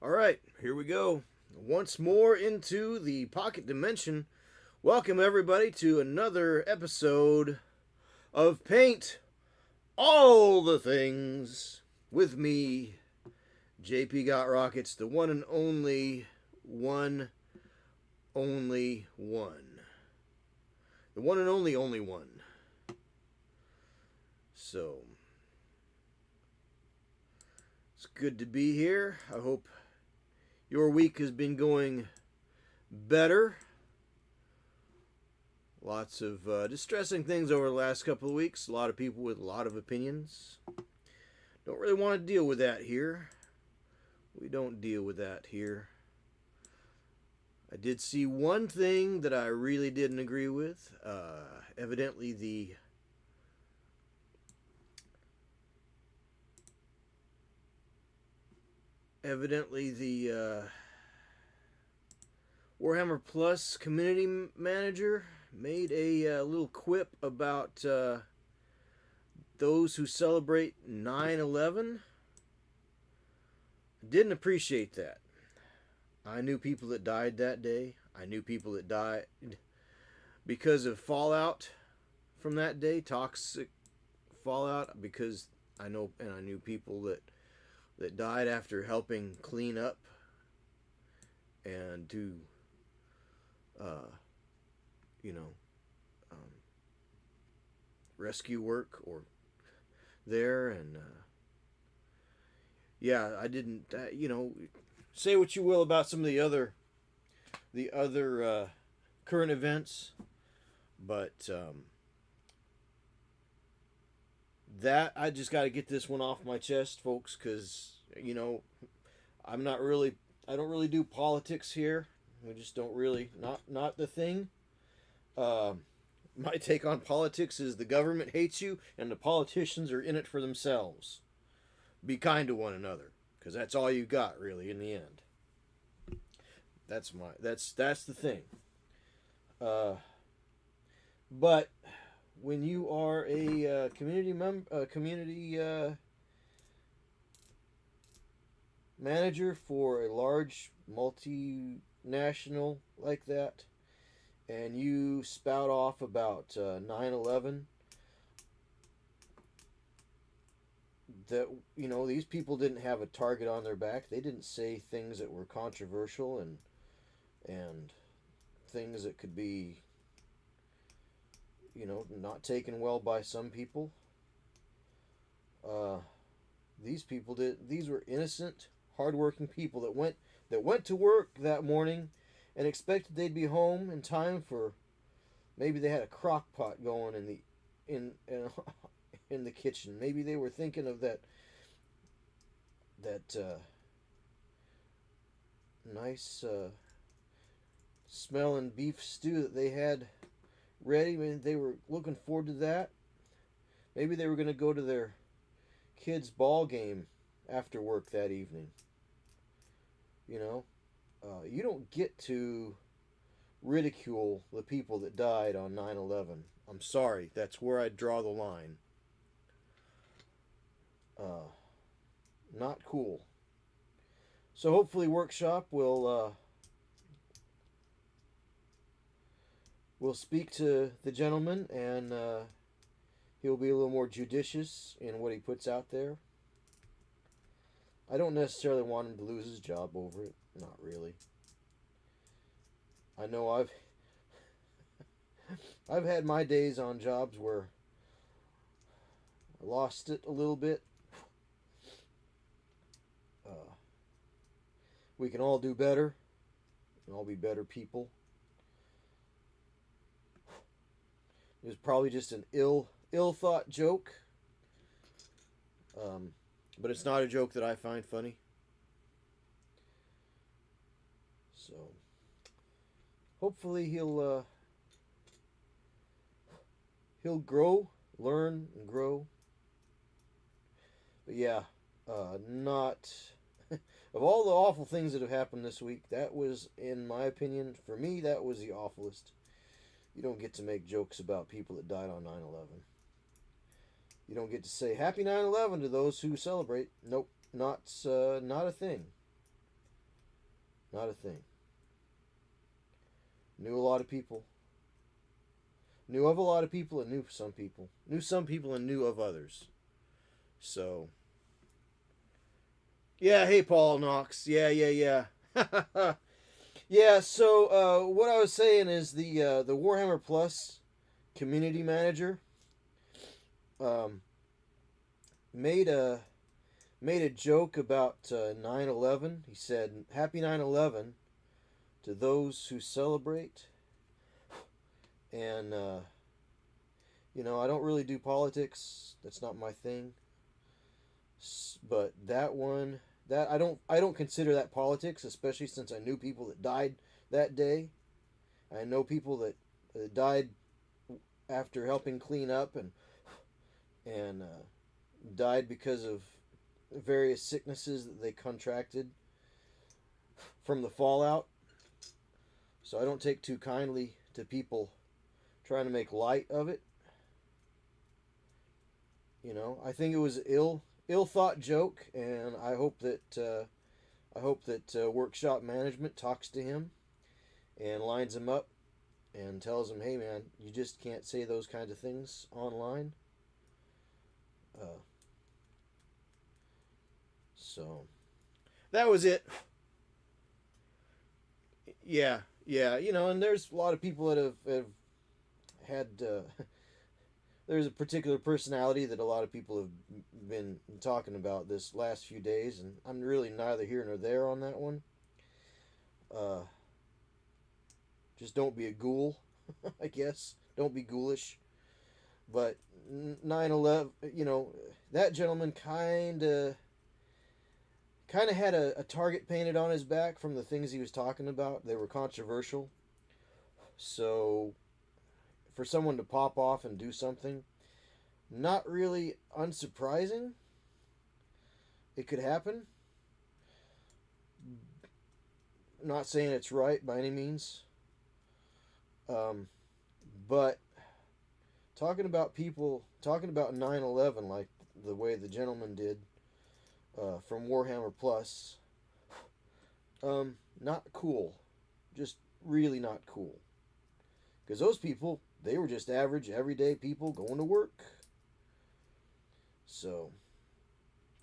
All right, here we go. Once more into the pocket dimension. Welcome, everybody, to another episode of Paint All the Things with me, JP Got Rockets, the one and only one. The one and only one. So, it's good to be here. I hope your week has been going better. Lots of distressing things over the last couple of weeks. A lot of people with a lot of opinions. Don't really want to deal with that here. We don't deal with that here. I did see one thing that I really didn't agree with. Evidently the Warhammer Plus community manager made a little quip about those who celebrate 9/11. Didn't appreciate that. I knew people that died that day. I knew people that died because of fallout from that day, toxic fallout, because I knew people that died after helping clean up and do rescue work or there. And I didn't say what you will about some of the other current events, but that I just got to get this one off my chest, folks, because I don't really do politics here. We just don't really, not the thing. My take on politics is the government hates you and the politicians are in it for themselves. Be kind to one another, because that's all you got, really, in the end. That's the thing. But when you are a community manager for a large multinational like that, and you spout off about 9/11, that these people didn't have a target on their back. They didn't say things that were controversial and things that could be not taken well by some people. These people did. These were innocent, hardworking people that went to work that morning and expected they'd be home in time for, maybe they had a crock pot going in the kitchen. Maybe they were thinking of that nice smelling beef stew that they had ready. I mean, they were looking forward to that. Maybe they were going to go to their kids' ball game after work that evening. You don't get to ridicule the people that died on 9/11. I'm sorry, that's where I draw the line. Not cool. So hopefully Workshop will speak to the gentleman, and he'll be a little more judicious in what he puts out there. I don't necessarily want him to lose his job over it. Not really. I know I've had my days on jobs where I lost it a little bit. We can all do better. We can all be better people. It was probably just an ill thought joke. But it's not a joke that I find funny. So hopefully he'll grow, learn, and grow. But yeah, not of all the awful things that have happened this week, that was, in my opinion, for me, that was the awfulest. You don't get to make jokes about people that died on 9/11. You don't get to say Happy 9/11 to those who celebrate. Nope, not a thing. Not a thing. Knew a lot of people. Knew of a lot of people and knew some people. Knew some people and knew of others. So, yeah, hey, Paul Knox. Yeah. Yeah, so what I was saying is the Warhammer Plus community manager um, made a joke about 9/11. He said, "Happy 9/11 to those who celebrate." And I don't really do politics. That's not my thing. But that one, that I don't consider that politics, especially since I knew people that died that day. I know people that died after helping clean up and died because of various sicknesses that they contracted from the fallout. So I don't take too kindly to people trying to make light of it. I think it was ill thought joke, and I hope that workshop management talks to him and lines him up and tells him, "Hey, man, you just can't say those kinds of things online." So that was it. Yeah, and there's a lot of people that have had. There's a particular personality that a lot of people have been talking about this last few days, and I'm really neither here nor there on that one. Just don't be a ghoul, I guess. Don't be ghoulish. But 9/11, that gentleman kind of had a target painted on his back from the things he was talking about. They were controversial. So for someone to pop off and do something, not really unsurprising. It could happen. Not saying it's right by any means. But talking about 9/11 like the way the gentleman did from Warhammer Plus, not cool. Just really not cool. Because those people, they were just average, everyday people going to work. So,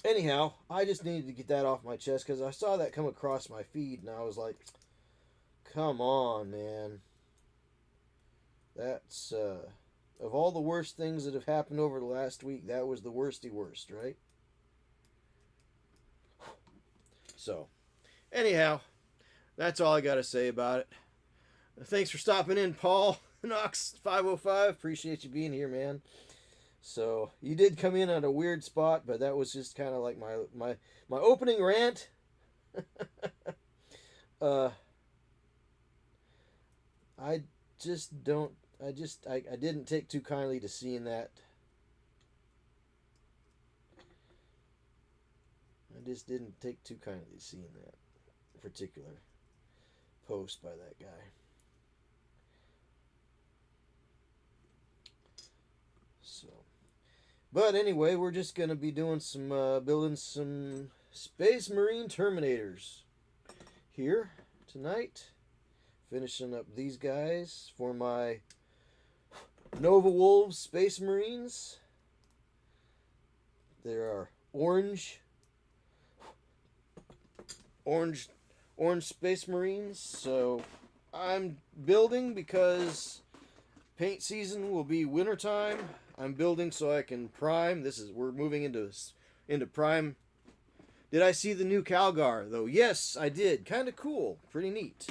anyhow, I just needed to get that off my chest because I saw that come across my feed and I was like, come on, man. That's, of all the worst things that have happened over the last week, that was the worsty worst, right? So, anyhow, that's all I got to say about it. Thanks for stopping in, Paul Knox 505. Appreciate you being here, man. So you did come in at a weird spot, but that was just kind of like my opening rant. I just don't. I didn't take too kindly to seeing that. I just didn't take too kindly to seeing that particular post by that guy. So, but anyway, we're just gonna be doing some building some Space Marine Terminators here tonight. Finishing up these guys for my Nova Wolves Space Marines. There are orange Space Marines. So I'm building because paint season will be wintertime. I'm building so I can prime. We're moving into prime. Did I see the new Calgar though? Yes, I did. Kind of cool. Pretty neat.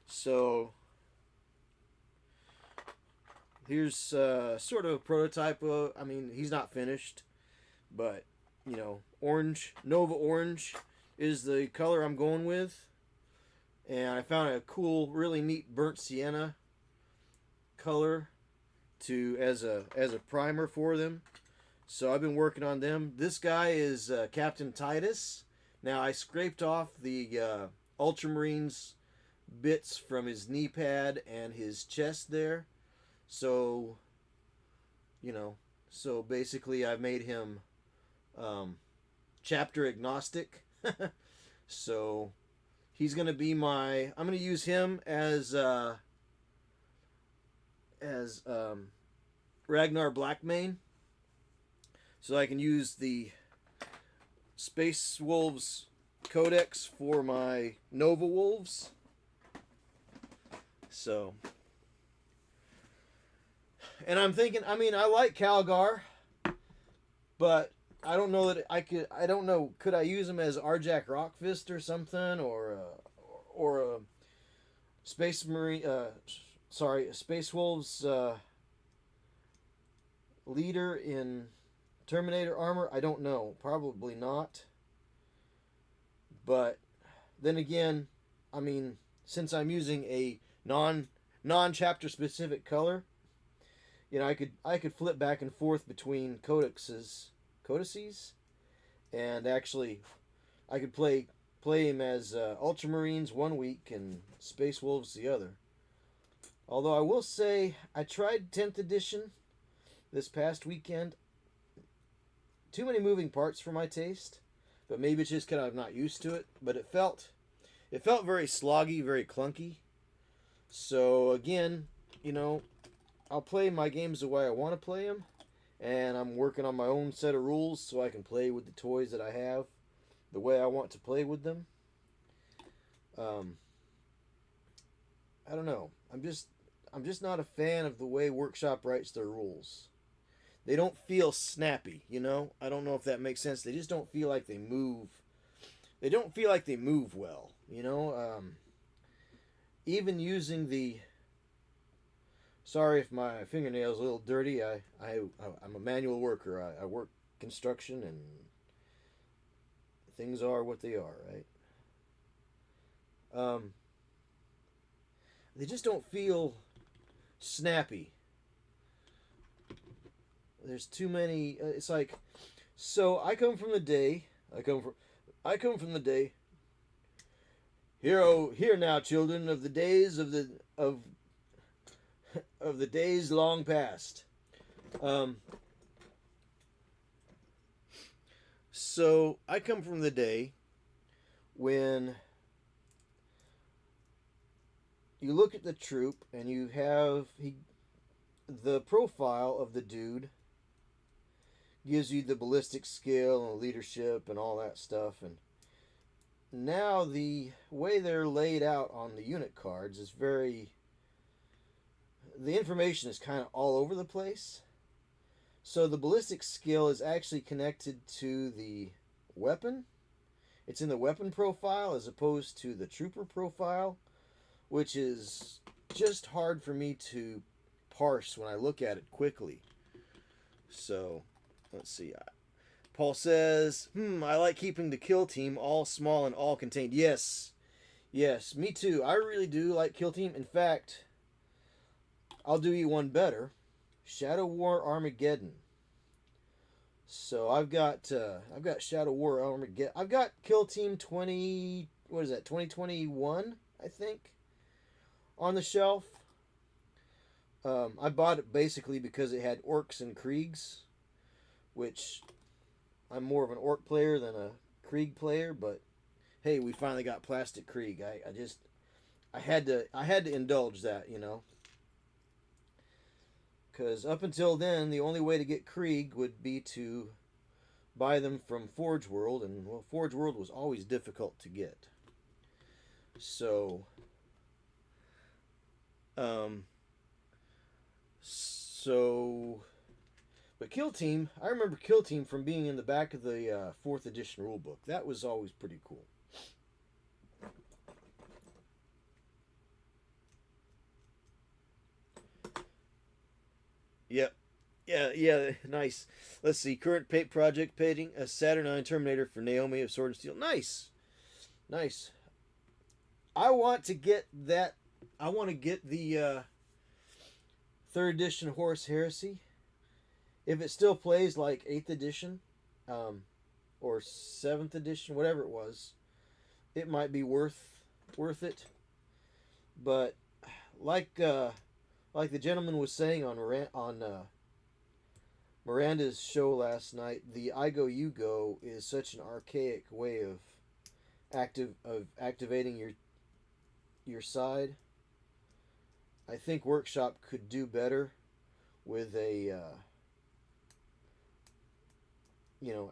So here's sort of a prototype of. I mean, he's not finished, but orange, Nova Orange is the color I'm going with. And I found a cool, really neat burnt sienna color as a primer for them. So I've been working on them. This guy is Captain Titus. Now I scraped off the Ultramarines bits from his knee pad and his chest there. So basically I made him chapter agnostic. So He's going to be my. I'm going to use him as Ragnar Blackmane, so I can use the Space Wolves Codex for my Nova Wolves. So, and I'm thinking, I mean, I like Calgar, but I don't know that I could. I don't know. Could I use him as Arjak Rockfist or something, or a Space Marine? Space Wolves leader in Terminator armor? I don't know. Probably not. But then again, I mean, since I'm using a non-chapter specific color, I could flip back and forth between codices, and actually, I could play him as Ultramarines one week and Space Wolves the other. Although I will say, I tried 10th edition this past weekend. Too many moving parts for my taste, but maybe it's just because I'm not used to it. But it felt very sloggy, very clunky. So again, I'll play my games the way I want to play them, and I'm working on my own set of rules so I can play with the toys that I have the way I want to play with them. I don't know. I'm just not a fan of the way Workshop writes their rules. They don't feel snappy, I don't know if that makes sense. They just don't feel like they move. They don't feel like they move well, Even using the. Sorry if my fingernail's a little dirty. I'm a manual worker. I work construction, and things are what they are, right? They just don't feel snappy. There's too many. It's like, so I come from the day. Hear now, children, of the days of the days long past. So I come from the day when you look at the troop and you have the profile of the dude gives you the ballistic skill and leadership and all that stuff, and now the way they're laid out on the unit cards is the information is kind of all over the place. So the ballistic skill is actually connected to the weapon. It's in the weapon profile as opposed to the trooper profile, which is just hard for me to parse when I look at it quickly. So, let's see. Paul says, I like keeping the kill team all small and all contained. Yes, me too. I really do like kill team. In fact, I'll do you one better. Shadow War Armageddon. So I've got Shadow War Armageddon. I've got Kill Team 2021, I think, on the shelf. I bought it basically because it had orcs and kriegs, which I'm more of an orc player than a krieg player, but hey, we finally got plastic krieg. I had to indulge that, because up until then, the only way to get krieg would be to buy them from Forge World, and well, Forge World was always difficult to get. So, but Kill Team, I remember Kill Team from being in the back of the 4th edition rulebook. That was always pretty cool. Yep. Yeah, nice. Let's see. Current project painting a Saturnine Terminator for Naomi of Sword and Steel. Nice. I want to get that. I want to get the 3rd edition Horus Heresy. If it still plays like 8th edition, or 7th edition, whatever it was, it might be worth it. But like the gentleman was saying on Miranda's show last night, the I Go You Go is such an archaic way of activating your side. I think Workshop could do better with a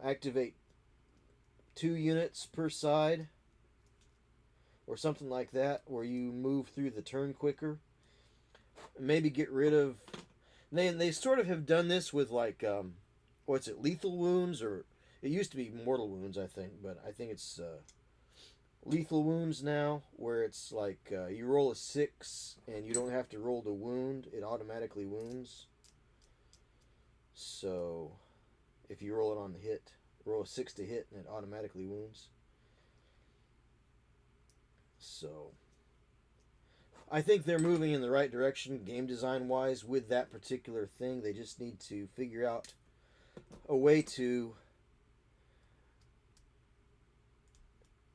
activate 2 units per side or something like that, where you move through the turn quicker. Maybe get rid of. They sort of have done this with like what's it, lethal wounds, or it used to be mortal wounds, I think, but I think it's lethal wounds now, where it's like you roll a 6 and you don't have to roll to wound; it automatically wounds. So if you roll it on the hit, roll a 6 to hit, and it automatically wounds. So I think they're moving in the right direction game design wise with that particular thing. They just need to figure out a way to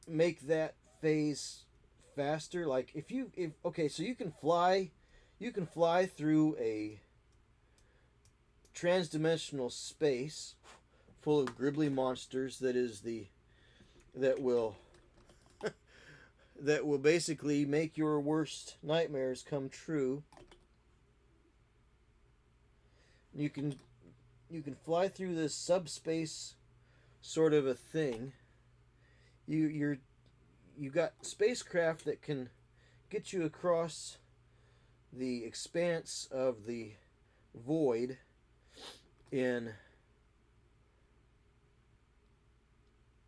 make that phase faster. Like if okay, so you can fly through a transdimensional space full of gribbly monsters that will that will basically make your worst nightmares come true. You can fly through this subspace sort of a thing. You got spacecraft that can get you across the expanse of the void in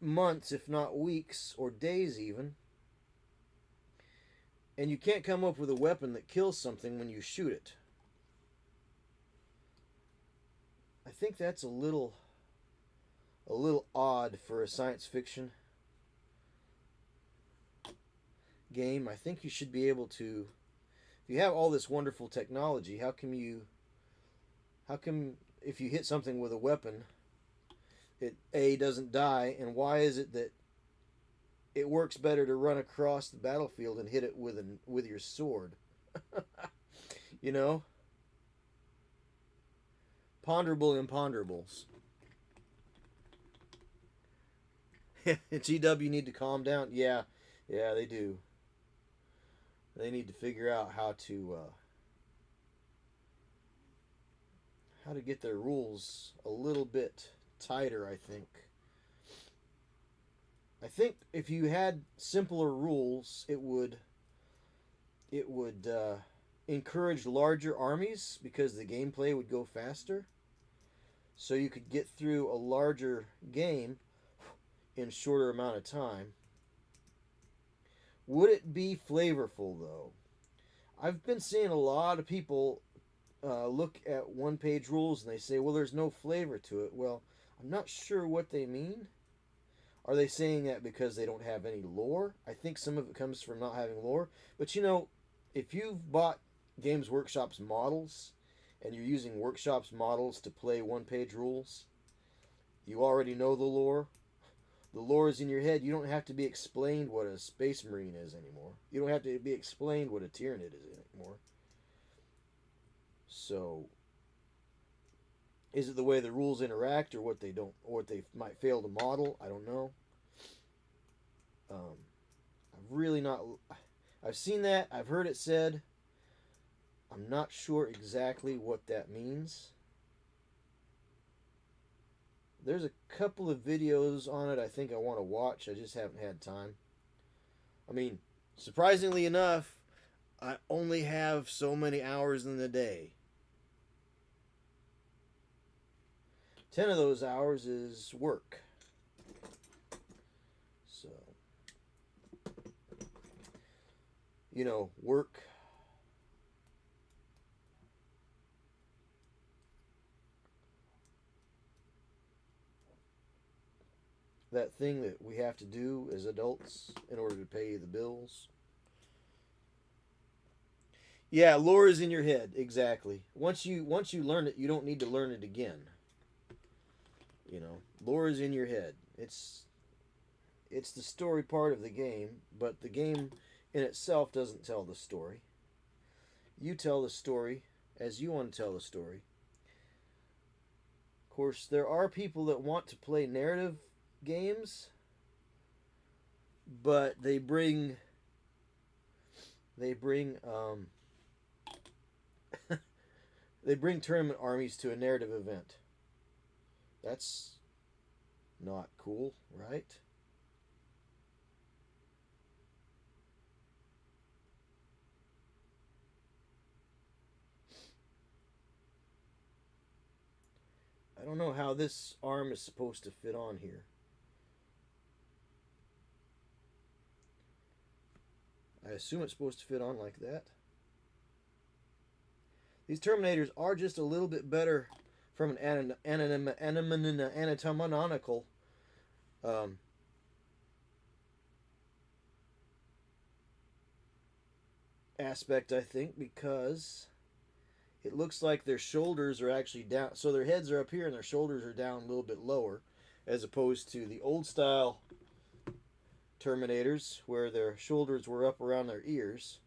months, if not weeks or days even. And you can't come up with a weapon that kills something when you shoot it. I think that's a little odd for a science fiction game. I think you should be able to, if you have all this wonderful technology, how come if you hit something with a weapon, it A, doesn't die, and why is it that it works better to run across the battlefield and hit it with your sword? You know? Ponderable imponderables. GW need to calm down. Yeah, they do. They need to figure out how to get their rules a little bit tighter, I think. I think if you had simpler rules, it would encourage larger armies, because the gameplay would go faster. So you could get through a larger game in shorter amount of time. Would it be flavorful, though? I've been seeing a lot of people look at one-page rules and they say, well, there's no flavor to it. Well, I'm not sure what they mean. Are they saying that because they don't have any lore? I think some of it comes from not having lore. But if you've bought Games Workshop's models and you're using Workshop's models to play one-page rules, you already know the lore. The lore is in your head. You don't have to be explained what a Space Marine is anymore. You don't have to be explained what a Tyranid is anymore. So, is it the way the rules interact, or what they might fail to model? I don't know. I've seen that. I've heard it said. I'm not sure exactly what that means. There's a couple of videos on it I think I want to watch. I just haven't had time. I mean, surprisingly enough, I only have so many hours in the day. 10 of those hours is work. So, work. That thing that we have to do as adults in order to pay the bills. Yeah, lore is in your head, exactly. Once you learn it, you don't need to learn it again. Lore is in your head. It's the story part of the game, but the game in itself doesn't tell the story. You tell the story as you want to tell the story. Of course, there are people that want to play narrative games, but they bring they bring tournament armies to a narrative event. That's not cool, right? I don't know how this arm is supposed to fit on here. I assume it's supposed to fit on like that. These Terminators are just a little bit better from an anatomical um, aspect, I think, because it looks like their shoulders are actually down. So their heads are up here and their shoulders are down a little bit lower, as opposed to the old style Terminators where their shoulders were up around their ears.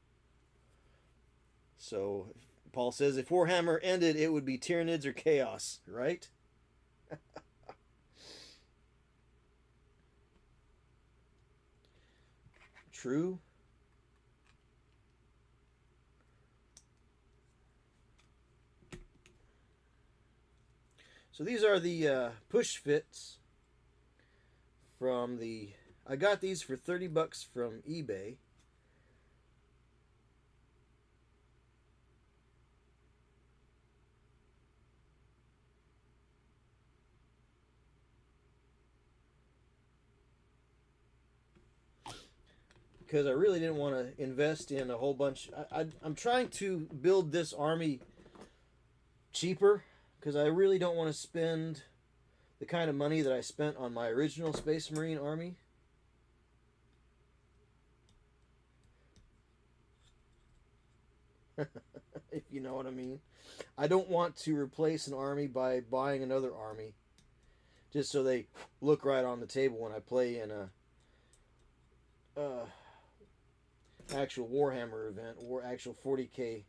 So Paul says if Warhammer ended, it would be Tyranids or Chaos, right? True. So these are the push fits from the. I got these for $30 from eBay. Because I really didn't want to invest in a whole bunch. I'm trying to build this army cheaper because I really don't want to spend the kind of money that I spent on my original Space Marine army. If you know what I mean. I don't want to replace an army by buying another army just so they look right on the table when I play in a actual Warhammer event or actual 40K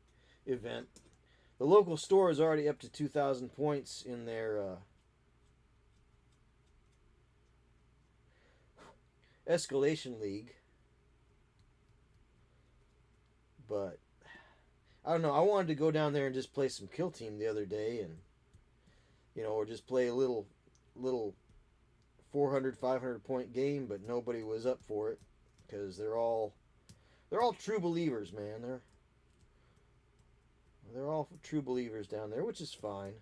event. The local store is already up to 2,000 points in their escalation league. But I don't know. I wanted to go down there and just play some Kill Team the other day, and or just play a little 400, 500 point game, but nobody was up for it because they're all true believers, man. They're all true believers down there, which is fine.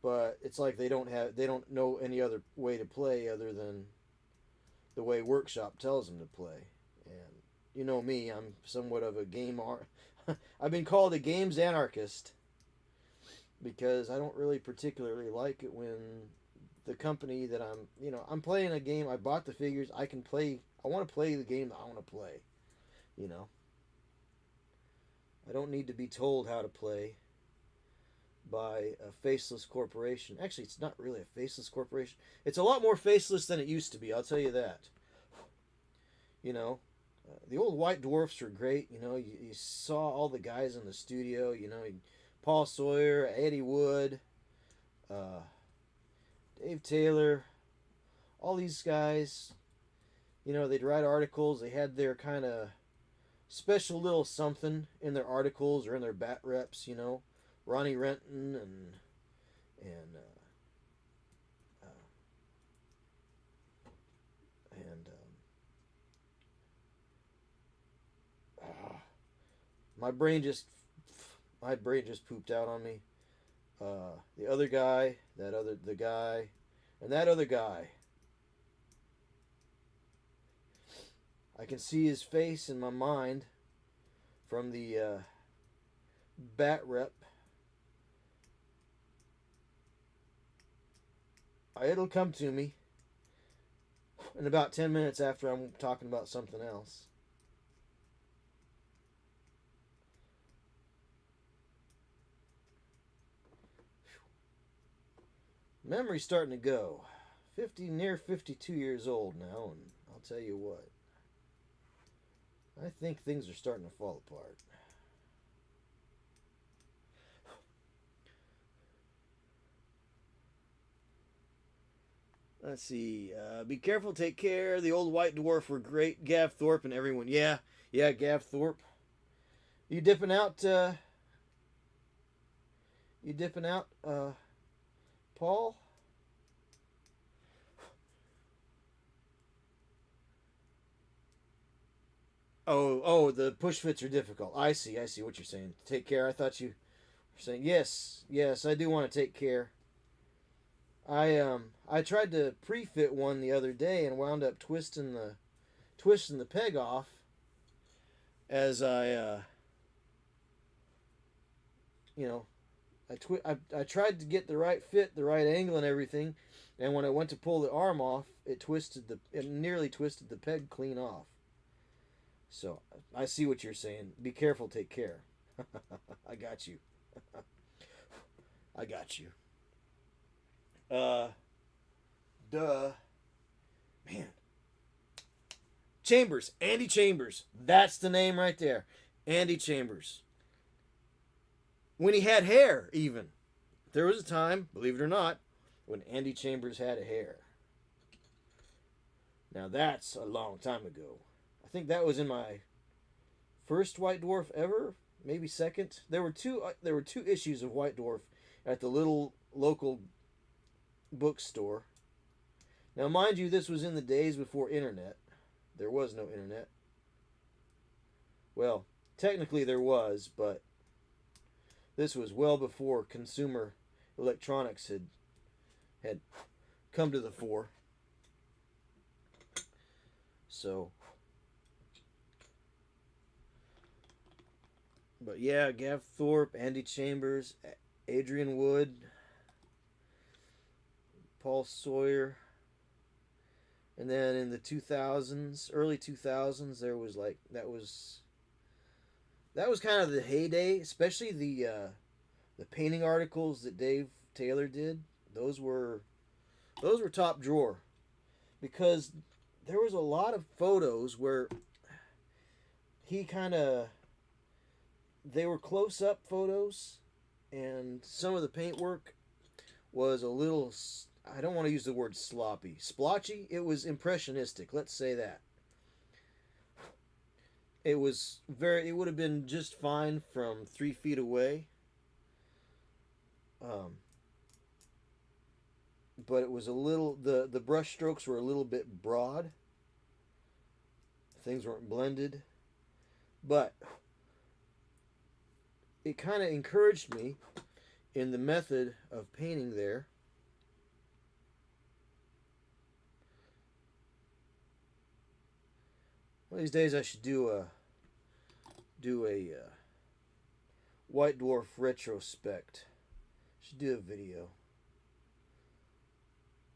But it's like they don't know any other way to play other than the way Workshop tells them to play. And you know me, I'm somewhat of a I've been called a games anarchist because I don't really particularly like it when the company that I'm playing a game. I bought the figures. I can play. I want to play the game that I want to play. I don't need to be told how to play by a faceless corporation. Actually, it's not really a faceless corporation. It's a lot more faceless than it used to be. I'll tell you that. The old White Dwarfs were great. You saw all the guys in the studio. Paul Sawyer, Eddie Wood, Dave Taylor, all these guys. They'd write articles. They had their kind of special little something in their articles or in their bat reps. Ronnie Renton and and my brain just pooped out on me. The other guy, the guy, and that other guy. I can see his face in my mind from the bat rep. It'll come to me in about 10 minutes after I'm talking about something else. Memory's starting to go. Near 52 years old now, and I'll tell you what. I think things are starting to fall apart. Let's see. Be careful, take care. The old white dwarf were great. Gav Thorpe and everyone. Yeah, yeah, Gav Thorpe. You dipping out? You dipping out, Paul? Oh, the push fits are difficult. I see what you're saying. Take care. I thought you were saying yes, yes. I do want to take care. I tried to pre-fit one the other day and wound up twisting the peg off as you know I tried to get the right fit, the right angle, and everything, and when I went to pull the arm off, it nearly twisted the peg clean off. So I see what you're saying. Be careful, take care. I got you. I got you. Uh, duh, man. Chambers, Andy Chambers. That's the name right there, Andy Chambers. When he had hair, even. There was a time, believe it or not, when Andy Chambers had a hair. Now that's a long time ago. I think that was in my first White Dwarf ever, maybe second. There were two. There were two issues of White Dwarf at the little local bookstore. Now, mind you, this was in the days before internet. There was no internet. Well, technically there was, but this was well before consumer electronics had come to the fore. So, but yeah, Gav Thorpe, Andy Chambers, Adrian Wood, Paul Sawyer, and then in the 2000s, early 2000s, there was like that was kind of the heyday, especially the painting articles that Dave Taylor did. Those were top drawer because there was a lot of photos where he kind of they were close up photos, and some of the paintwork was a little, I don't want to use the word sloppy, splotchy. It was impressionistic, let's say that. It would have been just fine from 3 feet away. But it was a little, the brush strokes were a little bit broad. Things weren't blended. But it kind of encouraged me in the method of painting there. One of these days I should do a White Dwarf retrospect. Should do a video.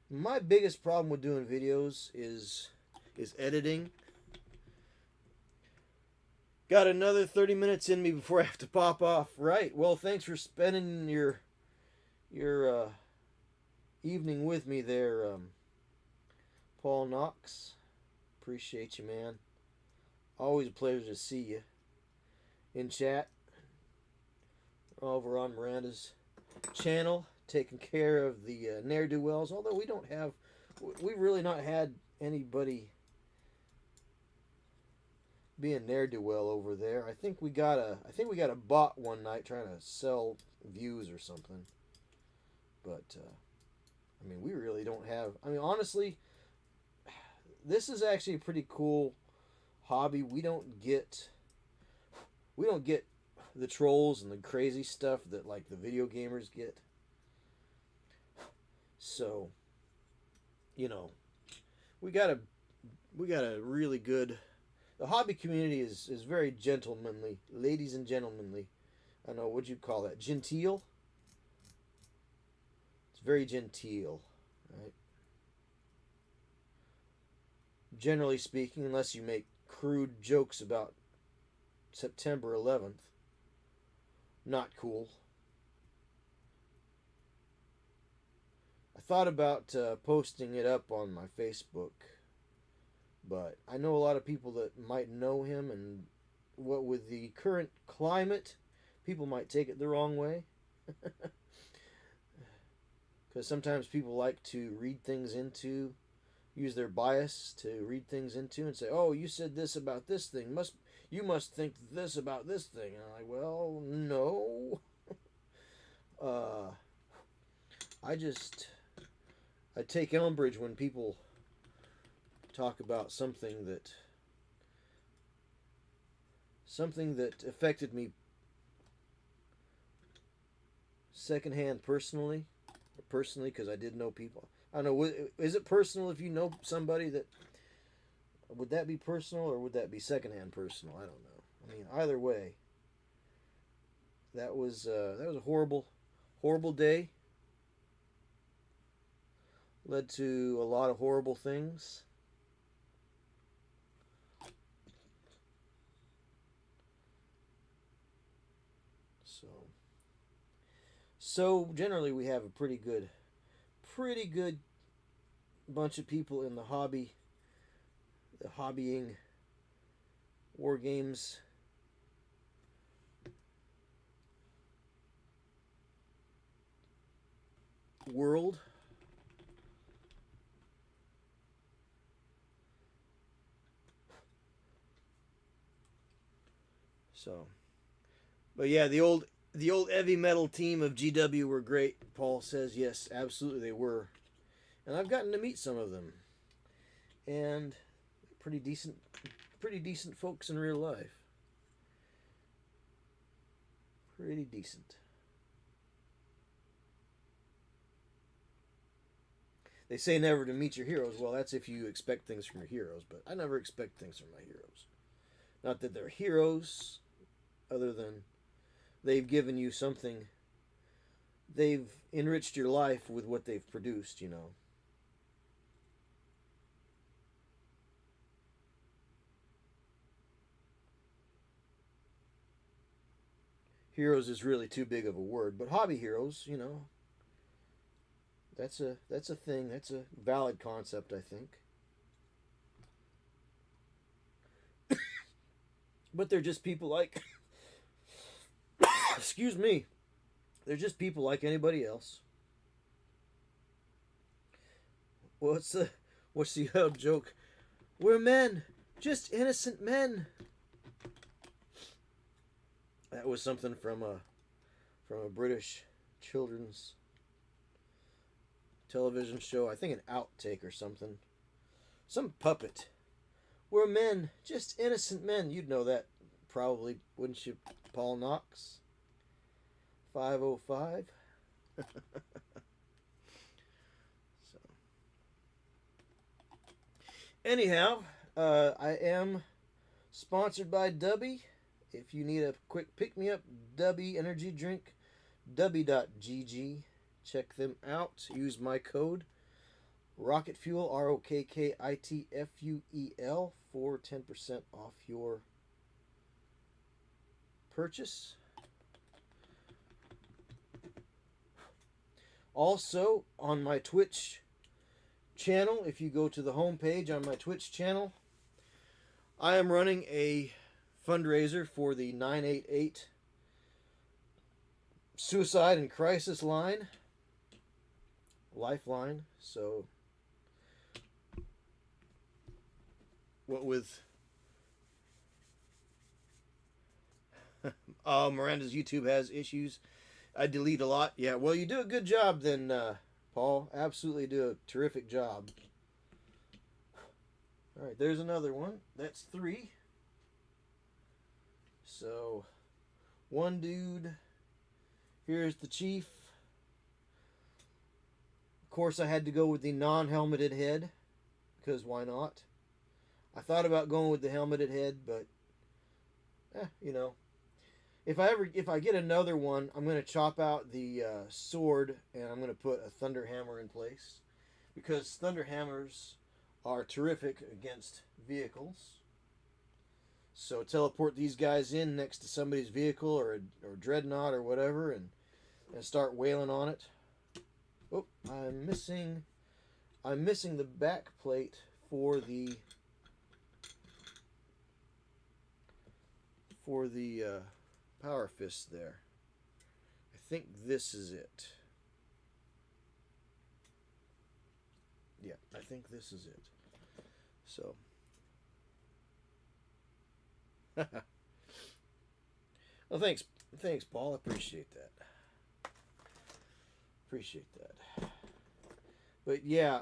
My biggest problem with doing videos is editing. Got another 30 minutes in me before I have to pop off. Right. Well, thanks for spending your evening with me there, Paul Knox. Appreciate you, man. Always a pleasure to see you in chat over on Miranda's channel, taking care of the ne'er-do-wells. Although we've really not had anybody be a ne'er-do-well over there. I think we got a bot one night trying to sell views or something. But I mean, we really don't have. I mean, honestly, this is actually a pretty cool hobby. We don't get the trolls and the crazy stuff that like the video gamers get. So, we got a really good. The hobby community is very gentlemanly, ladies and gentlemanly. I don't know what you call that, genteel. It's very genteel, right? Generally speaking, unless you make crude jokes about September 11th. Not cool. I thought about posting it up on my Facebook, but I know a lot of people that might know him, and what with the current climate, people might take it the wrong way. Because because sometimes people like to read things into, use their bias to read things into and say, "Oh, you said this about this thing. You must think this about this thing." And I'm like, "Well, no. Uh, I just I take umbrage when people talk about something that affected me secondhand personally, because I did know people. I don't know. Is it personal if you know somebody that? Would that be personal or would that be secondhand personal? I don't know. I mean, either way, that was a horrible day. Led to a lot of horrible things. So generally we have a pretty good bunch of people in the hobbying war games world. So, but yeah, the old heavy metal team of GW were great. Paul says yes, absolutely they were, and I've gotten to meet some of them, and pretty decent folks in real life. Pretty decent. They say never to meet your heroes. Well, that's if you expect things from your heroes, but I never expect things from my heroes. Not that they're heroes, other than they've given you something. They've enriched your life with what they've produced, you know. Heroes is really too big of a word, but hobby heroes, you know, that's a thing. That's a valid concept, I think. But they're just people like excuse me. They're just people like anybody else. What's the old joke? We're men, just innocent men. That was something from a British children's television show. I think an outtake or something. Some puppet. We're men, just innocent men. You'd know that probably, wouldn't you, Paul Knox? 505. So, anyhow, I am sponsored by Dubby. If you need a quick pick me up, Dubby energy drink, Dubby.gg. Check them out. Use my code Rocket Fuel, ROKKITFUEL, for 10% off your purchase. Also, on my Twitch channel, if you go to the homepage on my Twitch channel, I am running a fundraiser for the 988 Suicide and Crisis Lifeline. So, what with Miranda's YouTube has issues. I delete a lot. Yeah, well, you do a good job then, Paul. Absolutely do a terrific job. All right, there's another one. That's 3. So, one dude. Here's the chief. Of course, I had to go with the non-helmeted head, because why not? I thought about going with the helmeted head, but, you know. If I get another one, I'm going to chop out the sword, and I'm going to put a thunder hammer in place, because thunder hammers are terrific against vehicles. So teleport these guys in next to somebody's vehicle or dreadnought or whatever, and start wailing on it. Oh, I'm missing the back plate for the power fist there. I think this is it. Yeah, I think this is it. So. Well, thanks, Paul. Appreciate that. Appreciate that. But yeah,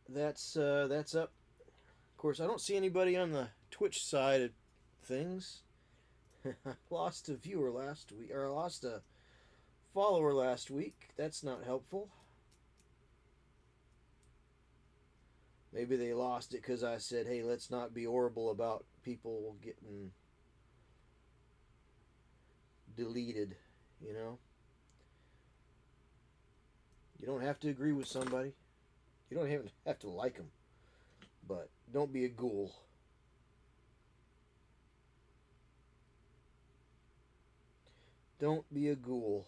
that's up. Of course, I don't see anybody on the Twitch side of things. I lost a viewer last week, or I lost a follower last week. That's not helpful. Maybe they lost it because I said, hey, let's not be horrible about people getting deleted, you know? You don't have to agree with somebody. You don't even have to like them. But don't be a ghoul. Don't be a ghoul.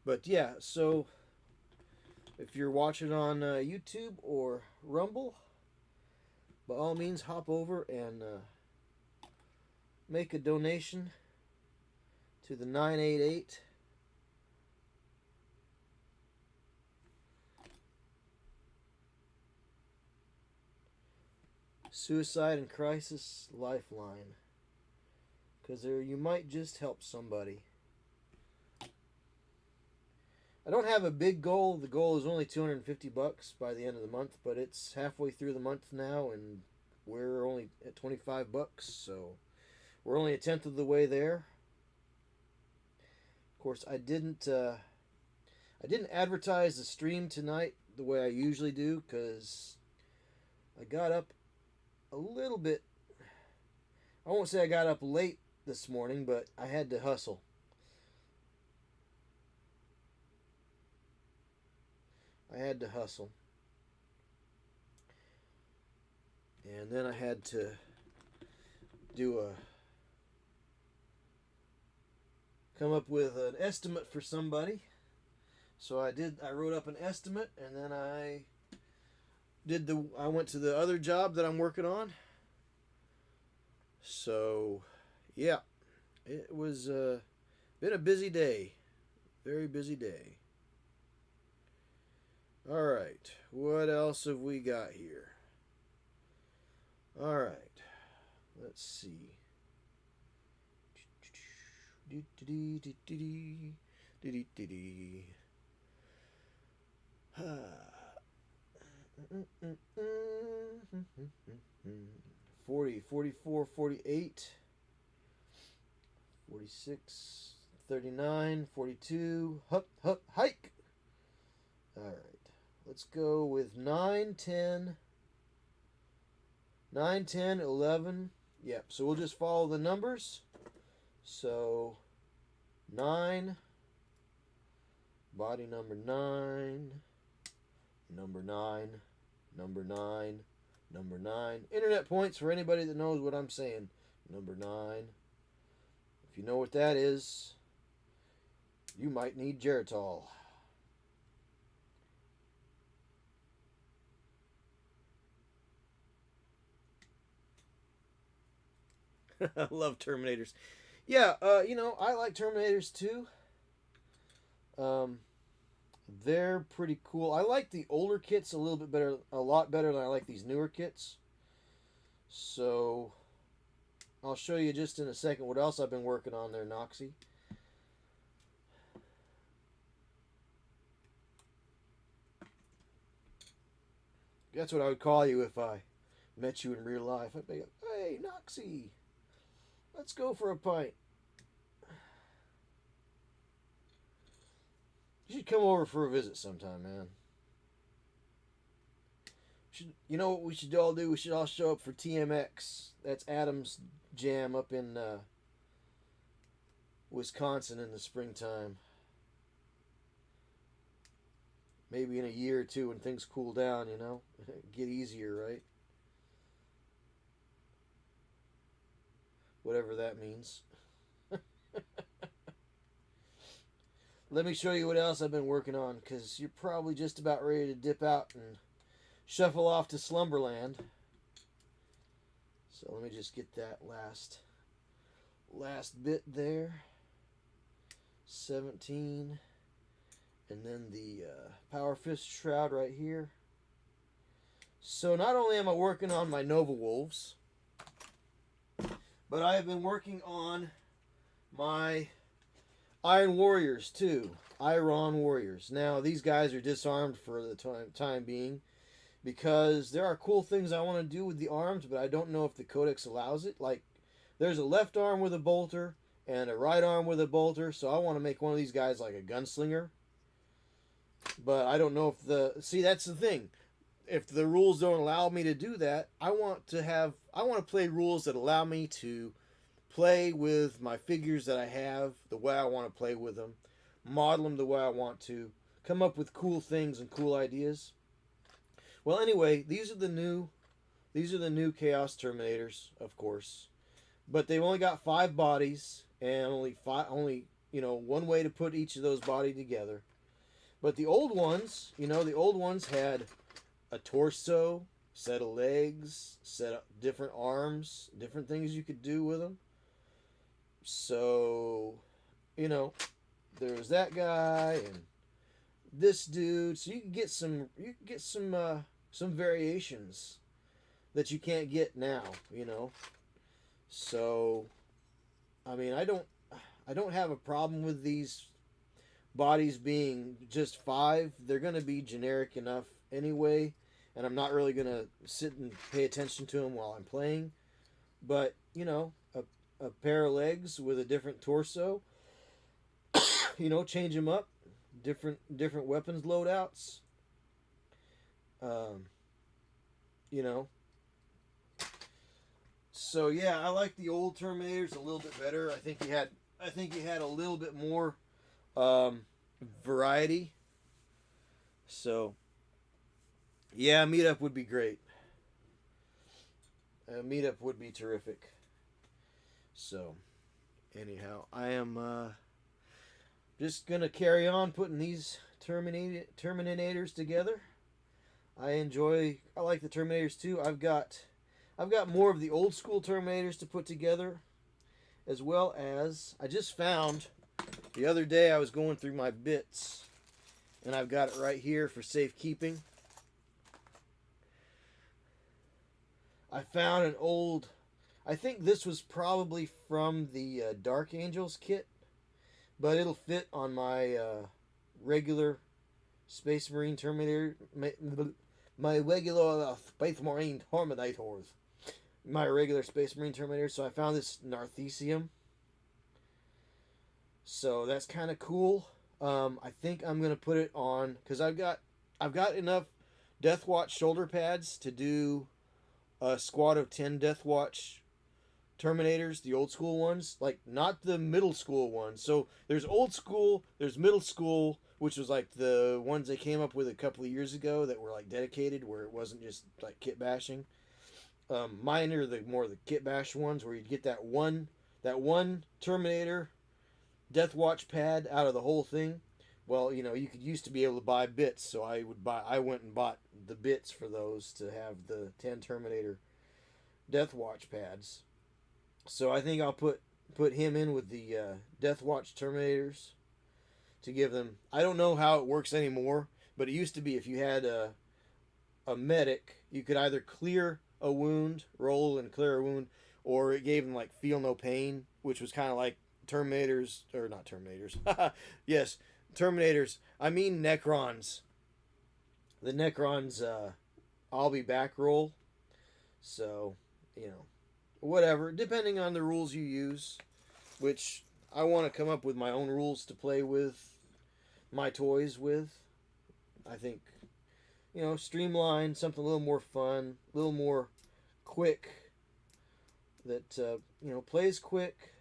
But yeah, so if you're watching on YouTube or Rumble, by all means hop over and make a donation to the 988 Suicide and Crisis Lifeline, because there you might just help somebody. I don't have a big goal. The goal is only $250 by the end of the month, but it's halfway through the month now, and we're only at $25, so we're only a tenth of the way there. Of course, I didn't advertise the stream tonight the way I usually do, because I got up a little bit. I won't say I got up late this morning, but I had to hustle. And then I had to come up with an estimate for somebody. So I wrote up an estimate, and then I went to the other job that I'm working on. So, yeah, it was been a busy day. Very busy day. All right, what else have we got here? All right, let's see. $40, $44, $48, $46, $39, $42. Hup, hike. All right. Let's go with 9, 10, 11. Yep, so we'll just follow the numbers. So 9, body number 9, number 9, number 9, number 9. Internet points for anybody that knows what I'm saying. Number 9. If you know what that is, you might need Geritol. I love Terminators. Yeah, I like Terminators too. They're pretty cool. I like the older kits a little bit better, a lot better than I like these newer kits. So, I'll show you just in a second what else I've been working on there, Noxie. That's what I would call you if I met you in real life. I'd be like, hey, Noxie, let's go for a pint. You should come over for a visit sometime, man. You know what we should all do? We should all show up for TMX. That's Adam's Jam up in Wisconsin in the springtime. maybe in a year or two when things cool down, you know, get easier, right? Whatever that means. Let me show you what else I've been working on, because you're probably just about ready to dip out and shuffle off to slumberland. So let me just get that last bit there. 17. And then the Power Fist Shroud right here. So not only am I working on my Nova Wolves, but I have been working on my Iron Warriors too. Iron Warriors. Now these guys are disarmed for the time being, because there are cool things I want to do with the arms, but I don't know if the Codex allows it. Like, there's a left arm with a bolter and a right arm with a bolter, so I want to make one of these guys like a gunslinger. But I don't know if the... See, that's the thing. If the rules don't allow me to do that, I want to play rules that allow me to play with my figures that I have the way I want to play with them, model them the way I want to, come up with cool things and cool ideas. Well, anyway, these are the new Chaos Terminators, of course, but they've only got 5 bodies and only one way to put each of those bodies together. But the old ones, had a torso, set of legs, set of different arms, different things you could do with them. So, there was that guy and this dude. So you can get some variations that you can't get now, So, I mean, I don't have a problem with these bodies being just 5. They're going to be generic enough anyway, and I'm not really going to sit and pay attention to them while I'm playing. But, a pair of legs with a different torso, change them up, different weapons loadouts. So yeah, I like the old Terminators a little bit better. I think he had a little bit more variety. So yeah, meetup would be great. A meetup would be terrific. So anyhow, I am just gonna carry on putting these Terminators together. I like the Terminators too. I've got more of the old school Terminators to put together, as well as I just found the other day. I was going through my bits, and I've got it right here for safekeeping. I found an old, I think this was probably from the Dark Angels kit, but it'll fit on my regular Space Marine Terminator, my regular Space Marine Terminators, my regular Space Marine Terminator. So I found this Narthesium. So that's kind of cool. I think I'm gonna put it on because I've got enough Deathwatch shoulder pads to do a squad of 10 Deathwatch Terminators, the old school ones, like not the middle school ones. So there's old school, there's middle school, which was like the ones they came up with a couple of years ago that were like dedicated, where it wasn't just like kit bashing. Mine are the kit bash ones, where you'd get that one Terminator Deathwatch pad out of the whole thing. Well, you could used to be able to buy bits, so I went and bought the bits for those to have the 10 Terminator Deathwatch pads. So I think I'll put him in with the Deathwatch Terminators to give them. I don't know how it works anymore, but it used to be if you had a medic, you could either clear a wound, roll and clear a wound, or it gave them like feel no pain, which was kind of like Terminators, or not Terminators. Yes, Terminators. I mean Necrons. The Necrons I'll be back roll. So, whatever, depending on the rules you use, which I want to come up with my own rules to play with my toys with. I think, streamline, something a little more fun, a little more quick, that, plays quick,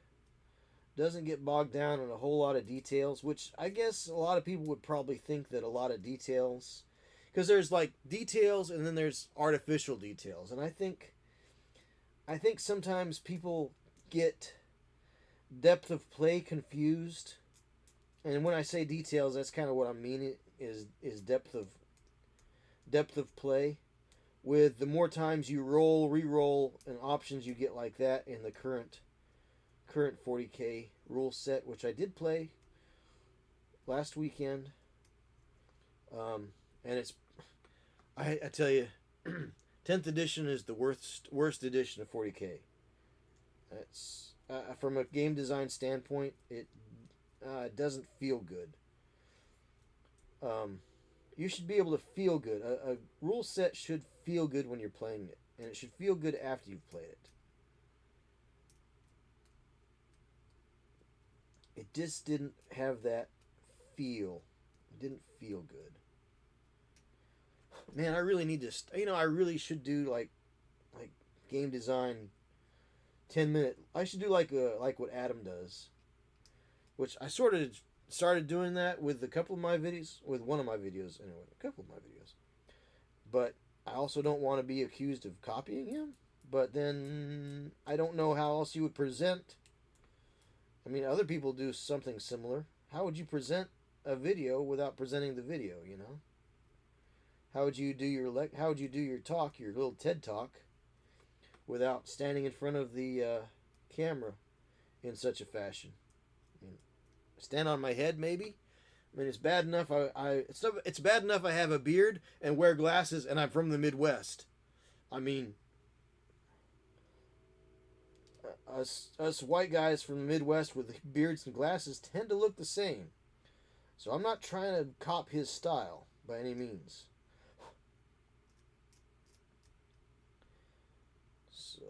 Doesn't get bogged down in a whole lot of details, which I guess a lot of people would probably think that a lot of details, because there's like details and then there's artificial details, and I think sometimes people get depth of play confused. And when I say details, that's kind of what I mean is depth of play. With the more times you roll, re-roll, and options you get like that in the current 40K rule set, which I did play last weekend, and I tell you, 10th edition is the worst edition of 40K. That's from a game design standpoint, it doesn't feel good. You should be able to feel good. A rule set should feel good when you're playing it, and it should feel good after you've played it. It just didn't have that feel. It didn't feel good. Man, I really need to. I really should do like game design 10-minute. I should do like what Adam does, which I sort of started doing that with a couple of my videos, with one of my videos anyway, a couple of my videos. But I also don't want to be accused of copying him. But then I don't know how else you would present. I mean, other people do something similar. How would you present a video without presenting the video? You know, how would you do your talk, your little TED talk, without standing in front of the camera in such a fashion? I mean, stand on my head, maybe. I mean, it's bad enough it's bad enough I have a beard and wear glasses, and I'm from the Midwest. I mean, us white guys from the Midwest with beards and glasses tend to look the same. So I'm not trying to cop his style by any means. So,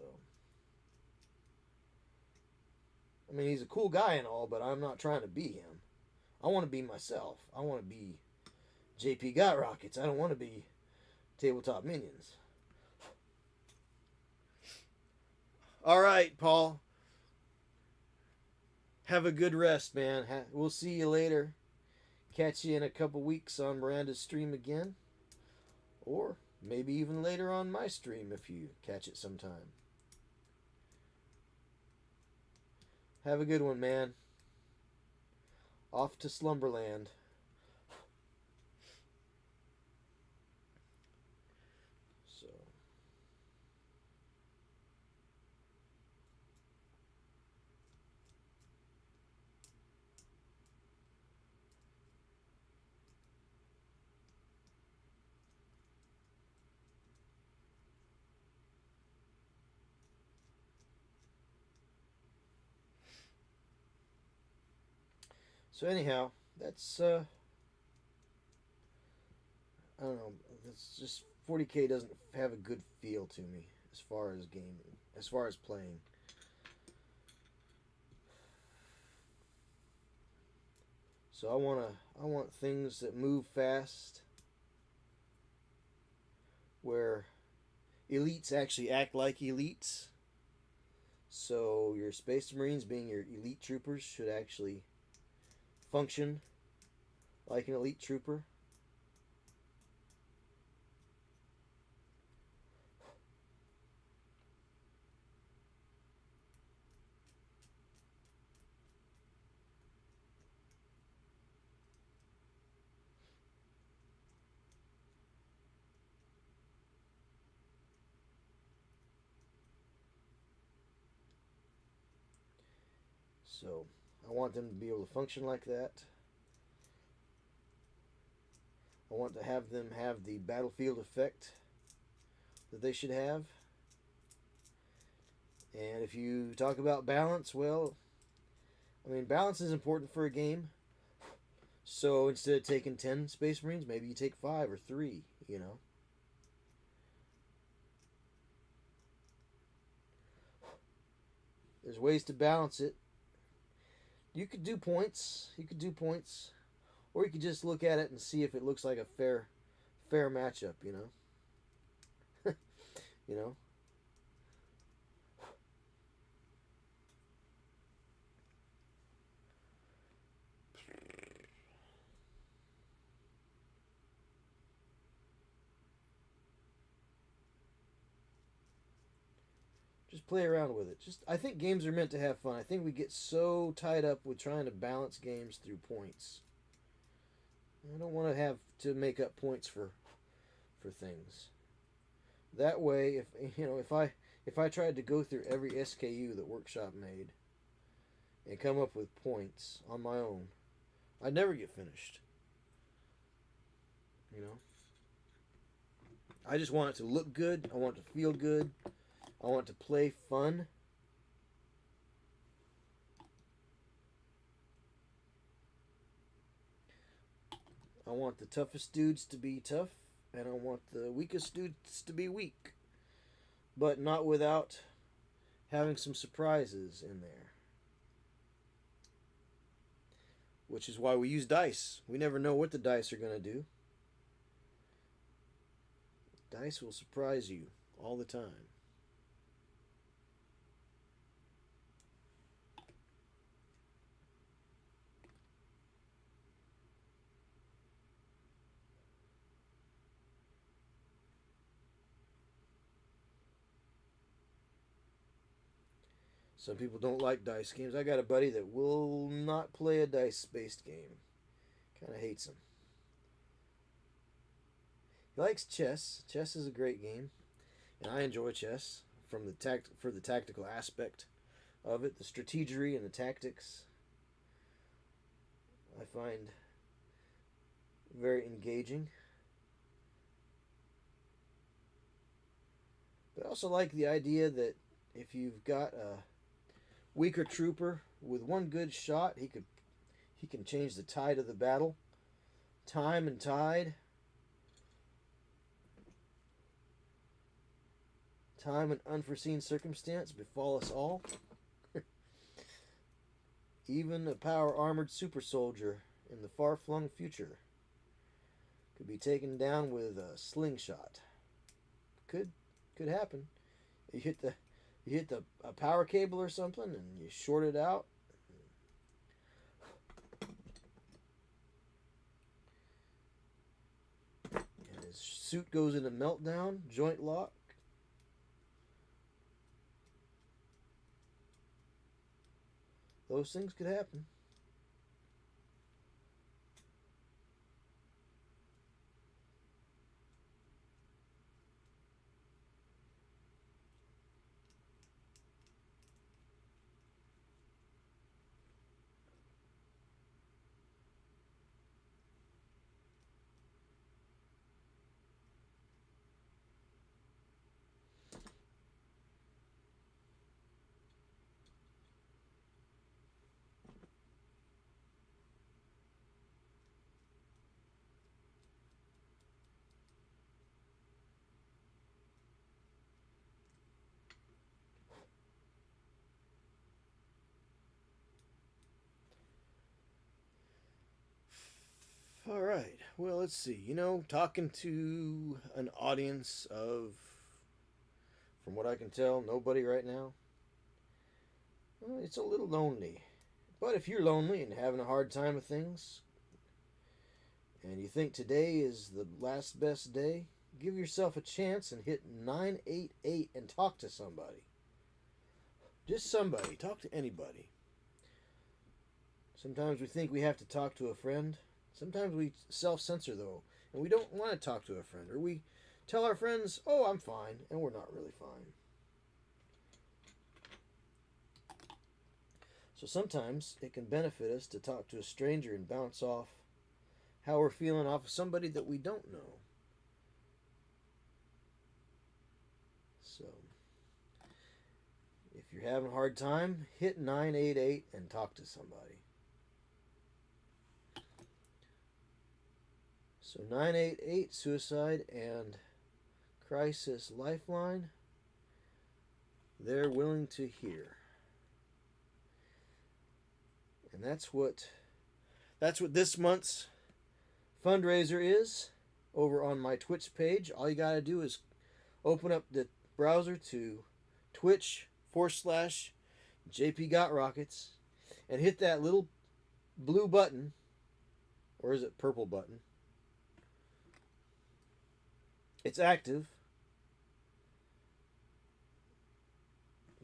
I mean, he's a cool guy and all, but I'm not trying to be him. I want to be myself. I want to be JP Got Rockets. I don't want to be Tabletop Minions. All right, Paul. Have a good rest, man. We'll see you later. Catch you in a couple weeks on Miranda's stream again. Or maybe even later on my stream if you catch it sometime. Have a good one, man. Off to Slumberland. So. So anyhow, that's I don't know. It's just 40K doesn't have a good feel to me as far as gaming, as far as playing. So I want things that move fast, where elites actually act like elites. So your Space Marines, being your elite troopers, should actually function like an elite trooper. So I want them to be able to function like that. I want to have them have the battlefield effect that they should have. And if you talk about balance, well, I mean, balance is important for a game. So instead of taking 10 Space Marines, maybe you take 5 or 3, you know. There's ways to balance it. You could do points. Or you could just look at it and see if it looks like a fair matchup, you know. You know. Just play around with it. I think games are meant to have fun. I think we get so tied up with trying to balance games through points. I don't want to have to make up points for things. That way, if I tried to go through every SKU that Workshop made and come up with points on my own, I'd never get finished. I just want it to look good. I want it to feel good. I want it to play fun. I want the toughest dudes to be tough, and I want the weakest dudes to be weak. But not without having some surprises in there. Which is why we use dice. We never know what the dice are going to do. Dice will surprise you all the time. Some people don't like dice games. I got a buddy that will not play a dice-based game. Kind of hates them. He likes chess. Chess is a great game, and I enjoy chess for the tactical aspect of it, the strategery and the tactics. I find very engaging. But I also like the idea that if you've got a weaker trooper with one good shot, he can change the tide of the battle. Time and tide. Time and unforeseen circumstance befall us all. Even a power-armored super soldier in the far-flung future could be taken down with a slingshot. Could happen. You hit a power cable or something, and you short it out. And his suit goes into meltdown, joint lock. Those things could happen. All right. Well, let's see. Talking to an audience of, from what I can tell, nobody right now. Well, it's a little lonely. But if you're lonely and having a hard time with things, and you think today is the last best day, give yourself a chance and hit 988 and talk to somebody. Just somebody. Talk to anybody. Sometimes we think we have to talk to a friend. Sometimes we self-censor, though, and we don't want to talk to a friend. Or we tell our friends, oh, I'm fine, and we're not really fine. So sometimes it can benefit us to talk to a stranger and bounce off how we're feeling off of somebody that we don't know. So, if you're having a hard time, hit 988 and talk to somebody. So 988 Suicide and Crisis Lifeline, they're willing to hear. And that's what this month's fundraiser is over on my Twitch page. All you got to do is open up the browser to Twitch/JP and hit that little blue button, or is it purple button? It's active.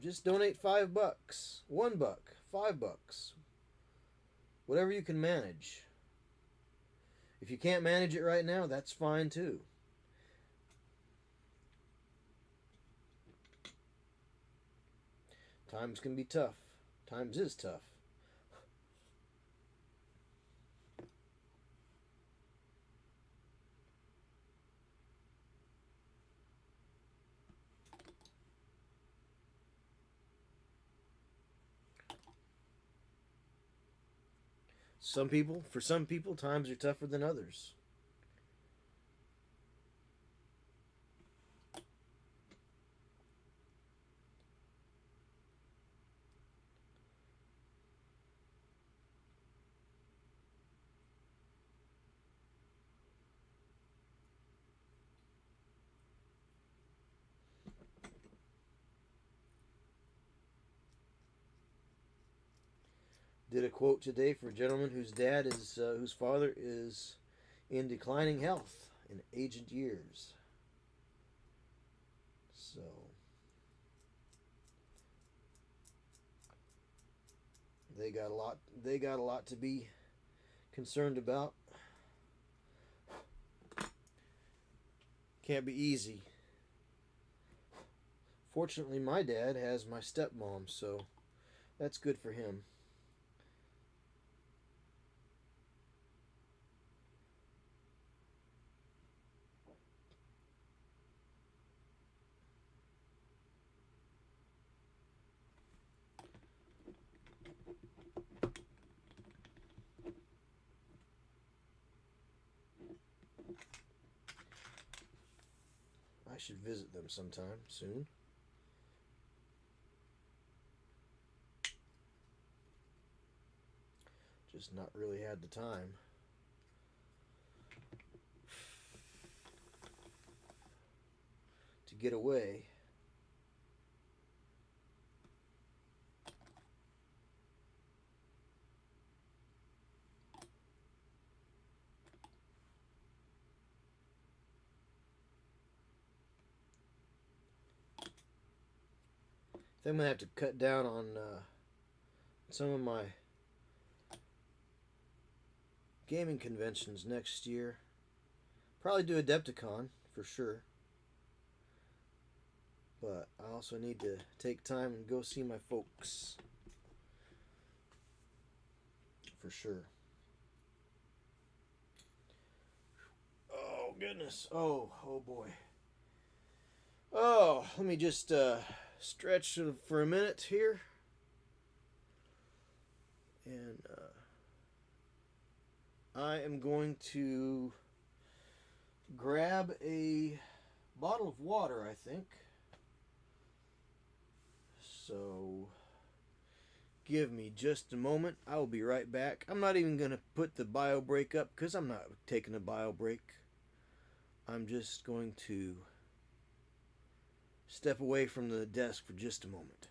Just donate $5, $1, $5, whatever you can manage. If you can't manage it right now, that's fine too. Times can be tough. Times is tough. For some people, times are tougher than others. Did a quote today for a gentleman whose father is in declining health in aged years. So they got a lot. They got a lot to be concerned about. Can't be easy. Fortunately, my dad has my stepmom, so that's good for him. I should visit them sometime soon. Just not really had the time. To get away. I think I'm going to have to cut down on some of my gaming conventions next year. Probably do Adepticon for sure. But I also need to take time and go see my folks. For sure. Oh, goodness. Oh boy. Oh, let me just stretch for a minute here. And I am going to grab a bottle of water, I think. So, give me just a moment. I will be right back. I'm not even going to put the bio break up because I'm not taking a bio break. I'm just going to step away from the desk for just a moment.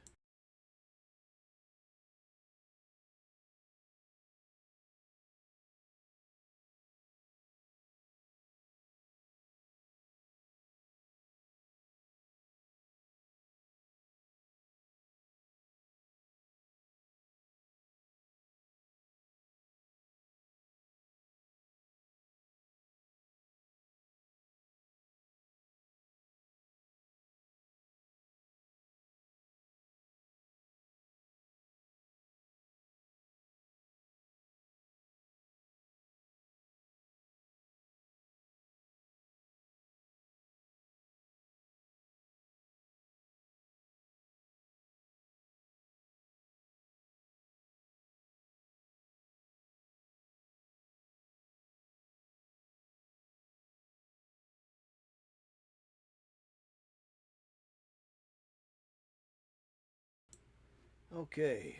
Okay.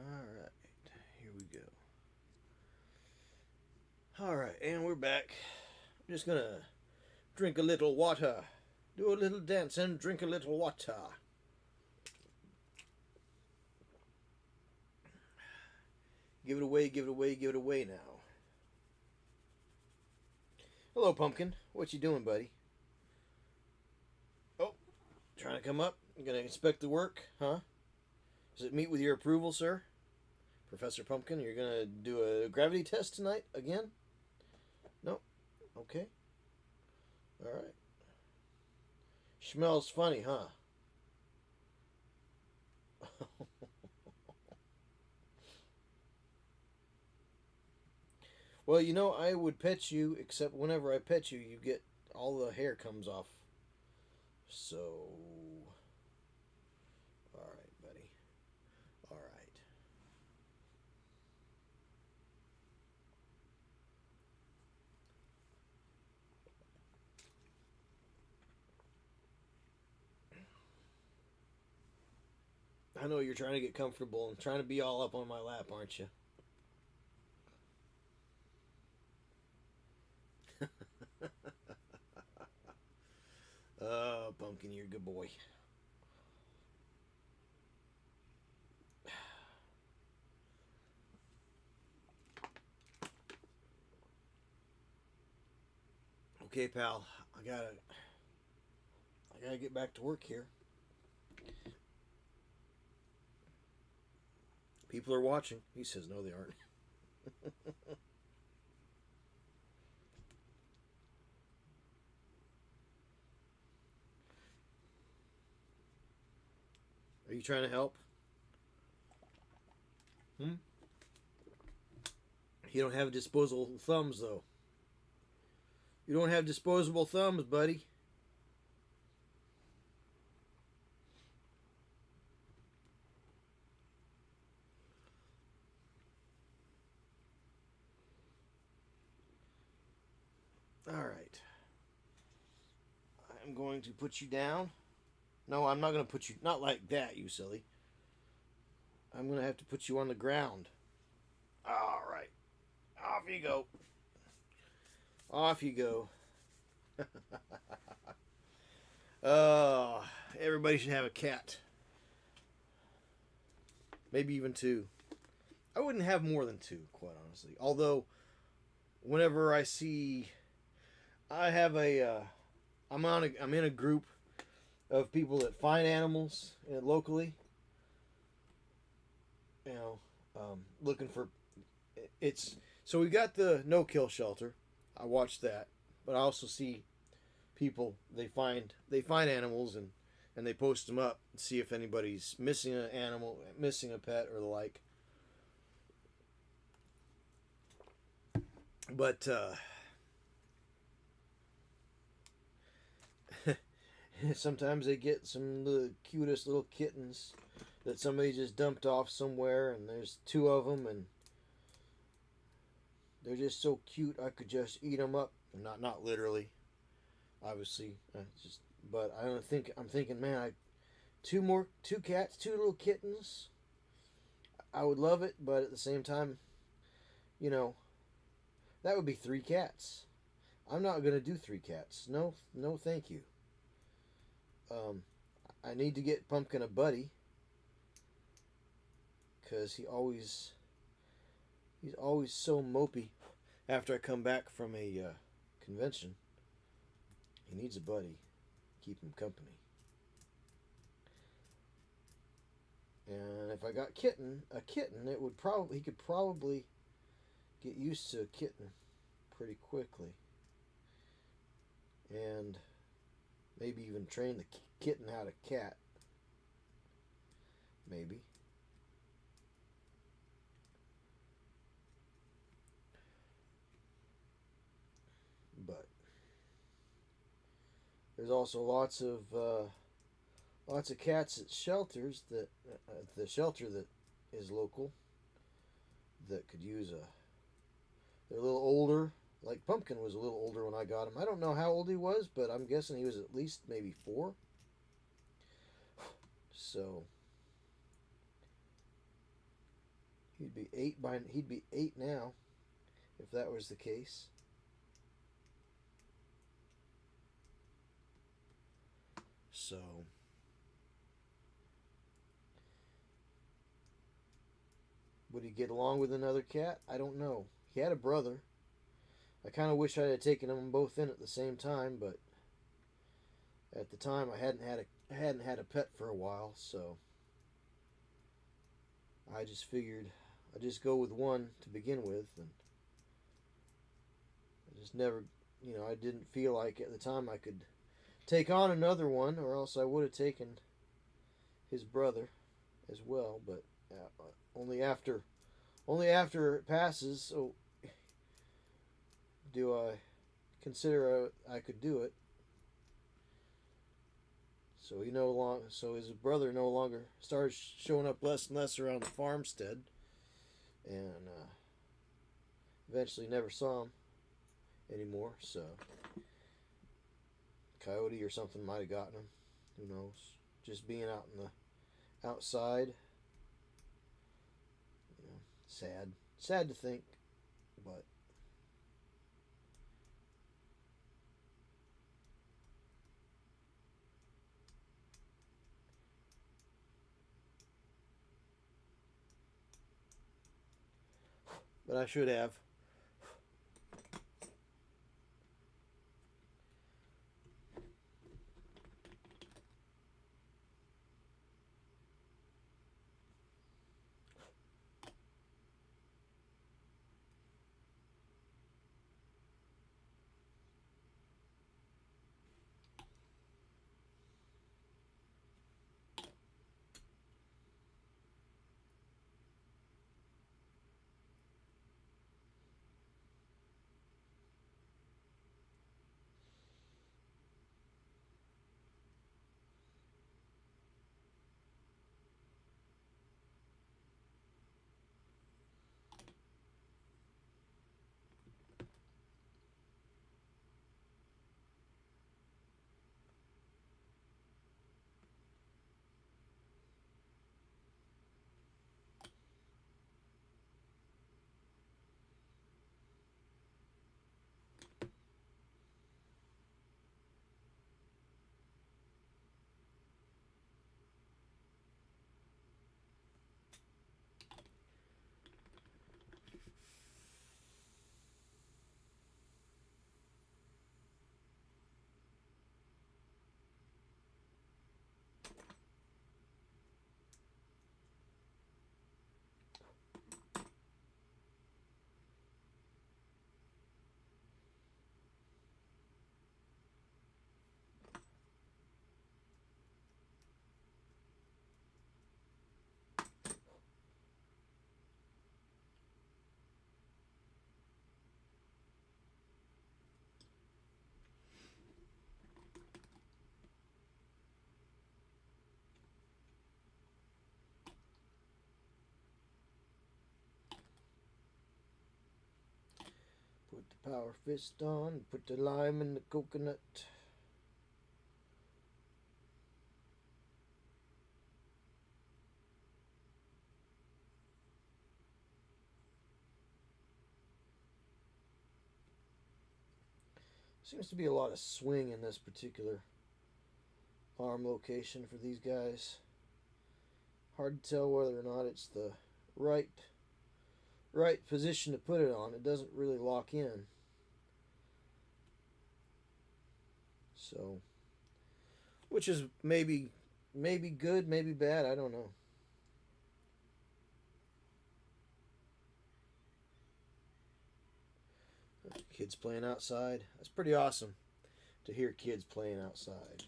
Alright, here we go. Alright, and we're back. I'm just gonna drink a little water. Do a little dance and drink a little water. Give it away, give it away, give it away now. Hello, Pumpkin. What you doing, buddy? Oh, trying to come up? You gonna inspect the work, huh? Does it meet with your approval, sir? Professor Pumpkin, you're gonna do a gravity test tonight again? No? Okay. Alright. Smells funny, huh? Well, you know, I would pet you, except whenever I pet you, you get all the hair comes off. So, all right, buddy. All right. I know you're trying to get comfortable and trying to be all up on my lap, aren't you? Pumpkin, you're a good boy. Okay, pal. I gotta get back to work here. People are watching. He says no, they aren't. Are you trying to help? Hmm? You don't have disposable thumbs, though. You don't have disposable thumbs, buddy. All right. I'm going to put you down. No, I'm not going to put you... Not like that, you silly. I'm going to have to put you on the ground. All right. Off you go. Off you go. Oh, everybody should have a cat. Maybe even two. I wouldn't have more than two, quite honestly. Although, whenever I see... I have a... I'm in a group of people that find animals locally. You know, looking for it's so we got the no kill shelter. I watched that, but I also see people they find animals and they post them up and see if anybody's missing an animal, missing a pet or the like. But sometimes they get some of the cutest little kittens that somebody just dumped off somewhere, and there's two of them, and they're just so cute. I could just eat them up. Not literally, obviously. Just but I don't think I'm thinking, man, two cats, two little kittens. I would love it, but at the same time, you know, that would be three cats. I'm not gonna do three cats. No, no, thank you. Um, I need to get Pumpkin a buddy because he's always so mopey after I come back from a convention. He needs a buddy, keep him company. And if I got a kitten, it would probably he could probably get used to a kitten pretty quickly, and maybe even train the kitten how to cat. Maybe. But there's also lots of cats at shelters that the shelter that is local that could use a. They're a little older. Like Pumpkin was a little older when I got him. I don't know how old he was, but I'm guessing he was at least maybe 4. So he'd be 8 now if that was the case. So would he get along with another cat? I don't know. He had a brother, I kind of wish I had taken them both in at the same time, but at the time I hadn't had a pet for a while, so I just figured I'd just go with one to begin with, and I just never, I didn't feel like at the time I could take on another one, or else I would have taken his brother as well, but only after it passes. So do I consider I could do it? So his brother no longer started showing up less and less around the farmstead, and eventually never saw him anymore. So coyote or something might have gotten him. Who knows? Just being out in the outside. Sad to think, but I should have. Put the power fist on, put the lime in the coconut. Seems to be a lot of swing in this particular arm location for these guys. Hard to tell whether or not it's the right position to put it on. It doesn't really lock in. So, which is maybe good, maybe bad, I don't know. Kids playing outside. That's pretty awesome to hear kids playing outside.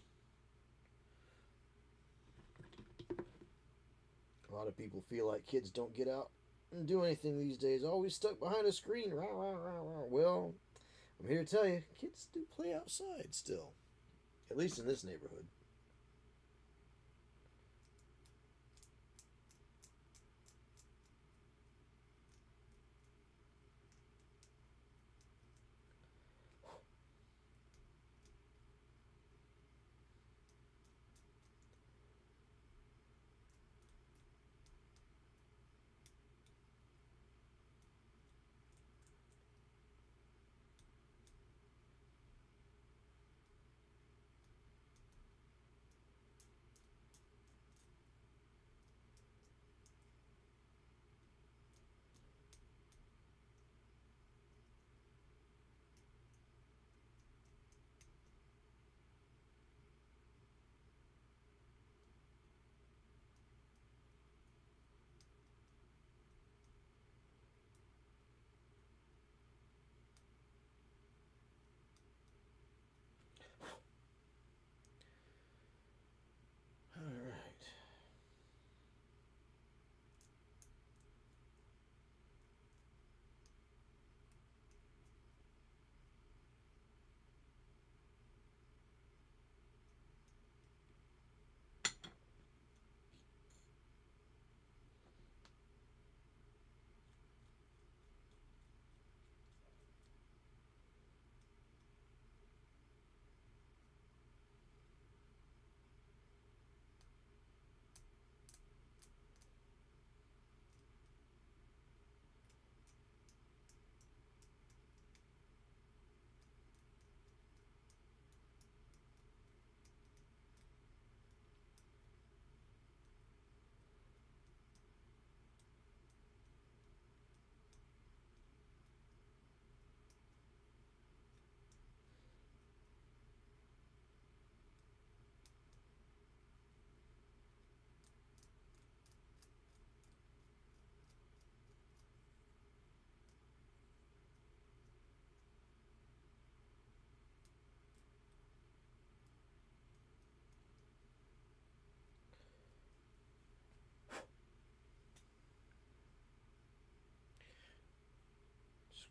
A lot of people feel like kids don't get out and do anything these days. Always stuck behind a screen. Rah, rah, rah, rah. Well, I'm here to tell you, kids do play outside still. At least in this neighborhood.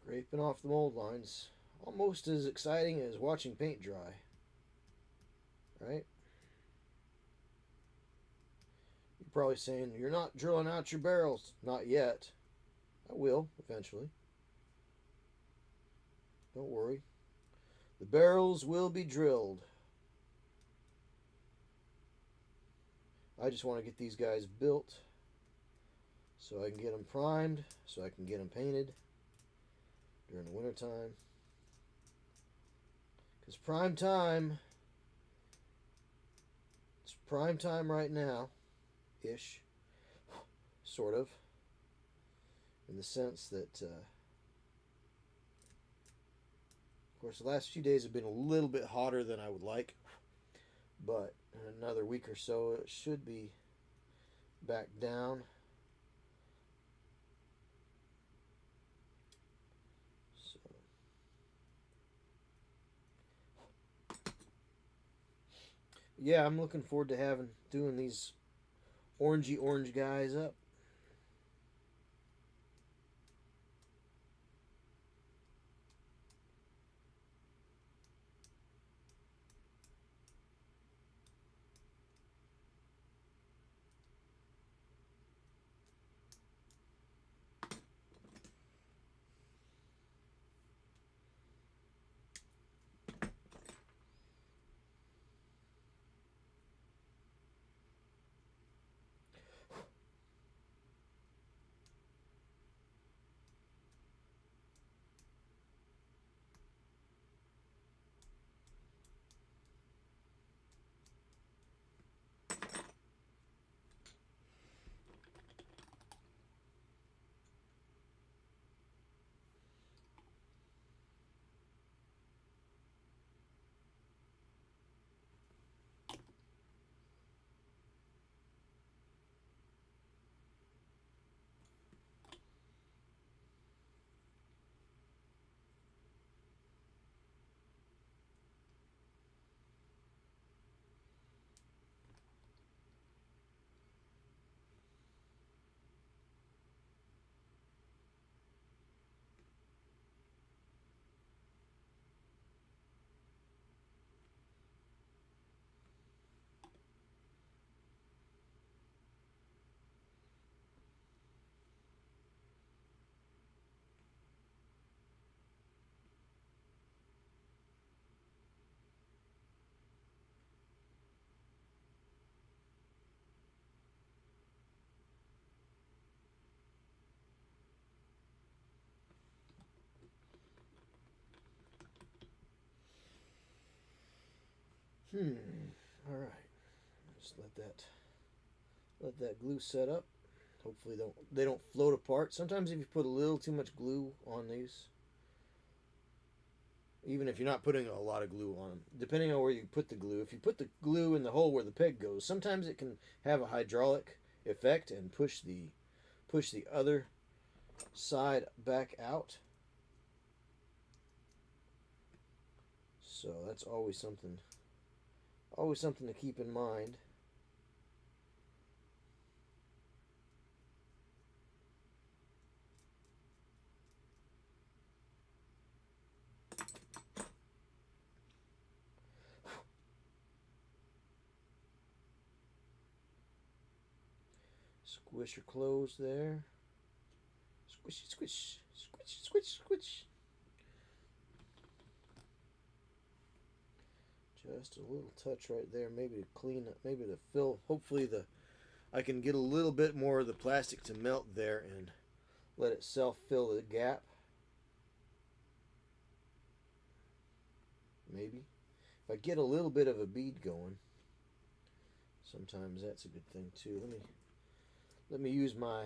Scraping off the mold lines. Almost as exciting as watching paint dry. Right? You're probably saying, you're not drilling out your barrels. Not yet. I will, eventually. Don't worry. The barrels will be drilled. I just want to get these guys built so I can get them primed, so I can get them painted during the winter time. Because prime time, it's prime time right now, ish, sort of, in the sense that, of course, the last few days have been a little bit hotter than I would like, but in another week or so, it should be back down. So, yeah, I'm looking forward to doing these orangey orange guys up. All right. Just let that glue set up. Hopefully they don't float apart. Sometimes if you put a little too much glue on these, even if you're not putting a lot of glue on them, depending on where you put the glue, if you put the glue in the hole where the peg goes, sometimes it can have a hydraulic effect and push the other side back out. So that's always something to keep in mind. Squish her close there. Squish, squish, squish, squish, squish. Just a little touch right there, maybe to clean up, maybe to fill. Hopefully I can get a little bit more of the plastic to melt there and let itself fill the gap. Maybe. If I get a little bit of a bead going, sometimes that's a good thing too. Let me use my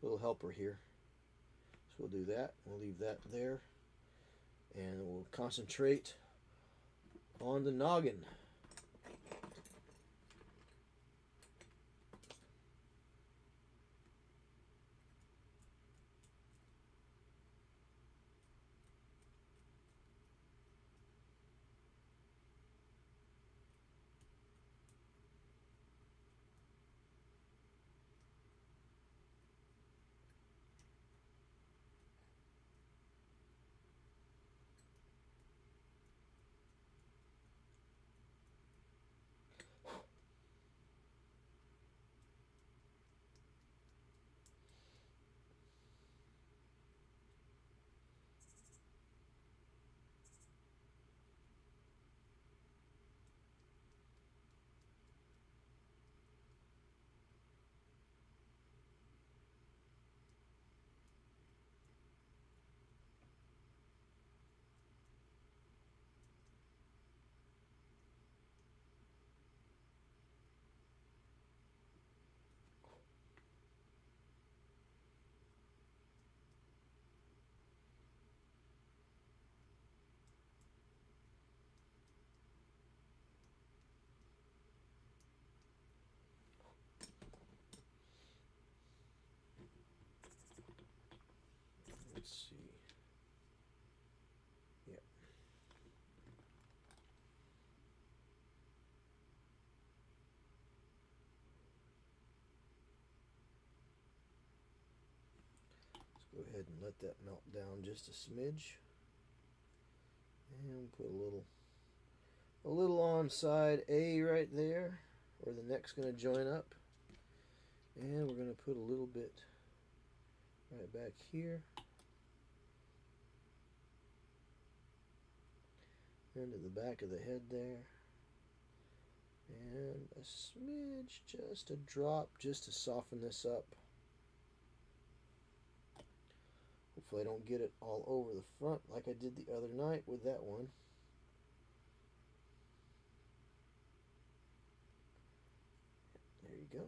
little helper here. So we'll do that. We'll leave that there. And we'll concentrate on the noggin. Let's see. Yeah. Let's go ahead and let that melt down just a smidge. And put a little on side A right there, where the neck's going to join up. And we're going to put a little bit right back here. Into the back of the head there. And a smidge, just a drop, just to soften this up. Hopefully I don't get it all over the front like I did the other night with that one. There you go.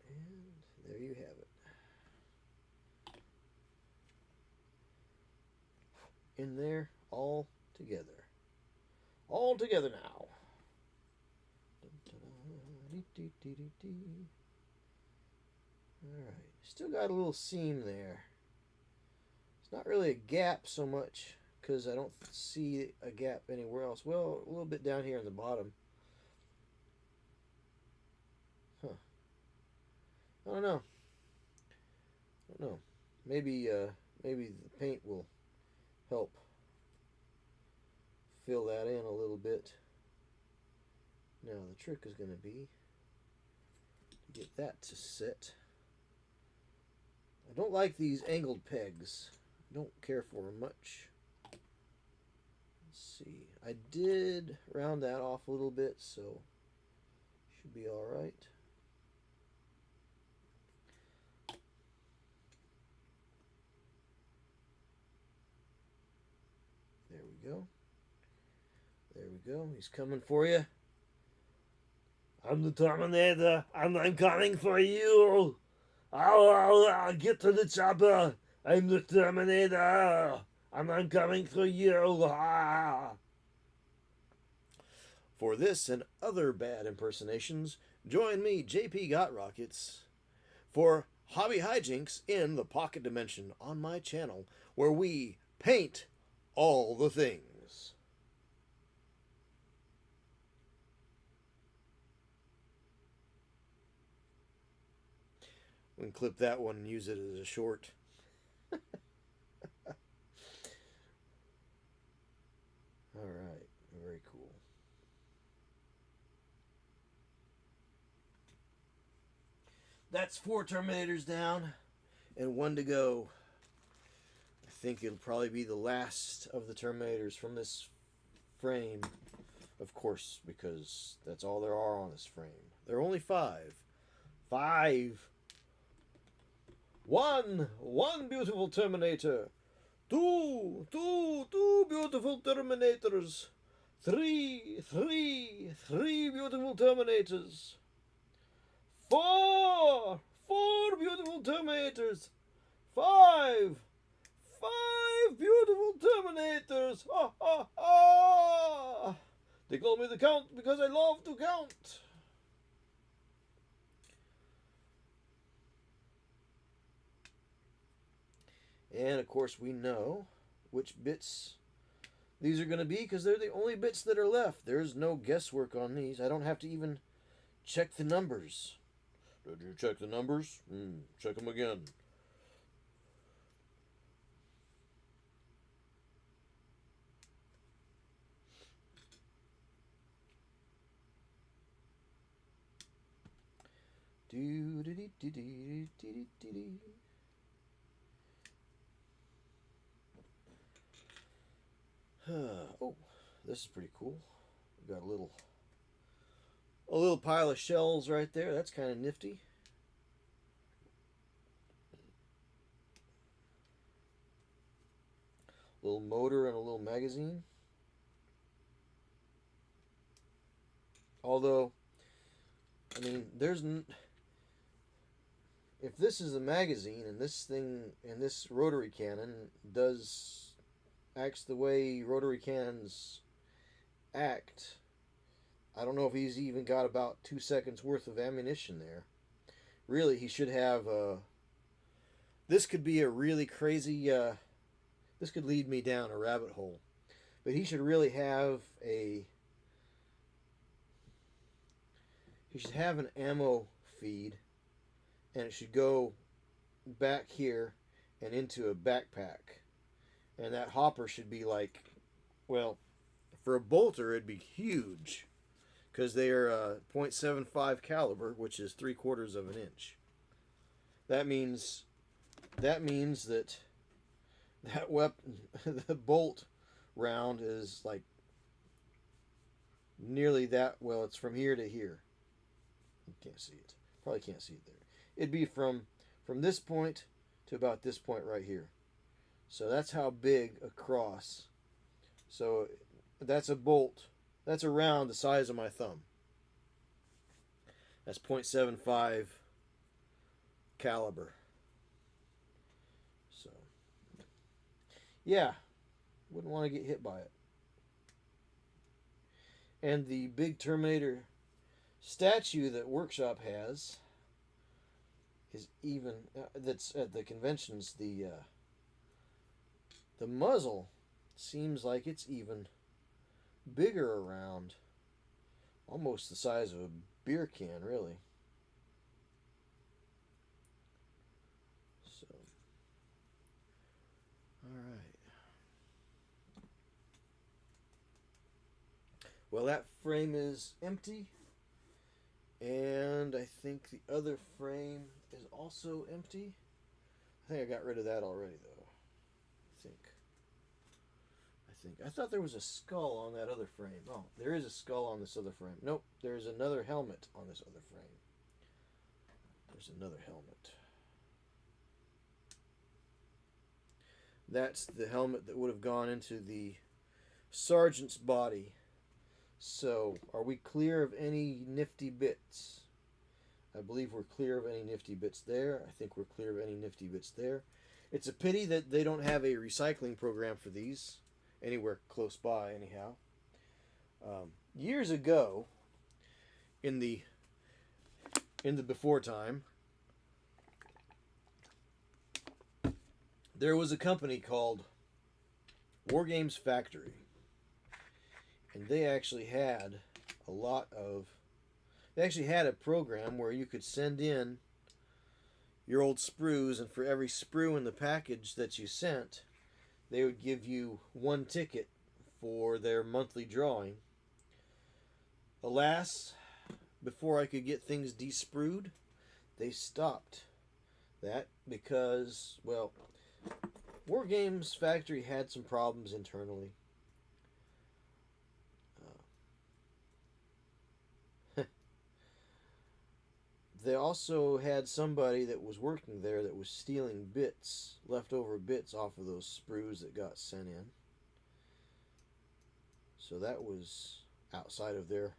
And there you have it. In there, all together. All together now. Alright, still got a little seam there. It's not really a gap so much because I don't see a gap anywhere else. Well, a little bit down here in the bottom. Huh. I don't know. Maybe the paint will help fill that in a little bit. Now the trick is going to be to get that to sit. I don't like these angled pegs. I don't care for them much. Let's see. I did round that off a little bit, so should be all right. There we go. There we go. He's coming for you. I'm the Terminator, and I'm coming for you. I'll get to the chopper. I'm the Terminator, and I'm coming for you. Ah. For this and other bad impersonations, join me, JP Got Rockets, for Hobby Hijinks in the Pocket Dimension on my channel, where we paint all the things. We can clip that one and use it as a short. Alright, very cool. That's 4 Terminators down and 1 to go. I think it'll probably be the last of the Terminators from this frame, of course, because that's all there are on this frame. There are only 5. 5! One beautiful Terminator. Two beautiful Terminators. Three beautiful Terminators. Four beautiful Terminators. Five beautiful Terminators. Ha ha ha! They call me the Count because I love to count. And of course we know which bits these are going to be because they're the only bits that are left. There's no guesswork on these. I don't have to even check the numbers. Did you check the numbers? Check them again. Oh, this is pretty cool. We got a little pile of shells right there. That's kind of nifty. A little motor and a little magazine. Although, I mean, if this is a magazine and this thing and this rotary cannon acts the way rotary cannons act, I don't know if he's even got about 2 seconds worth of ammunition there. Really, he should have. This could be a really crazy. This could lead me down a rabbit hole. But he should really have a. He should have an ammo feed, and it should go back here and into a backpack. And that hopper should be like, well, for a bolter, it'd be huge because they are .75 caliber, which is 3/4 of an inch. That means that weapon, the bolt round is like nearly that. Well, it's from here to here. You can't see it. Probably can't see it there. It'd be from this point to about this point right here. So that's how big across. So that's a bolt. That's around the size of my thumb. That's .75 caliber. So, yeah, wouldn't want to get hit by it. And the big Terminator statue that Workshop has is even that's at the conventions. The muzzle seems like it's even bigger around, almost the size of a beer can, really. So, all right. Well, that frame is empty, and I think the other frame is also empty. I think I got rid of that already, though. I thought there was a skull on that other frame. Oh, there is a skull on this other frame. Nope, there's another helmet on this other frame. There's another helmet. That's the helmet that would have gone into the sergeant's body. So, are we clear of any nifty bits? I believe we're clear of any nifty bits there. I think we're clear of any nifty bits there. It's a pity that they don't have a recycling program for these anywhere close by, anyhow. Years ago, in the before time, there was a company called War Games Factory, and they actually had a program where you could send in your old sprues, and for every sprue in the package that you sent, they would give you one ticket for their monthly drawing. Alas, before I could get things desprued, they stopped that because, well, War Games Factory had some problems internally. They also had somebody that was working there that was stealing bits, leftover bits off of those sprues that got sent in. So that was outside of their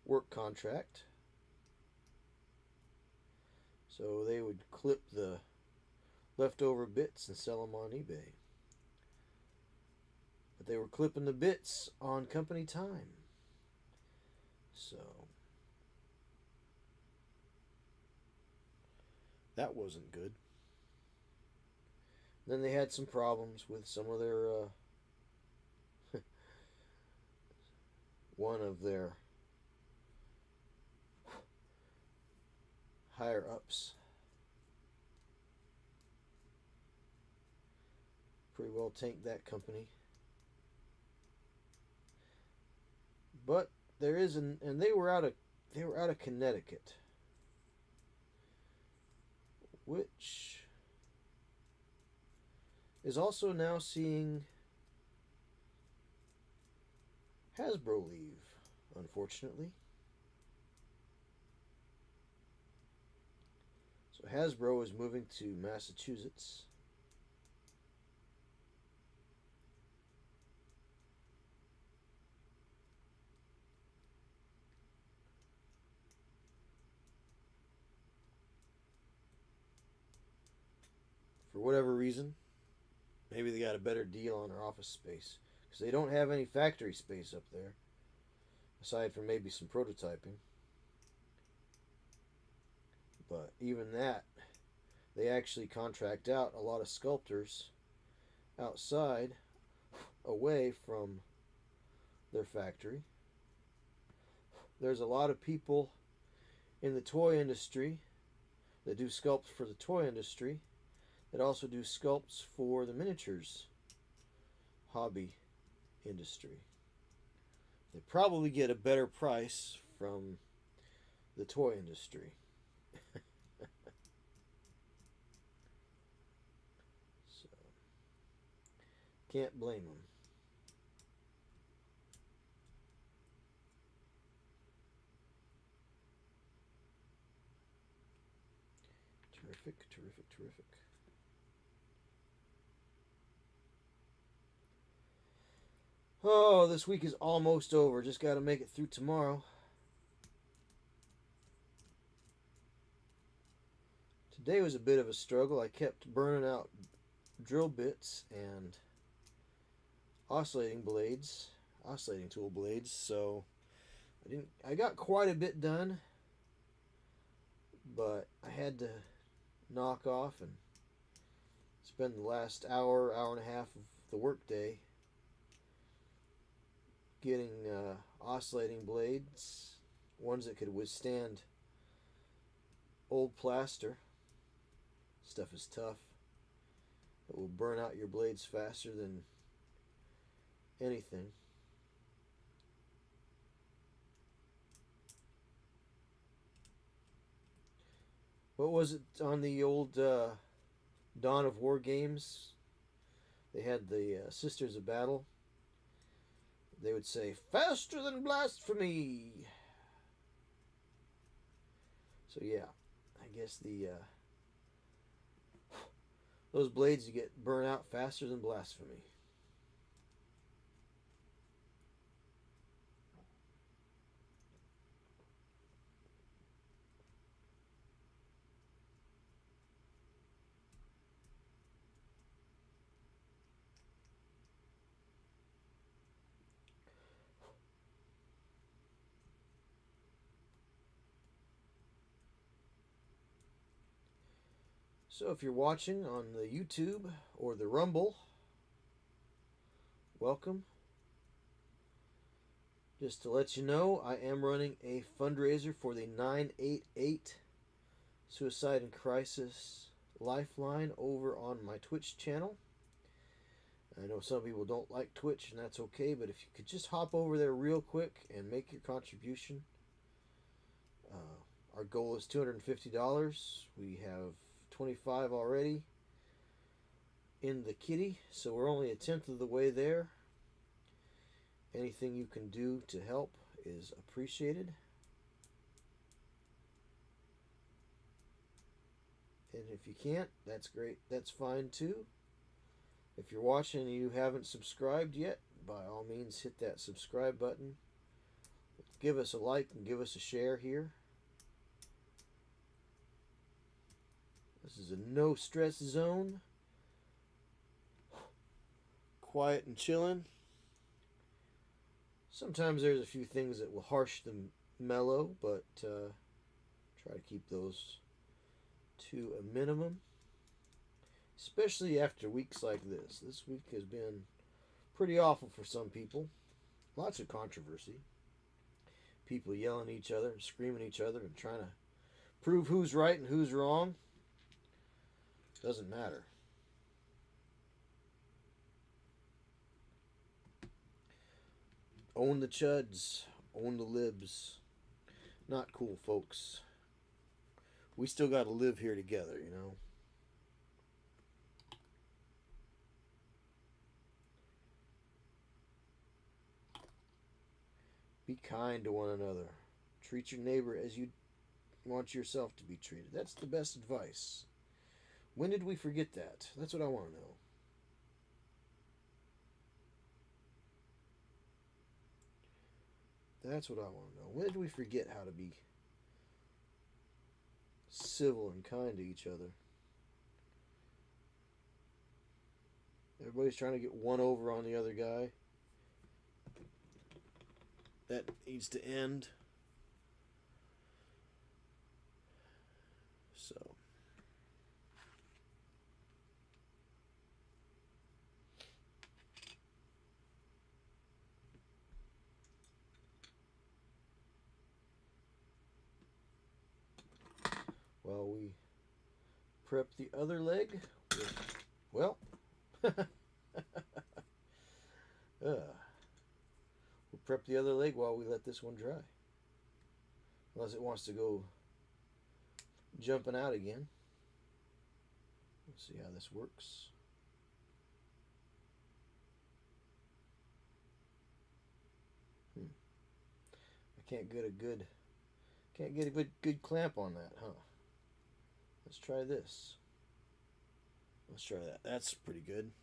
work contract. So they would clip the leftover bits and sell them on eBay. But they were clipping the bits on company time. So that wasn't good. Then they had some problems with some of their one of their higher ups pretty well tanked that company. But there is and they were out of Connecticut, which is also now seeing Hasbro leave, unfortunately. So Hasbro is moving to Massachusetts. For whatever reason, Maybe they got a better deal on their office space. Because they don't have any factory space up there. Aside from maybe some prototyping. But even that, they actually contract out a lot of sculptors outside, away from their factory. There's a lot of people in the toy industry that do sculpts for the toy industry that also do sculpts for the miniatures hobby industry. They probably get a better price from the toy industry. So, can't blame them. Terrific, terrific, terrific. Oh, this week is almost over. Just got to make it through tomorrow. Today was a bit of a struggle. I kept burning out drill bits and oscillating tool blades, so I got quite a bit done, but I had to knock off and spend the last hour and a half of the workday getting oscillating blades, ones that could withstand old plaster. Stuff is tough. It will burn out your blades faster than anything. What was it on the old Dawn of War games? They had the Sisters of Battle. They would say, "Faster than blasphemy." So yeah, I guess those blades you get burn out faster than blasphemy. So if you're watching on the YouTube or the Rumble, welcome. Just to let you know, I am running a fundraiser for the 988 Suicide and Crisis Lifeline over on my Twitch channel. I know some people don't like Twitch, and that's okay, but if you could just hop over there real quick and make your contribution. Our goal is $250. We have 25 already in the kitty, so we're only a tenth of the way there. Anything you can do to help is appreciated. And if you can't, that's great. That's fine too. If you're watching and you haven't subscribed yet, by all means hit that subscribe button. Give us a like and give us a share here. This is a no stress zone. Quiet and chilling. Sometimes there's a few things that will harsh the mellow, but try to keep those to a minimum. Especially after weeks like this. This week has been pretty awful for some people. Lots of controversy. People yelling at each other and screaming at each other and trying to prove who's right and who's wrong. Doesn't matter. Own the chuds. Own the libs. Not cool, folks. We still got to live here together, you know. Be kind to one another. Treat your neighbor as you want yourself to be treated. That's the best advice. When did we forget that? That's what I want to know. That's what I want to know. When did we forget how to be civil and kind to each other? Everybody's trying to get one over on the other guy. That needs to end. So. While we prep the other leg, well, we'll prep the other leg while we let this one dry. Unless it wants to go jumping out again. Let's see how this works. I can't get a good clamp on that, huh? Let's try this. Let's try that. That's pretty good.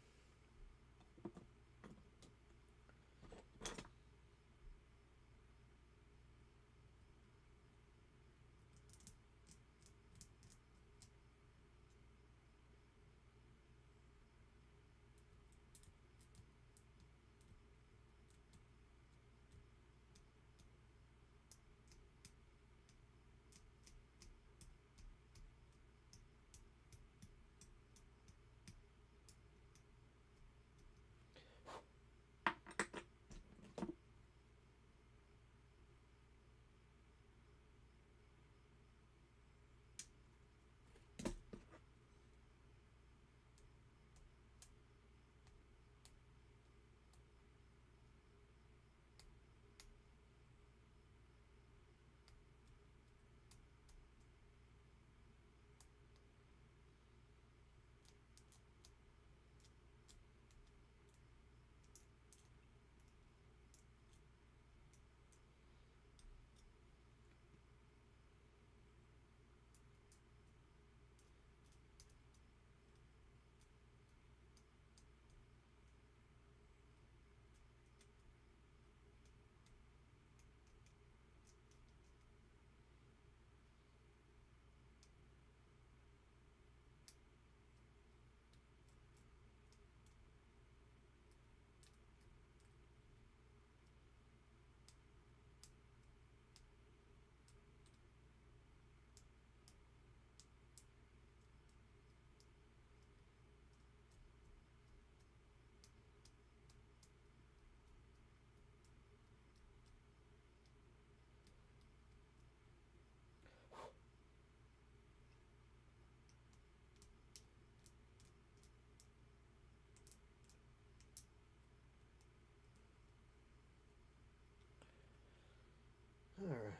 Alright,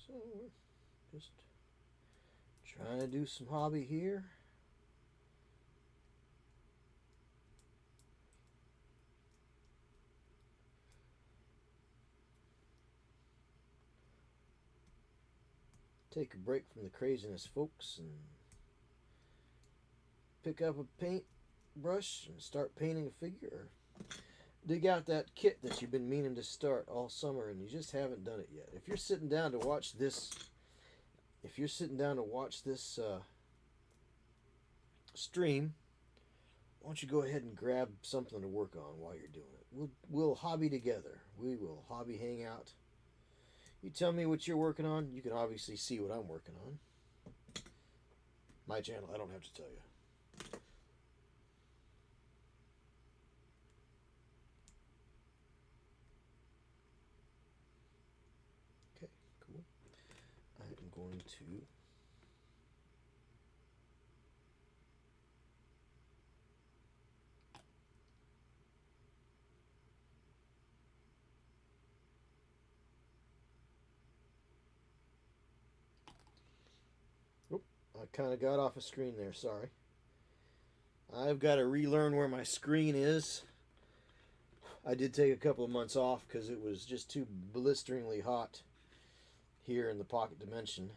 so we're just trying to do some hobby here. Take a break from the craziness, folks, and pick up a paint brush and start painting a figure. Dig out that kit that you've been meaning to start all summer and you just haven't done it yet. If you're sitting down to watch this, stream, why don't you go ahead and grab something to work on while you're doing it. We'll hobby together. We will hobby hang out. You tell me what you're working on. You can obviously see what I'm working on. My channel, I don't have to tell you. Going to I kind of got off a screen there, sorry. I've got to relearn where my screen is. I did take a couple of months off because it was just too blisteringly hot here in the Pocket Dimension.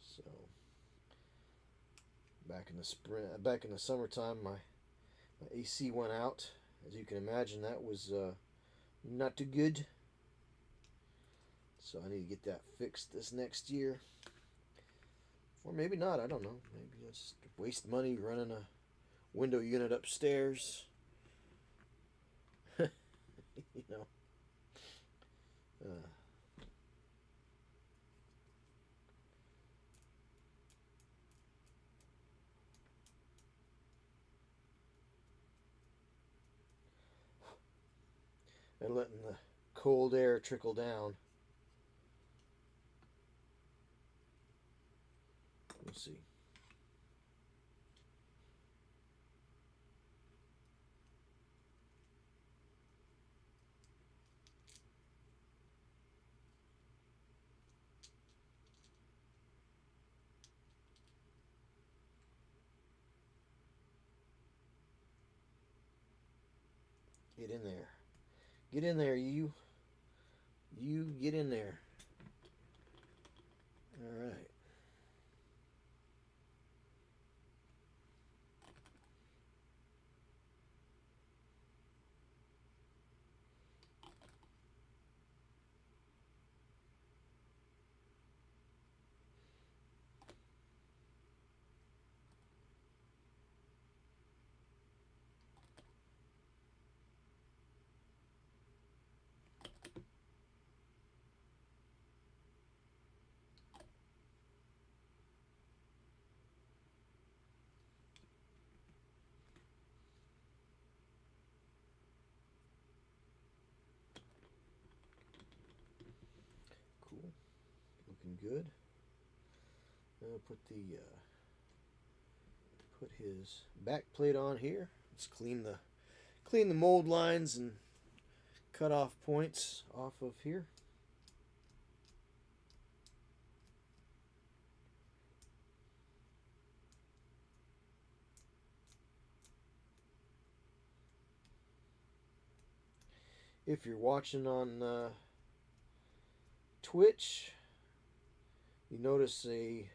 So back in the summertime, my AC went out. As you can imagine, that was not too good. So I need to get that fixed this next year. Or maybe not, I don't know. Maybe just waste money running a window unit upstairs. You know. Uh, and letting the cold air trickle down. We'll see. Get in there. Get in there, you. You get in there. All right. Cool. Looking good. I'll put his back plate on here. Let's clean the mold lines and cut off points off of here. If you're watching on Twitch, you notice a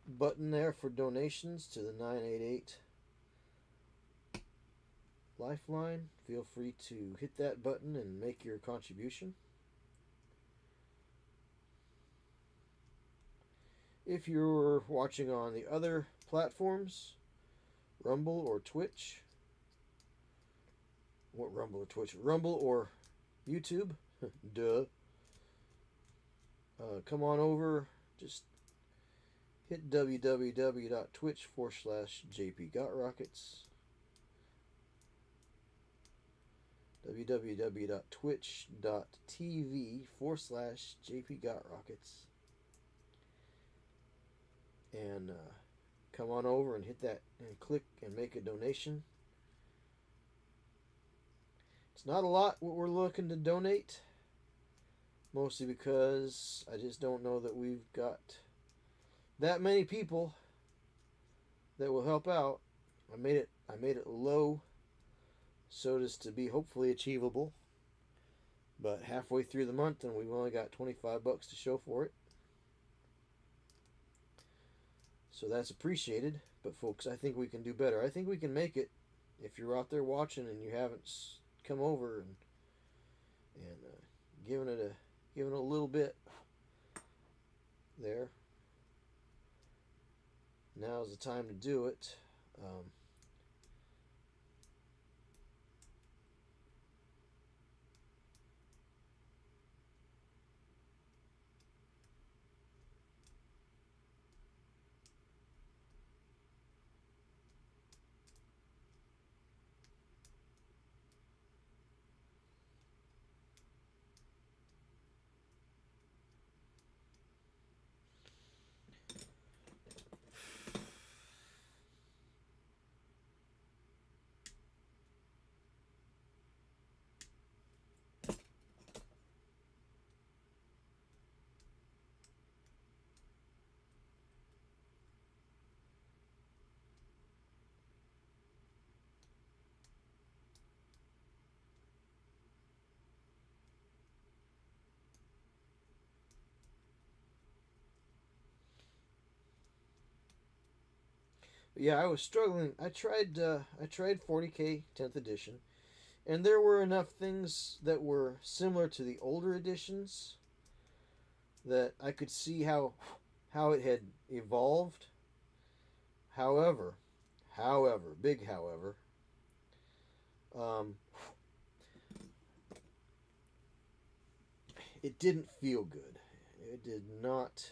button there for donations to the 988 Lifeline. Feel free to hit that button and make your contribution. If you're watching on the other platforms, Rumble or Twitch, what Rumble or Twitch? Rumble or YouTube, duh. Come on over, just hit www.twitch/JPGotRockets. www.twitch.tv/JPGotRockets. And come on over and hit that and click and make a donation. It's not a lot what we're looking to donate, mostly because I just don't know that we've got that many people that will help out. I made it low so as to be hopefully achievable. But halfway through the month and we've only got $25 to show for it. So that's appreciated. But folks, I think we can do better. I think we can make it. If you're out there watching and you haven't come over and giving it a little bit there, now's the time to do it. Yeah, I was struggling. I tried 40K 10th edition, and there were enough things that were similar to the older editions that I could see how how it had evolved. However, big however, um, it didn't feel good. It did not.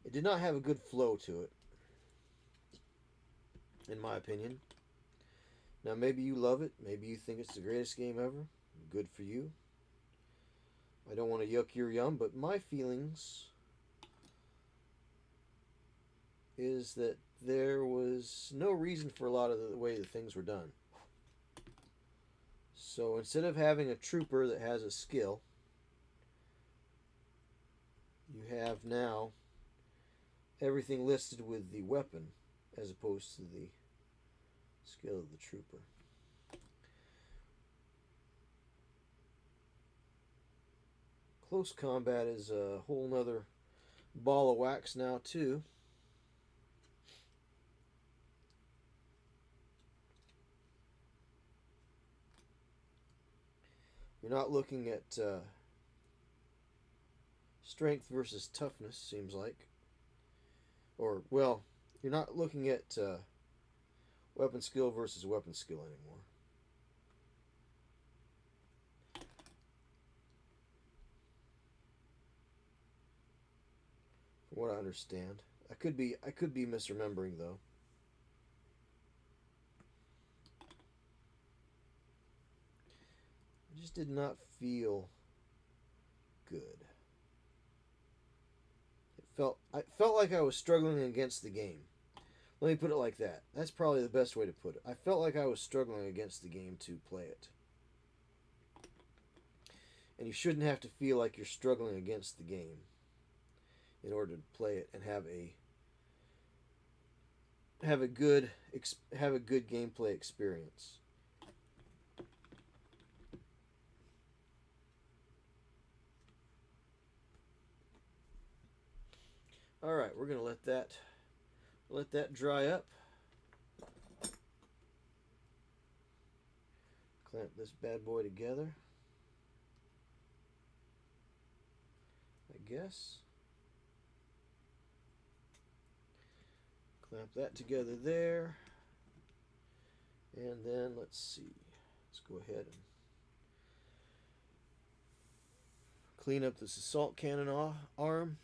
It did not have a good flow to it, in my opinion. Now, maybe you love it. Maybe you think it's the greatest game ever. Good for you. I don't want to yuck your yum, but my feelings is that there was no reason for a lot of the way that things were done. So instead of having a trooper that has a skill, you have now everything listed with the weapon as opposed to the skill of the trooper. Close combat is a whole nother ball of wax now too. You're not looking at strength versus toughness, seems like. Or, well, you're not looking at weapon skill versus weapon skill anymore. From what I understand. I could be misremembering though. It just did not feel good. I felt like I was struggling against the game. Let me put it like that. That's probably the best way to put it. I felt like I was struggling against the game to play it. And you shouldn't have to feel like you're struggling against the game in order to play it and have a good gameplay experience. All right, we're gonna let that dry up. Clamp this bad boy together, I guess. Clamp that together there. And then let's see. Let's go ahead and clean up this assault cannon arm.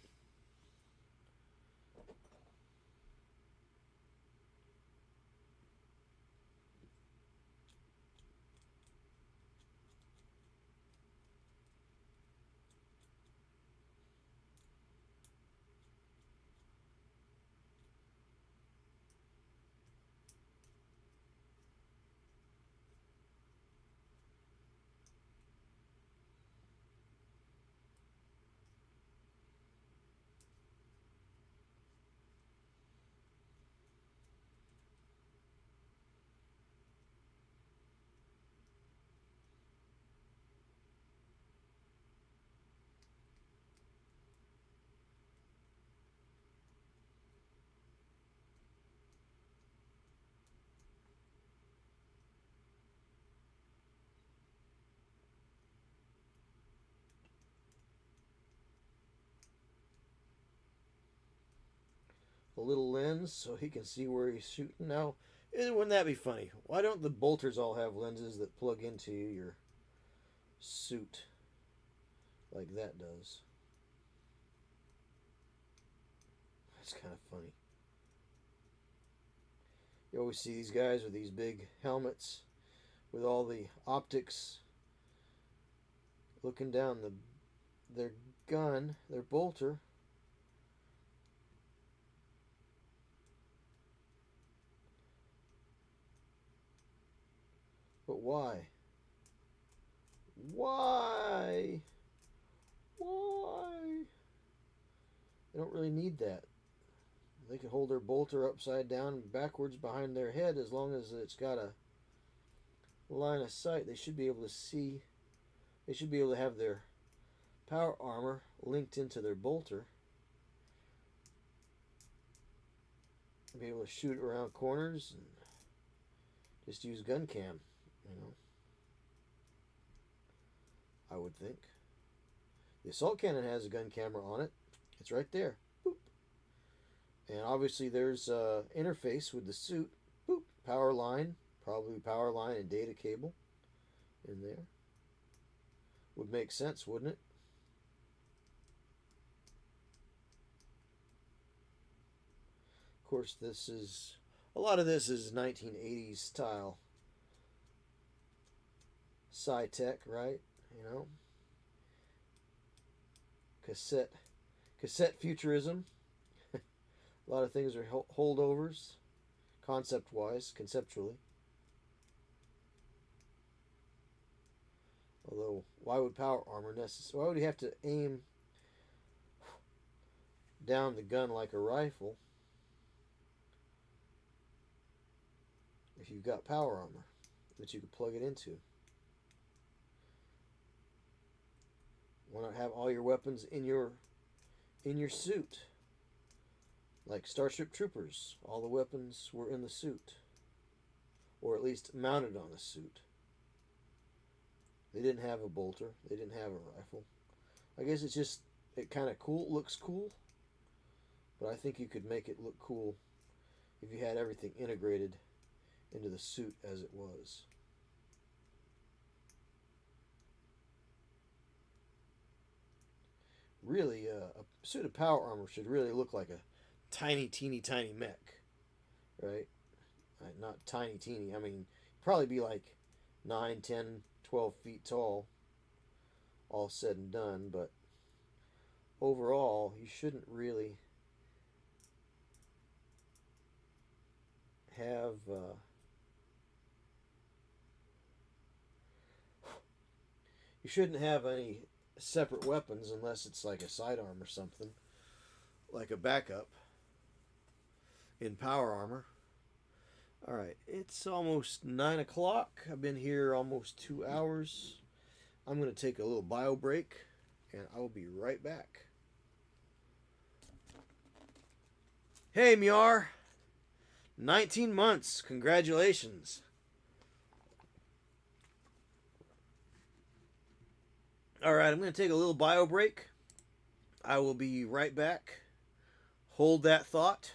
A little lens so he can see where he's shooting. Now, wouldn't that be funny? Why don't the bolters all have lenses that plug into your suit like that does? That's kind of funny. You always see these guys with these big helmets with all the optics looking down their gun, their bolter. But why? Why? Why? They don't really need that. They could hold their bolter upside down and backwards behind their head as long as it's got a line of sight. They should be able to see. They should be able to have their power armor linked into their bolter. Be able to shoot around corners and just use gun cam, I would think. The assault cannon has a gun camera on it. It's right there. Boop. And obviously there's interface with the suit. Boop, power line, probably power line and data cable in there. Would make sense, wouldn't it? Of course, a lot of this is 1980s style sci-tech, right? You know, cassette futurism. A lot of things are holdovers, conceptually. Although, why would power armor necessary? Why would you have to aim down the gun like a rifle if you've got power armor that you could plug it into? Why not have all your weapons in your suit? Like Starship Troopers, all the weapons were in the suit, or at least mounted on the suit. They didn't have a bolter. They didn't have a rifle. I guess it kind of looks cool, but I think you could make it look cool if you had everything integrated into the suit as it was. Really, a suit of power armor should really look like a tiny, teeny, tiny mech, right? Not tiny, teeny. I mean, probably be like 9, 10, 12 feet tall, all said and done, but overall, you shouldn't really have any separate weapons unless it's like a sidearm or something, like a backup in power armor. All right, it's almost 9 o'clock. I've been here almost 2 hours. I'm going to take a little bio break, and I will be right back. Hey, Miar. 19 months. Congratulations. All right, I'm going to take a little bio break. I will be right back. Hold that thought.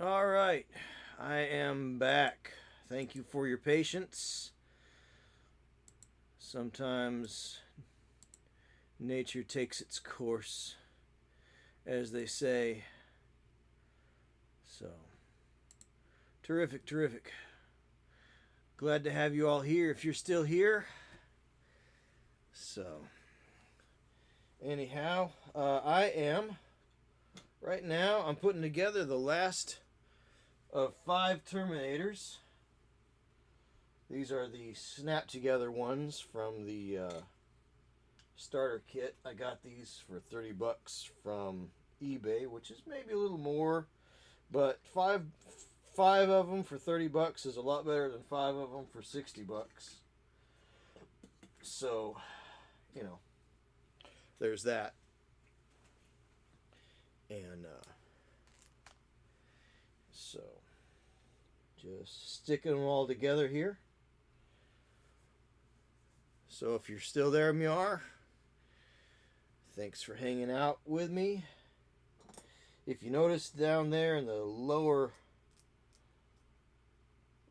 All right, I am back. Thank you for your patience. Sometimes nature takes its course, as they say. So, terrific, terrific. Glad to have you all here if you're still here. So, anyhow, I am, right now, I'm putting together the last of 5 Terminators. These are the snap together ones from the starter kit. I got these for 30 bucks from eBay, which is maybe a little more, but five of them for 30 bucks is a lot better than 5 of them for 60 bucks. So, you know, there's that. And so just sticking them all together here. So if you're still there, Miar, thanks for hanging out with me. If you notice down there in the lower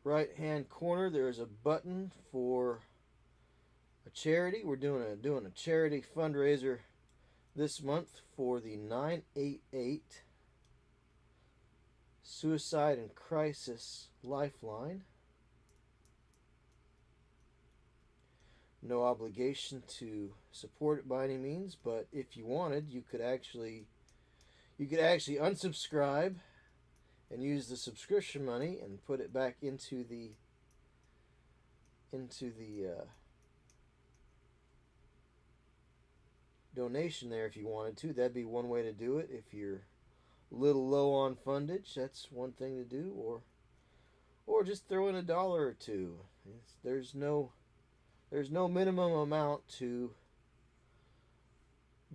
right hand corner, there's a button for a charity. We're doing a charity fundraiser this month for the 988 Suicide and Crisis Lifeline. No obligation to support it by any means, but if you wanted, you could actually unsubscribe and use the subscription money and put it back into the donation there if you wanted to. That'd be one way to do it. If you're a little low on fundage, that's one thing to do, or just throw in $1 or $2. There's no minimum amount to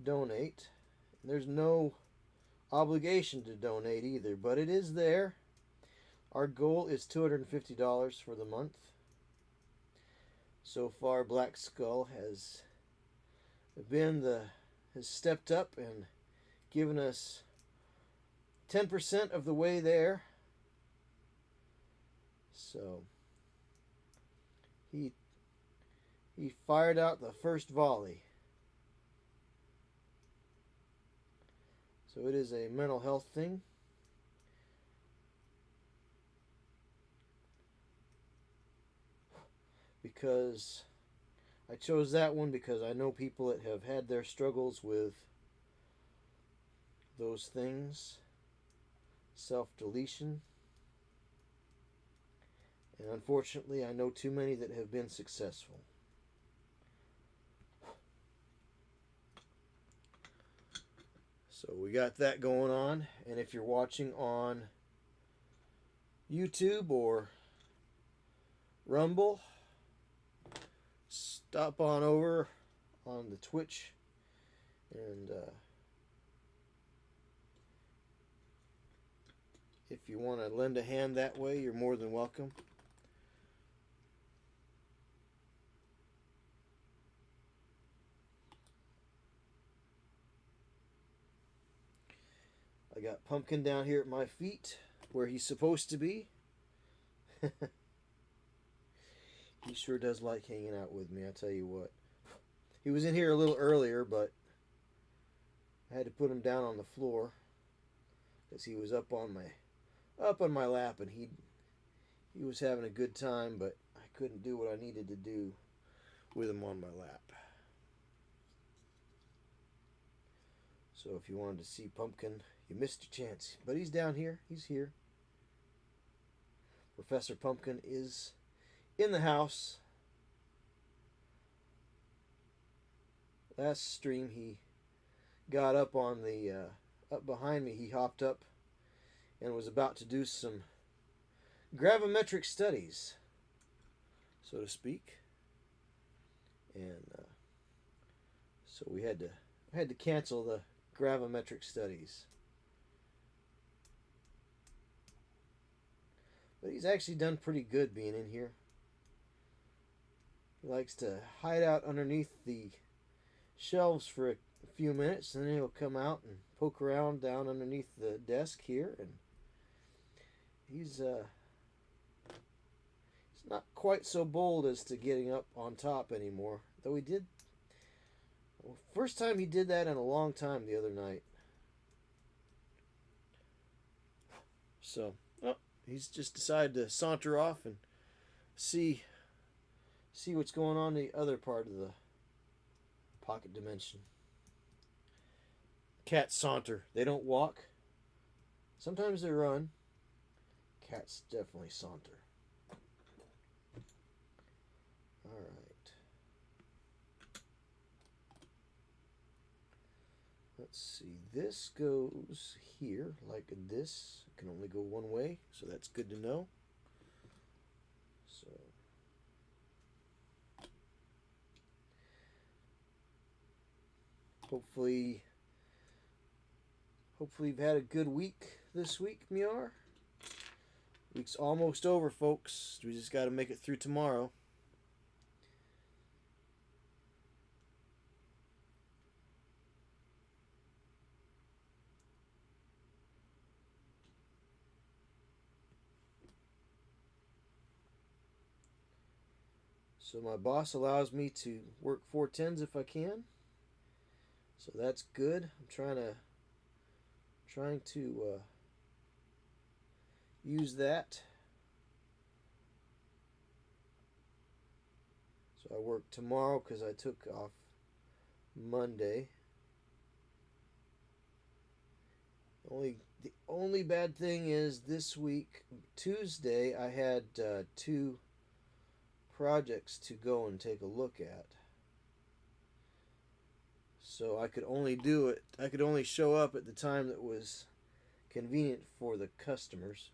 donate. There's no obligation to donate either, but it is there. Our goal is $250 for the month. So far, Black Skull has stepped up and given us 10% of the way there. So he fired out the first volley. So it is a mental health thing. Because I chose that one because I know people that have had their struggles with those things. Self-deletion. And unfortunately, I know too many that have been successful. So we got that going on. And if you're watching on YouTube or Rumble, stop on over on the Twitch and if you want to lend a hand that way, you're more than welcome. I got Pumpkin down here at my feet where he's supposed to be. He sure does like hanging out with me, I tell you what. He was in here a little earlier, but I had to put him down on the floor because he was up on my lap, and he was having a good time, but I couldn't do what I needed to do with him on my lap. So if you wanted to see Pumpkin, you missed your chance. But he's down here. He's here. Professor Pumpkin is in the house. Last stream he got up on the up behind me. He hopped up and was about to do some gravimetric studies, so to speak. And so we had to cancel the gravimetric studies. But he's actually done pretty good being in here. He likes to hide out underneath the shelves for a few minutes, and then he'll come out and poke around down underneath the desk here, and he's not quite so bold as to getting up on top anymore. Though he did, well, first time he did that in a long time the other night. So, oh, he's just decided to saunter off and see what's going on in the other part of the pocket dimension. Cats saunter. They don't walk. Sometimes they run. Cats definitely saunter. All right. Let's see. This goes here like this. It can only go one way, so that's good to know. So hopefully you've had a good week this week, Miar. Week's almost over, folks. We just got to make it through tomorrow. So my boss allows me to work 410s if I can. So that's good. I'm trying to use that. So I work tomorrow because I took off Monday. The only bad thing is this week, Tuesday, I had 2 projects to go and take a look at. So I could only show up at the time that was convenient for the customers,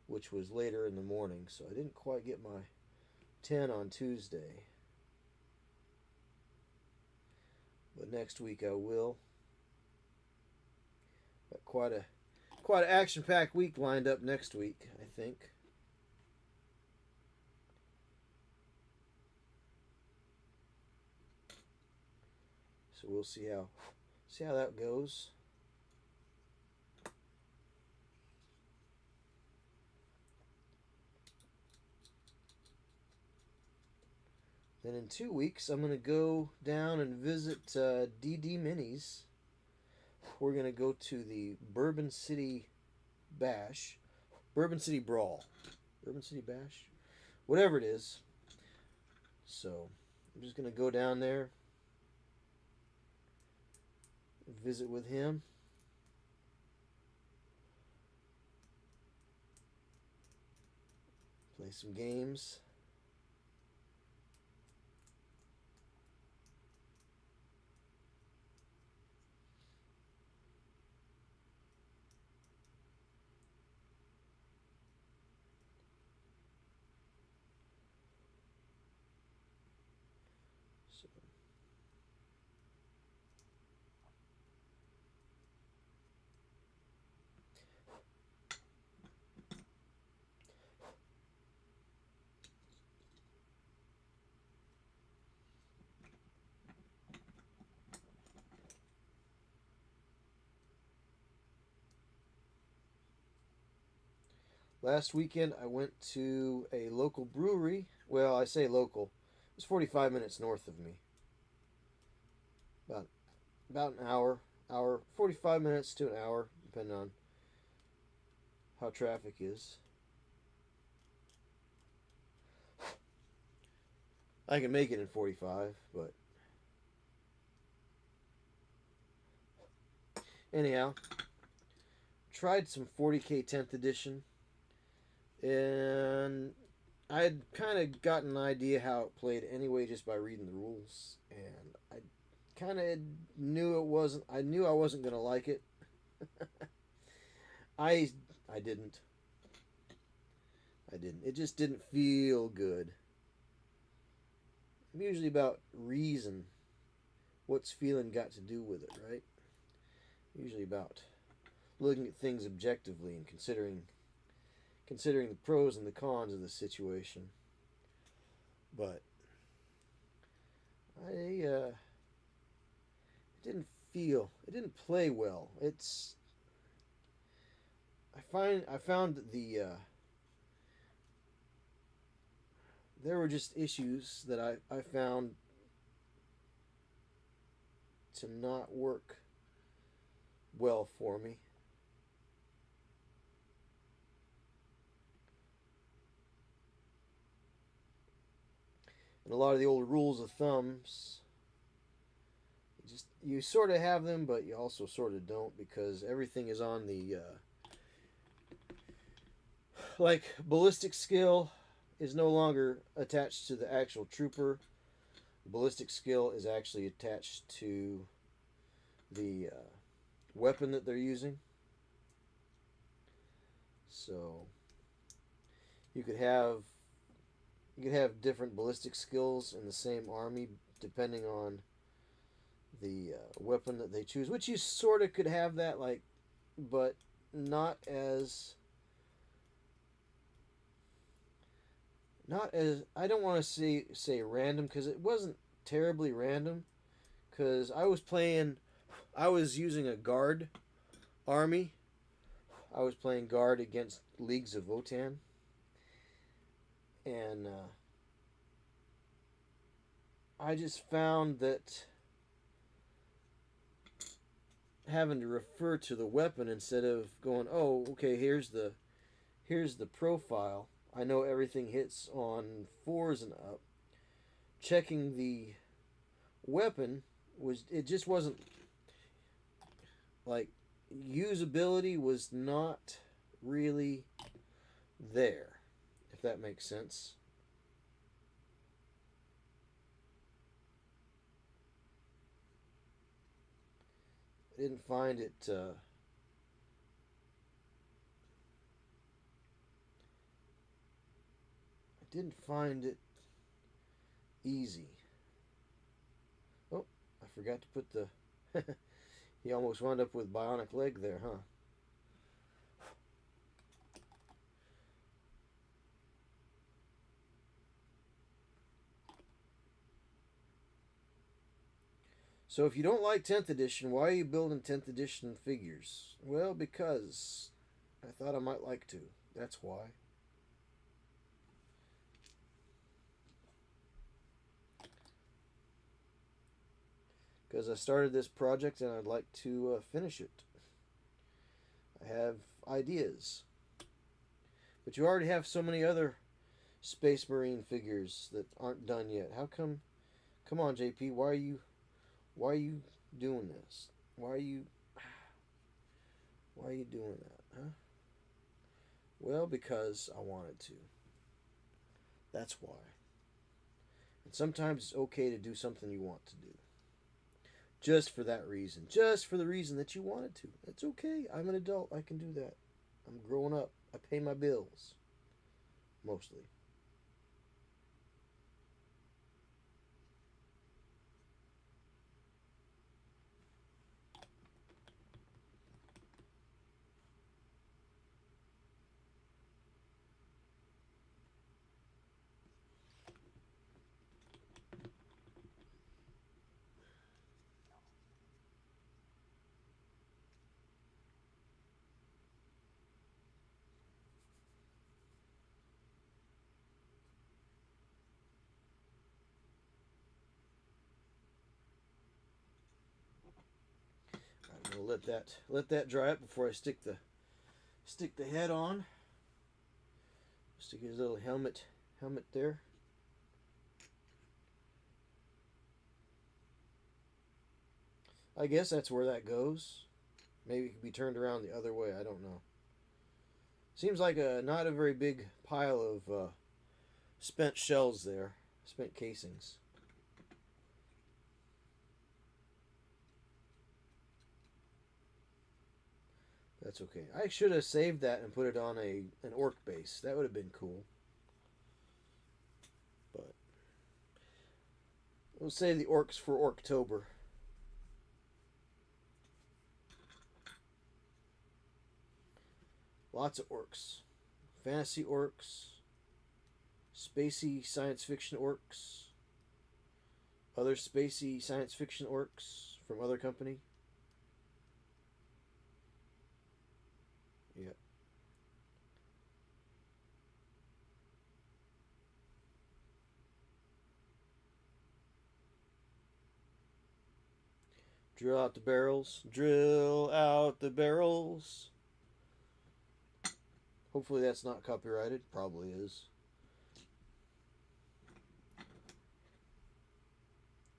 which was later in the morning. So I didn't quite get my 10 on Tuesday. But next week I will. Got quite an action-packed week lined up next week, I think. So we'll see how that goes. Then in 2 weeks, I'm going to go down and visit DD Minis. We're going to go to the Bourbon City Bash. Bourbon City Brawl. Bourbon City Bash? Whatever it is. So, I'm just going to go down there, visit with him. Play some games. So, last weekend I went to a local brewery. Well, I say local. It was 45 minutes north of me. About an hour, 45 minutes to an hour, depending on how traffic is. I can make it in 45, but anyhow, tried some 40K 10th edition, and I had kind of gotten an idea how it played anyway just by reading the rules, and I kind of knew I knew I wasn't going to like it. I didn't. It just didn't feel good. I'm usually about reason. What's feeling got to do with it, right? Usually about looking at things objectively and considering the pros and the cons of the situation. But it didn't play well. I found the there were just issues that I found to not work well for me. And a lot of the old rules of thumbs, you sort of have them, but you also sort of don't, because everything is on the like ballistic skill is no longer attached to the actual trooper. Ballistic skill is actually attached to the weapon that they're using. So you could have different ballistic skills in the same army depending on the weapon that they choose, which you sort of could have that, like, but not as I don't want to say random, because it wasn't terribly random, because I was using a guard army. I was playing guard against Leagues of Votan, and I just found that having to refer to the weapon instead of going, oh, okay, here's the profile. I know everything hits on 4s and up. Checking the weapon just wasn't, like, usability was not really there, if that makes sense. I didn't find it easy. Oh, I forgot to put the he almost wound up with bionic leg there, huh? So if you don't like 10th edition, why are you building 10th edition figures? Well, because I thought I might like to. That's why. Because I started this project and I'd like to finish it. I have ideas. But you already have so many other Space Marine figures that aren't done yet. How come? Come on, JP. Why are you doing this? Why are you doing that, huh? Well, because I wanted to. That's why. And sometimes it's okay to do something you want to do. Just for that reason. Just for the reason that you wanted to. It's okay. I'm an adult. I can do that. I'm growing up. I pay my bills. Mostly. I'm gonna let that dry up before I stick the head on. Stick his little helmet there. I guess that's where that goes. Maybe it could be turned around the other way. I don't know. Seems like not a very big pile of spent shells there. Spent casings. That's okay. I should have saved that and put it on an orc base. That would have been cool. But we'll save the orcs for Orktober. Lots of orcs. Fantasy orcs. Spacey science fiction orcs. Other spacey science fiction orcs from other company. Yep. Drill out the barrels. Drill out the barrels. Hopefully that's not copyrighted. Probably is.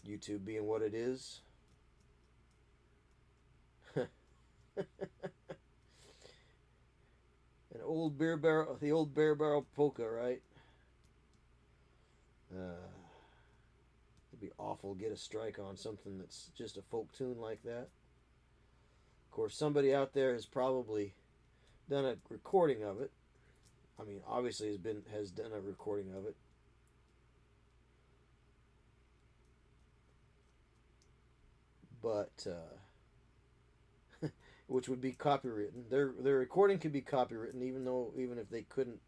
YouTube being what it is. An old beer barrel, the old beer barrel polka, right? It'd be awful to get a strike on something that's just a folk tune like that. Of course, somebody out there has probably done a recording of it. I mean, obviously has done a recording of it. But which would be copywritten. Their recording could be copywritten, even if they couldn't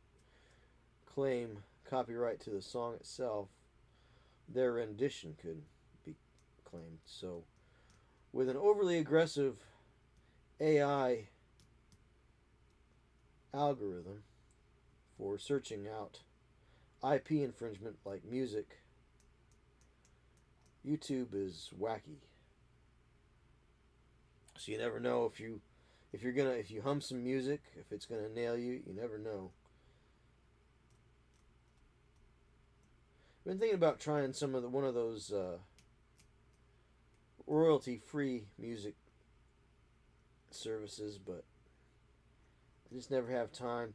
claim copyright to the song itself, their rendition could be claimed. So, with an overly aggressive AI algorithm for searching out IP infringement like music, YouTube is wacky. So you never know if you hum some music, if it's gonna nail you. You never know. I've been thinking about trying one of those royalty-free music services, but I just never have time.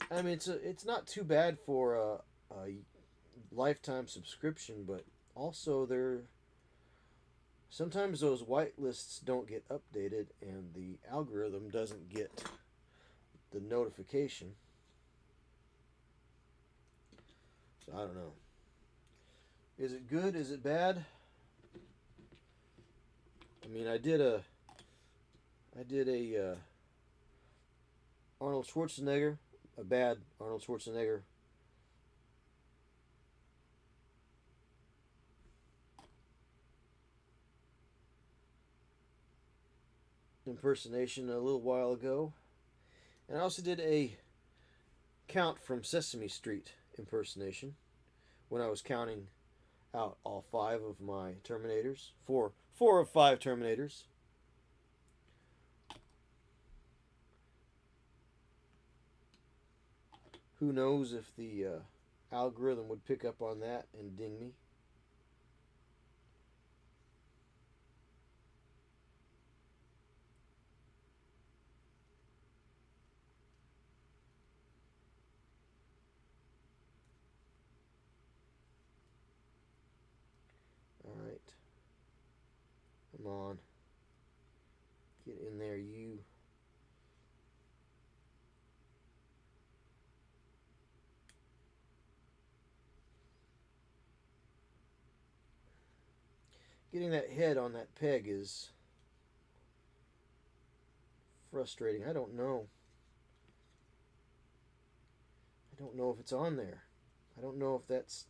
I mean, it's not too bad for a lifetime subscription, but also sometimes those whitelists don't get updated, and the algorithm doesn't get the notification. So I don't know. Is it good? Is it bad? I mean, I did a Arnold Schwarzenegger, a bad Arnold Schwarzenegger impersonation a little while ago, and I also did a Count from Sesame Street impersonation when I was counting out all 5 of my Terminators, 4 of 5 Terminators. Who knows if the algorithm would pick up on that and ding me. Alright. Come on. Get in there, you. Getting that head on that peg is frustrating. I don't know. I don't know if it's on there. I don't know if that's...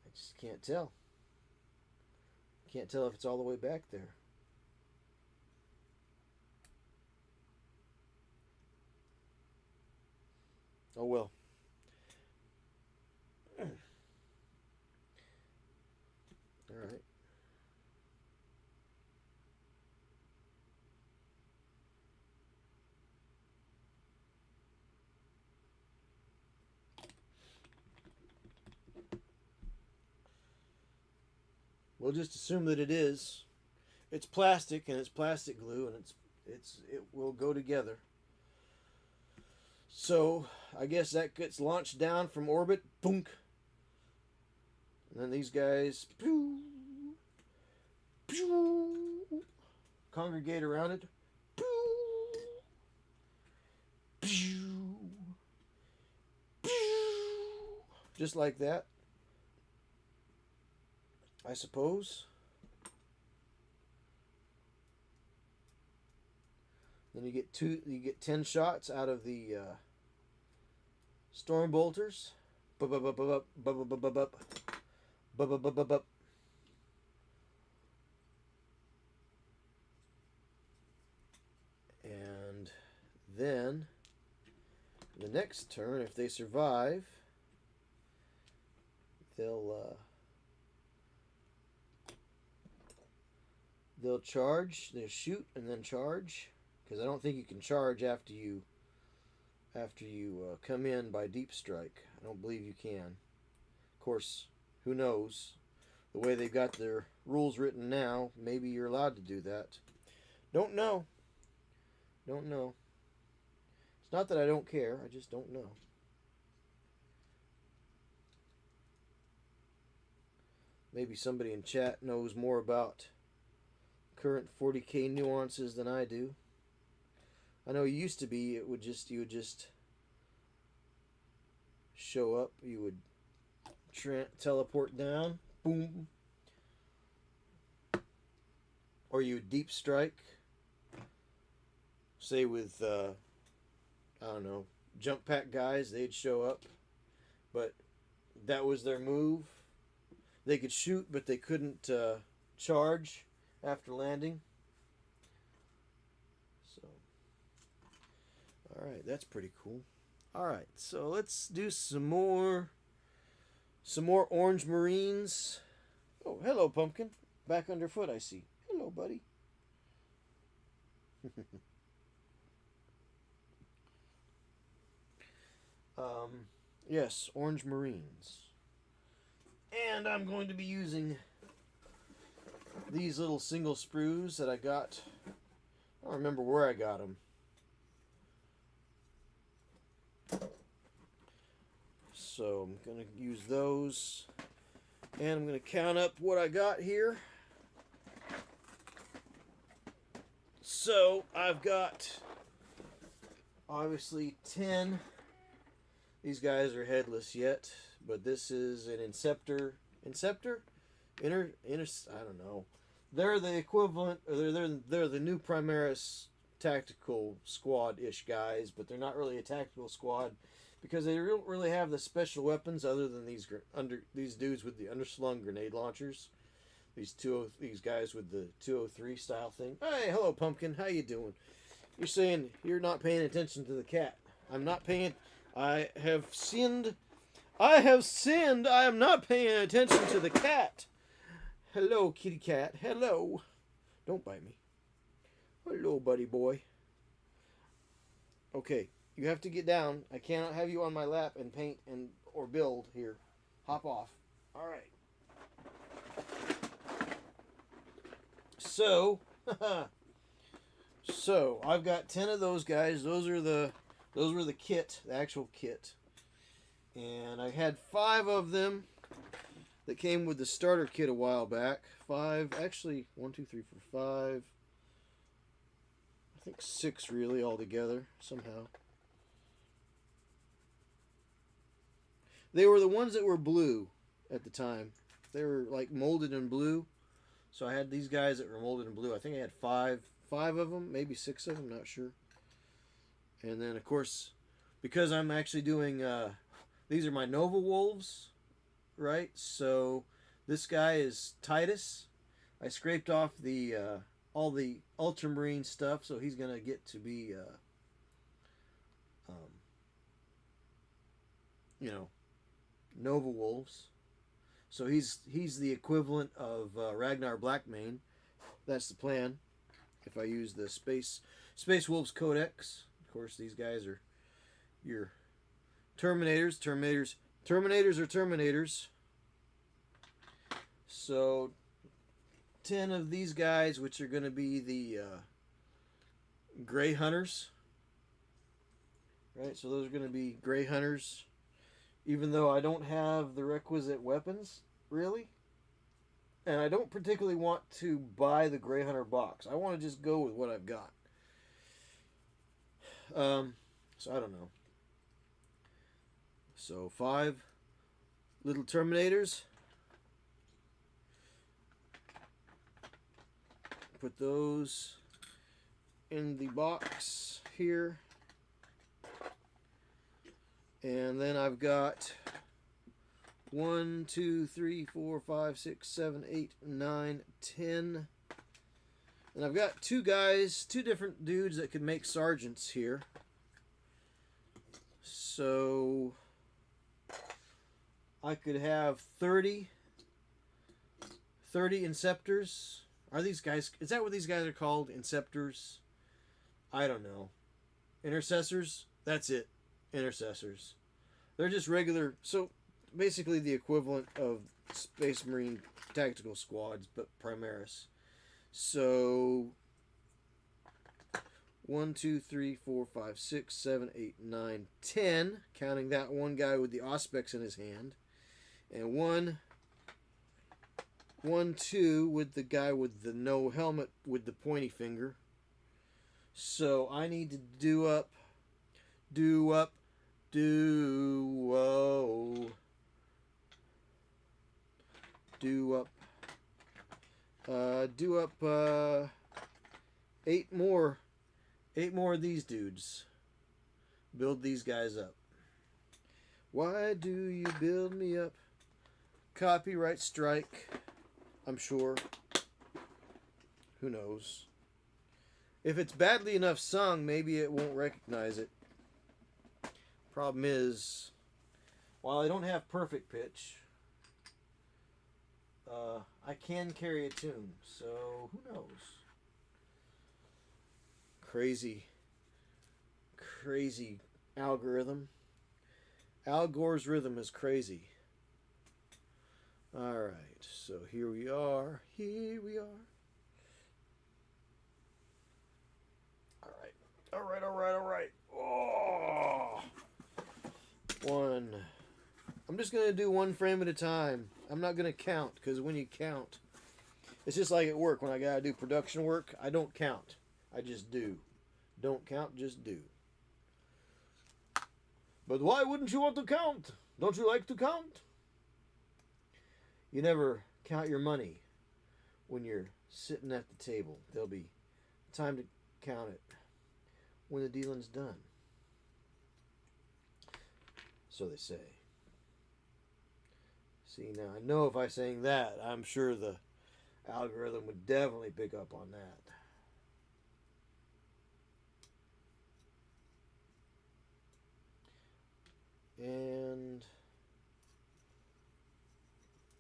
I just can't tell. Can't tell if it's all the way back there. Oh well. Alright. We'll just assume that it is. It's plastic, and it's plastic glue, and it will go together. So I guess that gets launched down from orbit. Boom. And then these guys pew, pew, congregate around it. Pew, pew, pew, just like that, I suppose. Then you get 10 shots out of the storm bolters. And then the next turn, if they survive, they'll they'll charge, they'll shoot, and then charge. Because I don't think you can charge after you come in by deep strike. I don't believe you can. Of course, who knows? The way they've got their rules written now, maybe you're allowed to do that. Don't know. Don't know. It's not that I don't care, I just don't know. Maybe somebody in chat knows more about current 40K nuances than I do. I know it used to be you would just show up, you would teleport down, boom, or you would deep strike. Say with I don't know, jump pack guys, they'd show up, but that was their move. They could shoot, but they couldn't charge after landing. So, all right, that's pretty cool. All right, so let's do some more orange marines. Oh, hello, pumpkin. Back underfoot, I see. Hello, buddy. Yes, orange marines. And I'm going to be using these little single sprues that I got. I don't remember where I got them. So I'm going to use those. And I'm going to count up what I got here. So I've got obviously 10. These guys are headless yet, but this is an Inceptor. I don't know. They're the equivalent, or they're the new Primaris tactical squad-ish guys, but they're not really a tactical squad because they don't really have the special weapons other than these dudes with the underslung grenade launchers. These guys with the 203 style thing. Hey, hello, pumpkin. How you doing? You're saying you're not paying attention to the cat. I'm not paying. I have sinned. I am not paying attention to the cat. Hello, kitty cat. Hello. Don't bite me. Hello, buddy boy. Okay, you have to get down. I cannot have you on my lap and paint or build here. Hop off. All right. So, I've got 10 of those guys. Those were the kit, the actual kit. And I had 5 of them that came with the starter kit a while back. 5, actually, 1, 2, 3, 4, 5. I think 6 really altogether, somehow. They were the ones that were blue at the time. They were like molded in blue. So I had these guys that were molded in blue. I think I had 5 of them, maybe 6 of them, not sure. And then, of course, because I'm actually doing, these are my Nova Wolves, right? So this guy is Titus. I scraped off the all the Ultramarine stuff, so he's going to get to be, Nova Wolves. So he's the equivalent of Ragnar Blackmane. That's the plan. If I use the Space Wolves Codex, of course these guys are your Terminators are Terminators. So 10 of these guys, which are going to be the Gray Hunters. Right, so those are going to be Gray Hunters. Even though I don't have the requisite weapons, really. And I don't particularly want to buy the Grey Hunter box. I want to just go with what I've got. So I don't know. So 5 little Terminators. Put those in the box here. And then I've got 1, 2, 3, 4, 5, 6, 7, 8, 9, 10. And I've got 2 different dudes that could make sergeants here. So I could have 30 Inceptors. Are these guys? Is that what these guys are called? Inceptors? I don't know. Intercessors? That's it. Intercessors. They're just regular. So basically the equivalent of Space Marine tactical squads, but Primaris. So 1, 2, 3, 4, 5, 6, 7, 8, 9, 10, counting that one guy with the Auspex in his hand, and 1, 2 with the guy with the no helmet with the pointy finger. So I need to do up, do 8 more of these dudes. Build these guys up. Why do you build me up? Copyright strike, I'm sure. Who knows? If it's badly enough sung, maybe it won't recognize it. Problem is, while I don't have perfect pitch, I can carry a tune, so who knows? Crazy algorithm. Al Gore's rhythm is crazy. Alright, so here we are. Alright. Oh! One. I'm just going to do one frame at a time. I'm not going to count, because when you count, it's just like at work. When I got to do production work, I don't count. I just do. Don't count, just do. But why wouldn't you want to count? Don't you like to count? You never count your money when you're sitting at the table. There'll be time to count it when the dealing's done. So they say. See, now I know if I sang that, I'm sure the algorithm would definitely pick up on that. And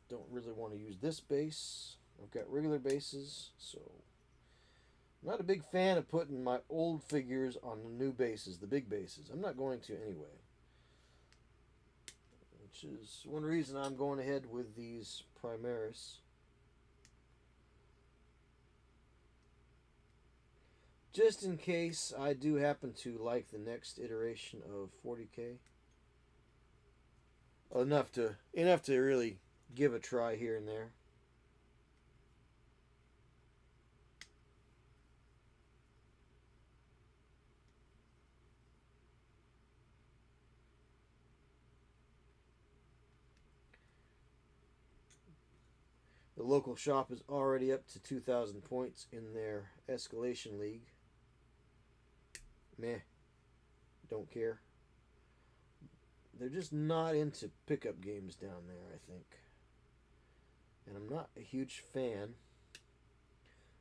don't really want to use this base. I've got regular bases, so I'm not a big fan of putting my old figures on the new bases, the big bases. I'm not going to anyway. Which is one reason I'm going ahead with these Primaris. Just in case I do happen to like the next iteration of 40K. Enough to really give a try here and there. The local shop is already up to 2,000 points in their escalation league. Meh. Don't care. They're just not into pickup games down there, I think. And I'm not a huge fan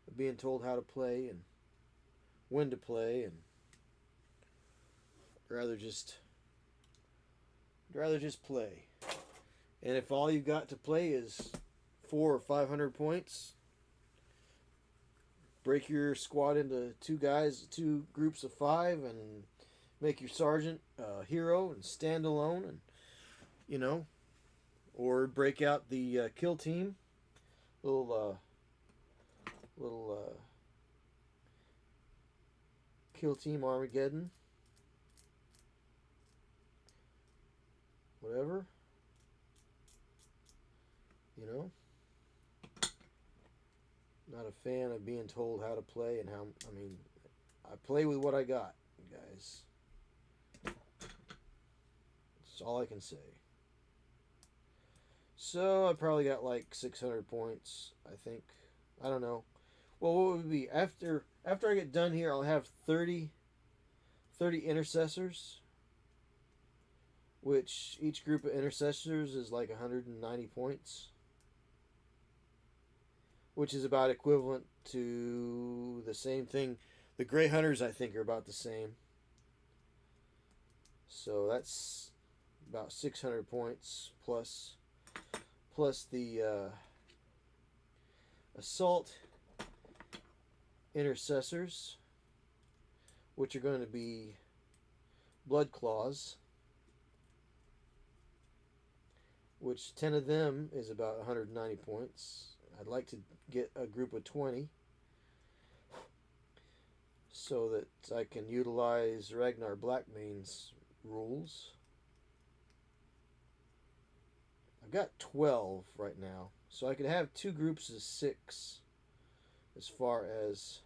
of being told how to play and when to play, and I'd rather just play. And if all you got to play is 400 or 500 points, break your squad into two groups of 5, and make your sergeant a hero and stand alone, and or break out the kill team, little kill team Armageddon, whatever, Not a fan of being told how to play and I play with what I got, guys. That's all I can say. So I probably got like 600 points, I think. I don't know. Well, what would it be? After I get done here, I'll have 30 intercessors, which each group of intercessors is like 190 points, which is about equivalent to the same thing. The Grey Hunters, I think, are about the same. So that's about 600 points plus the assault intercessors, which are going to be blood claws, which 10 of them is about 190 points. I'd like to get a group of 20 so that I can utilize Ragnar Blackmane's rules. I've got 12 right now, so I could have two groups of 6 as far as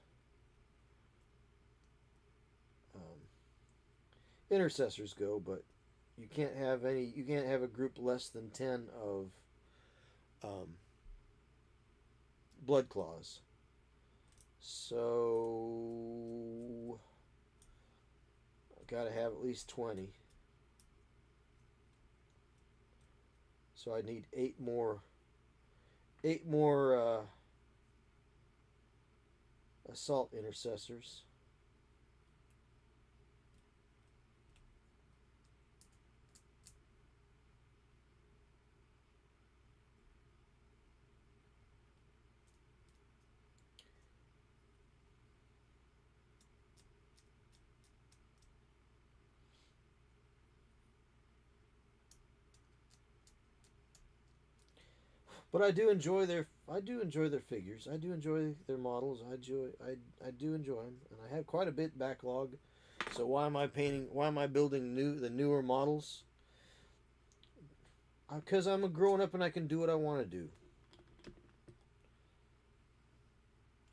intercessors go, but you can't have any. You can't have a group less than 10 of blood claws. So I've got to have at least 20. So I need 8 more. 8 more assault intercessors. But I do enjoy their figures. I do enjoy their models. I do enjoy them, and I have quite a bit backlog. So why am I painting? Why am I building the newer models? Because I'm a grown up and I can do what I want to do.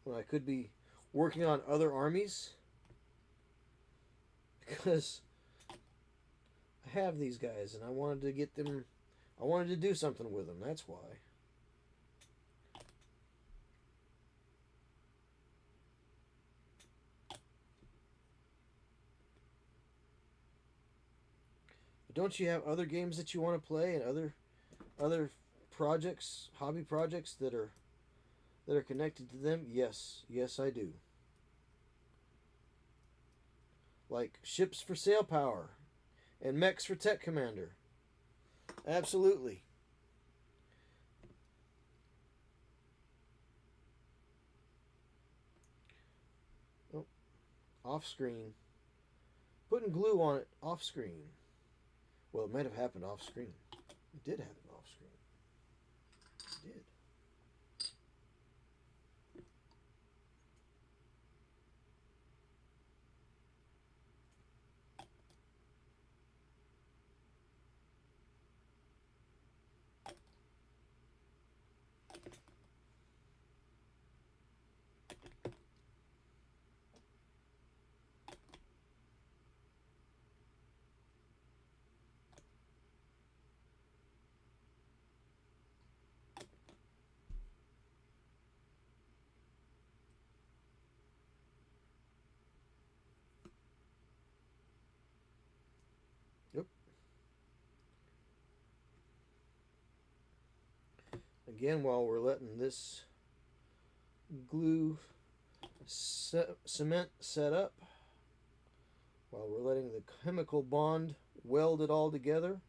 When I could be working on other armies, because I have these guys and I wanted to get them. I wanted to do something with them. That's why. Don't you have other games that you want to play and other projects, hobby projects that are connected to them? Yes, I do. Like ships for sail power and mechs for tech commander. Absolutely. Oh, off screen. Putting glue on it off screen. Well, it might have happened off screen. It did happen off screen. It did. Yep. Again, while we're letting this glue cement set up, while we're letting the chemical bond weld it all together,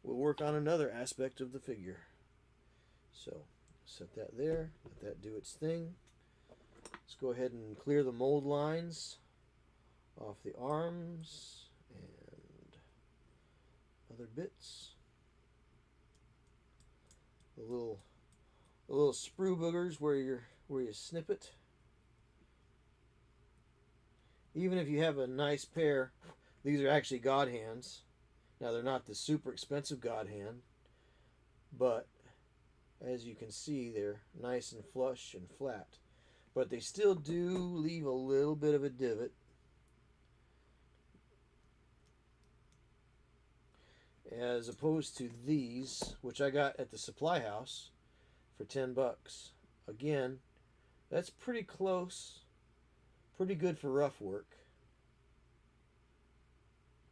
we'll work on another aspect of the figure. So set that there, let that do its thing. Let's go ahead and clear the mold lines off the arms and other bits. The little sprue boogers where you snip it. Even if you have a nice pair, these are actually God hands. Now they're not the super expensive God hand, but as you can see, they're nice and flush and flat. But they still do leave a little bit of a divot. As opposed to these, which I got at the supply house for $10. Again, that's pretty close. Pretty good for rough work.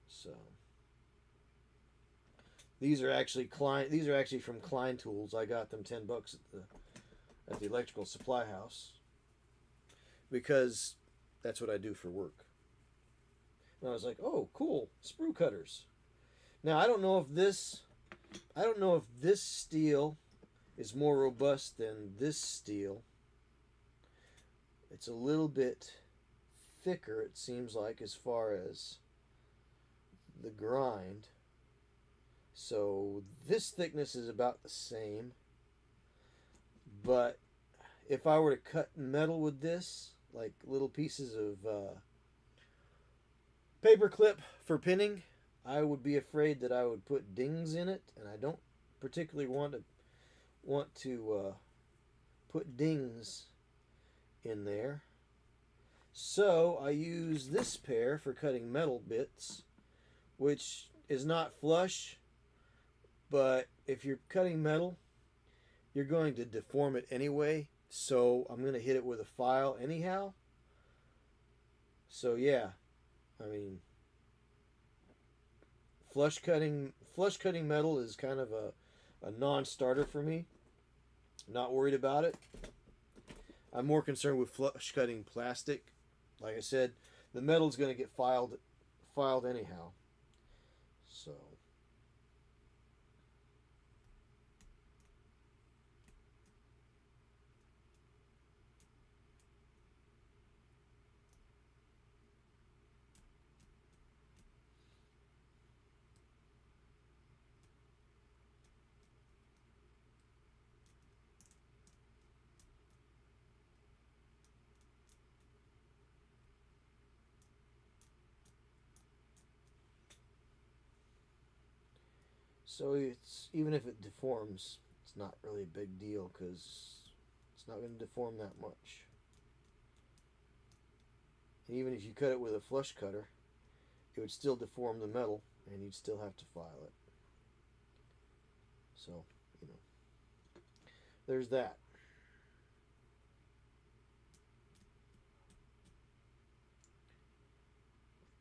So these are actually from Klein Tools. I got them $10 at the electrical supply house because that's what I do for work. And I was like, "Oh, cool, sprue cutters." Now I don't know if this steel is more robust than this steel. It's a little bit thicker, it seems like, as far as the grind. So this thickness is about the same. But if I were to cut metal with this, like little pieces of paper clip for pinning, I would be afraid that I would put dings in it, and I don't particularly want to put dings in there. So I use this pair for cutting metal bits, which is not flush, but if you're cutting metal, you're going to deform it anyway. So I'm going to hit it with a file anyhow. So yeah, I mean, flush cutting metal is kind of a non-starter for me. Not worried about it. I'm more concerned with flush cutting plastic. Like I said, the metal's going to get filed anyhow. So it's, even if it deforms, it's not really a big deal because it's not going to deform that much. And even if you cut it with a flush cutter, it would still deform the metal, and you'd still have to file it. So, you know, there's that.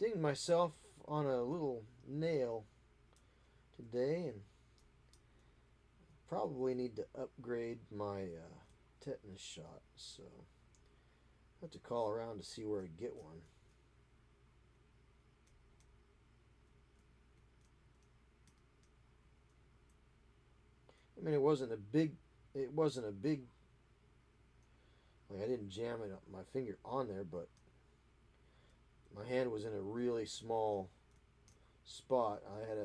Dinged myself on a little nail today, and probably need to upgrade my tetanus shot, so I have to call around to see where I get one. I mean, it wasn't a big, like I didn't jam it my finger on there, but my hand was in a really small spot. I had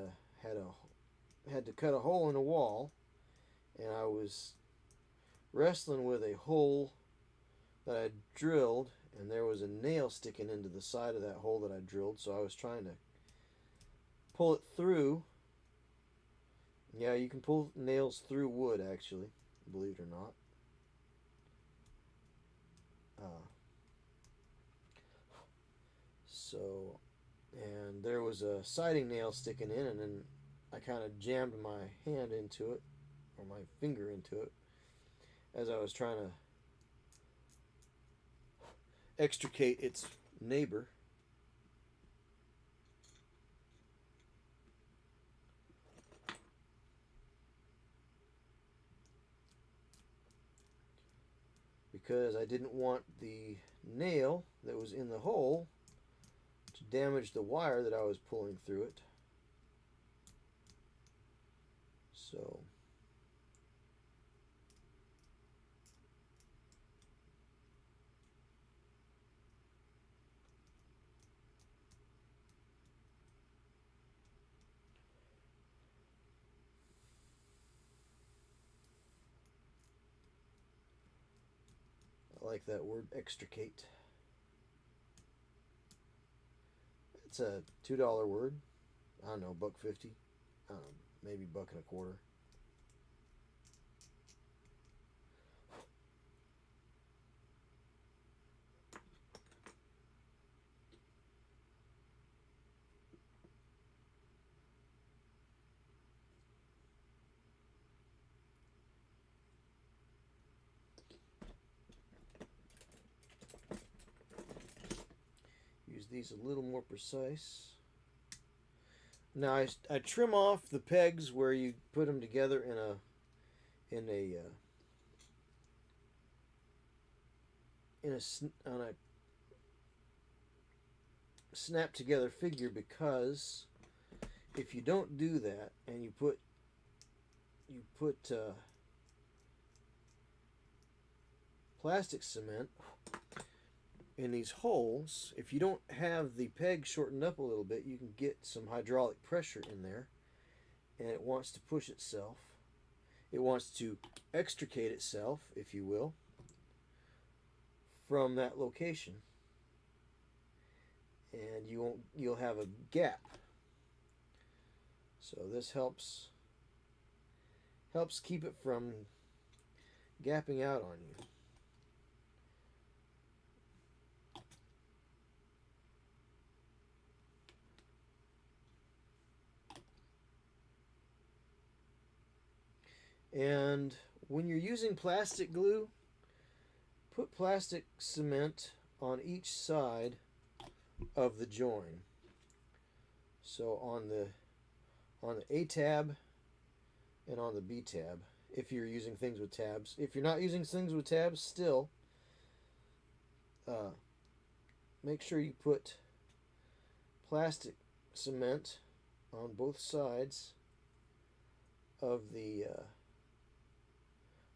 to cut a hole in the wall, and I was wrestling with a hole that I drilled, and there was a nail sticking into the side of that hole that I drilled, so I was trying to pull it through. Yeah, you can pull nails through wood, actually, believe it or not. And there was a siding nail sticking in, and then I kind of jammed my hand into it, or my finger into it, as I was trying to extricate its neighbor. Because I didn't want the nail that was in the hole to damage the wire that I was pulling through it. So I like that word, extricate. It's a $2 word. I don't know, $1.50. I don't know, maybe $1.25. Use these a little more precise. Now I trim off the pegs where you put them together on a snap together figure, because if you don't do that and you put plastic cement, in these holes, if you don't have the peg shortened up a little bit, you can get some hydraulic pressure in there, and it wants to push itself. It wants to extricate itself, if you will, from that location, and you'll have a gap. So this helps keep it from gapping out on you. And when you're using plastic glue, put plastic cement on each side of the join. So on the A tab and on the B tab, if you're using things with tabs. If you're not using things with tabs, still make sure you put plastic cement on both sides of the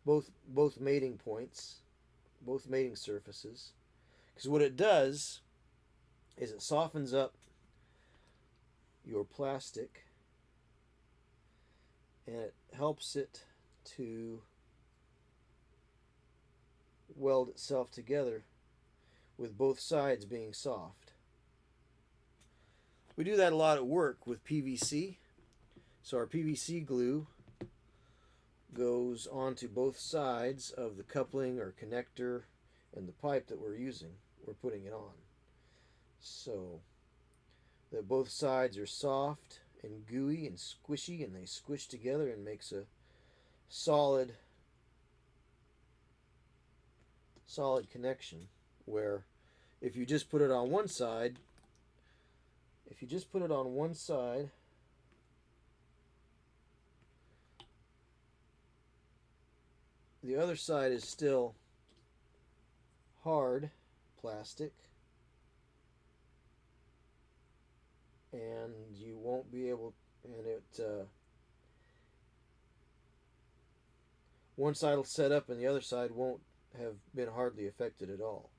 both mating points, both mating surfaces, because what it does is it softens up your plastic and it helps it to weld itself together with both sides being soft. We do that a lot at work with PVC. So our PVC glue goes onto both sides of the coupling or connector and the pipe that we're putting it on. So that both sides are soft and gooey and squishy, and they squish together and makes a solid connection, where if you just put it on one side, the other side is still hard plastic, and you won't be able, and one side will set up and the other side won't have been hardly affected at all.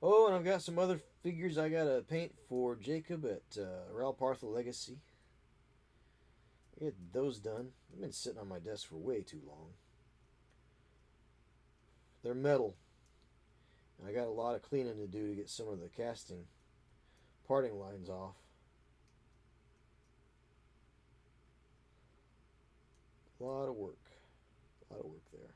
Oh, and I've got some other figures I gotta paint for Jacob at Ral Partha Legacy. I get those done. They've been sitting on my desk for way too long. They're metal, and I got a lot of cleaning to do to get some of the casting parting lines off. A lot of work there.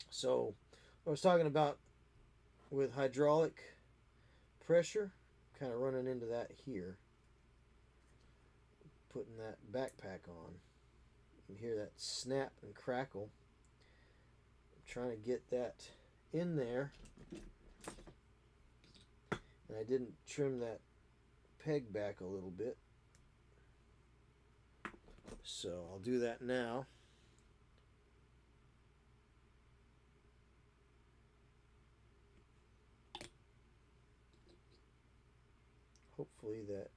So I was talking about with hydraulic pressure. Kind of running into that here. Putting that backpack on. You can hear that snap and crackle. I'm trying to get that in there. And I didn't trim that peg back a little bit. So I'll do that now. Hopefully that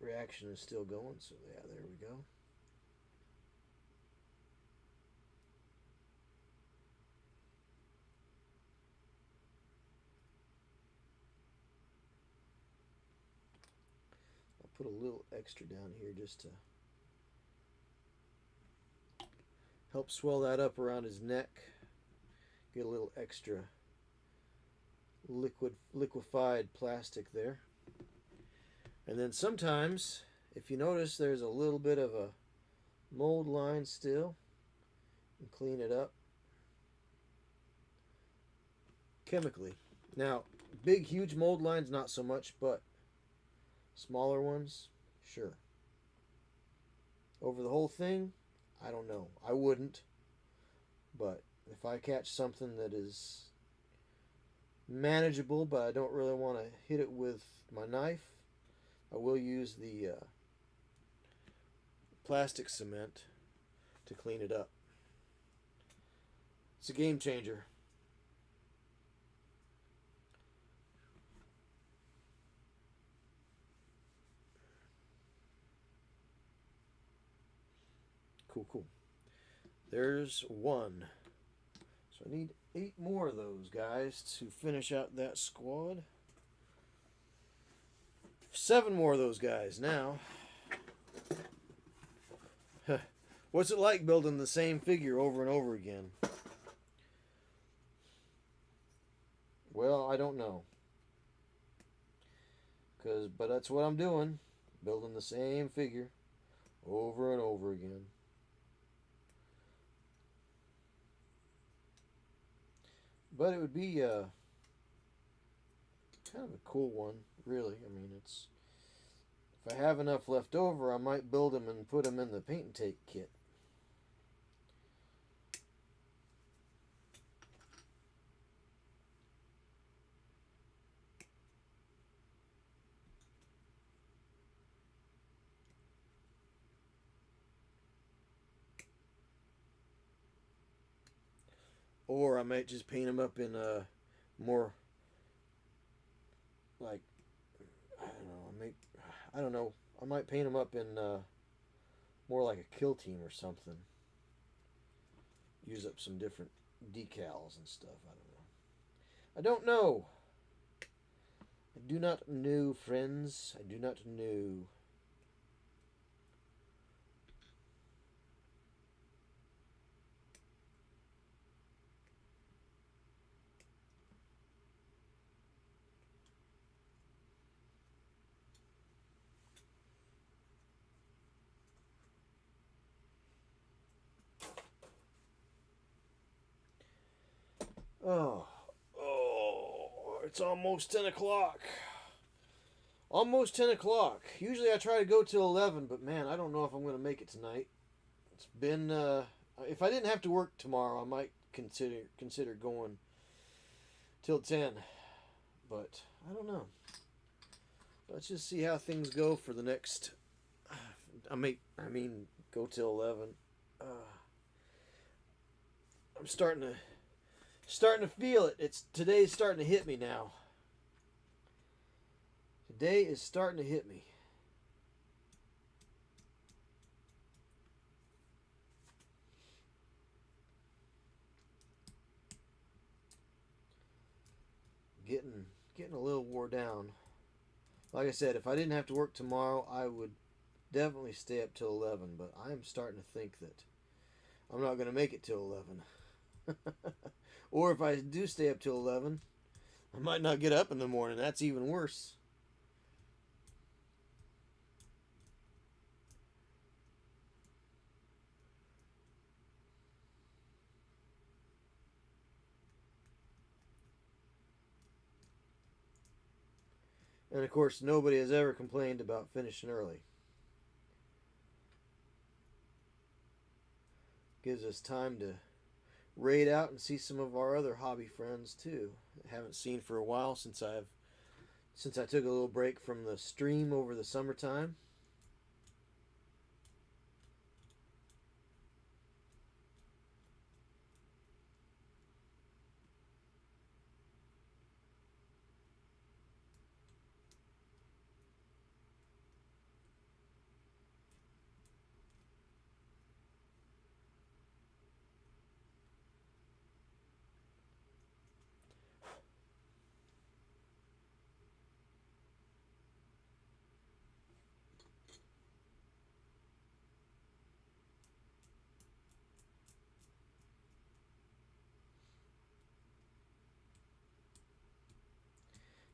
reaction is still going. So yeah, there we go. I'll put a little extra down here just to help swell that up around his neck. Get a little extra liquefied plastic there. And then sometimes, if you notice there's a little bit of a mold line still, and clean it up chemically. Now, big, huge mold lines, not so much, but smaller ones, sure. Over the whole thing, I don't know. I wouldn't. But if I catch something that is manageable, but I don't really want to hit it with my knife, I will use the plastic cement to clean it up. It's a game changer. Cool. There's one. So I need 8 more of those guys to finish out that squad. 7 more of those guys now. What's it like building the same figure over and over again? Well, I don't know. But that's what I'm doing. Building the same figure over and over again. But it would be kind of a cool one, really. I mean, it's, if I have enough left over, I might build them and put them in the paint and take kit. Or I might just paint them up in more, like, I don't know. I might paint them up in more like a kill team or something. Use up some different decals and stuff. I don't know. I do not know, friends. I do not know. It's almost 10 o'clock. Almost 10 o'clock. Usually I try to go till 11, but man, I don't know if I'm going to make it tonight. It's been, if I didn't have to work tomorrow, I might consider going till 10. But I don't know. Let's just see how things go for the next, I mean, go till 11. I'm starting to feel it. Today's starting to hit me now. Today is starting to hit me. Getting a little wore down. Like I said, if I didn't have to work tomorrow, I would definitely stay up till 11, but I am starting to think that I'm not going to make it till 11. Or if I do stay up till 11, I might not get up in the morning. That's even worse. And of course, nobody has ever complained about finishing early. Gives us time to raid out and see some of our other hobby friends too. I haven't seen for a while since I took a little break from the stream over the summertime.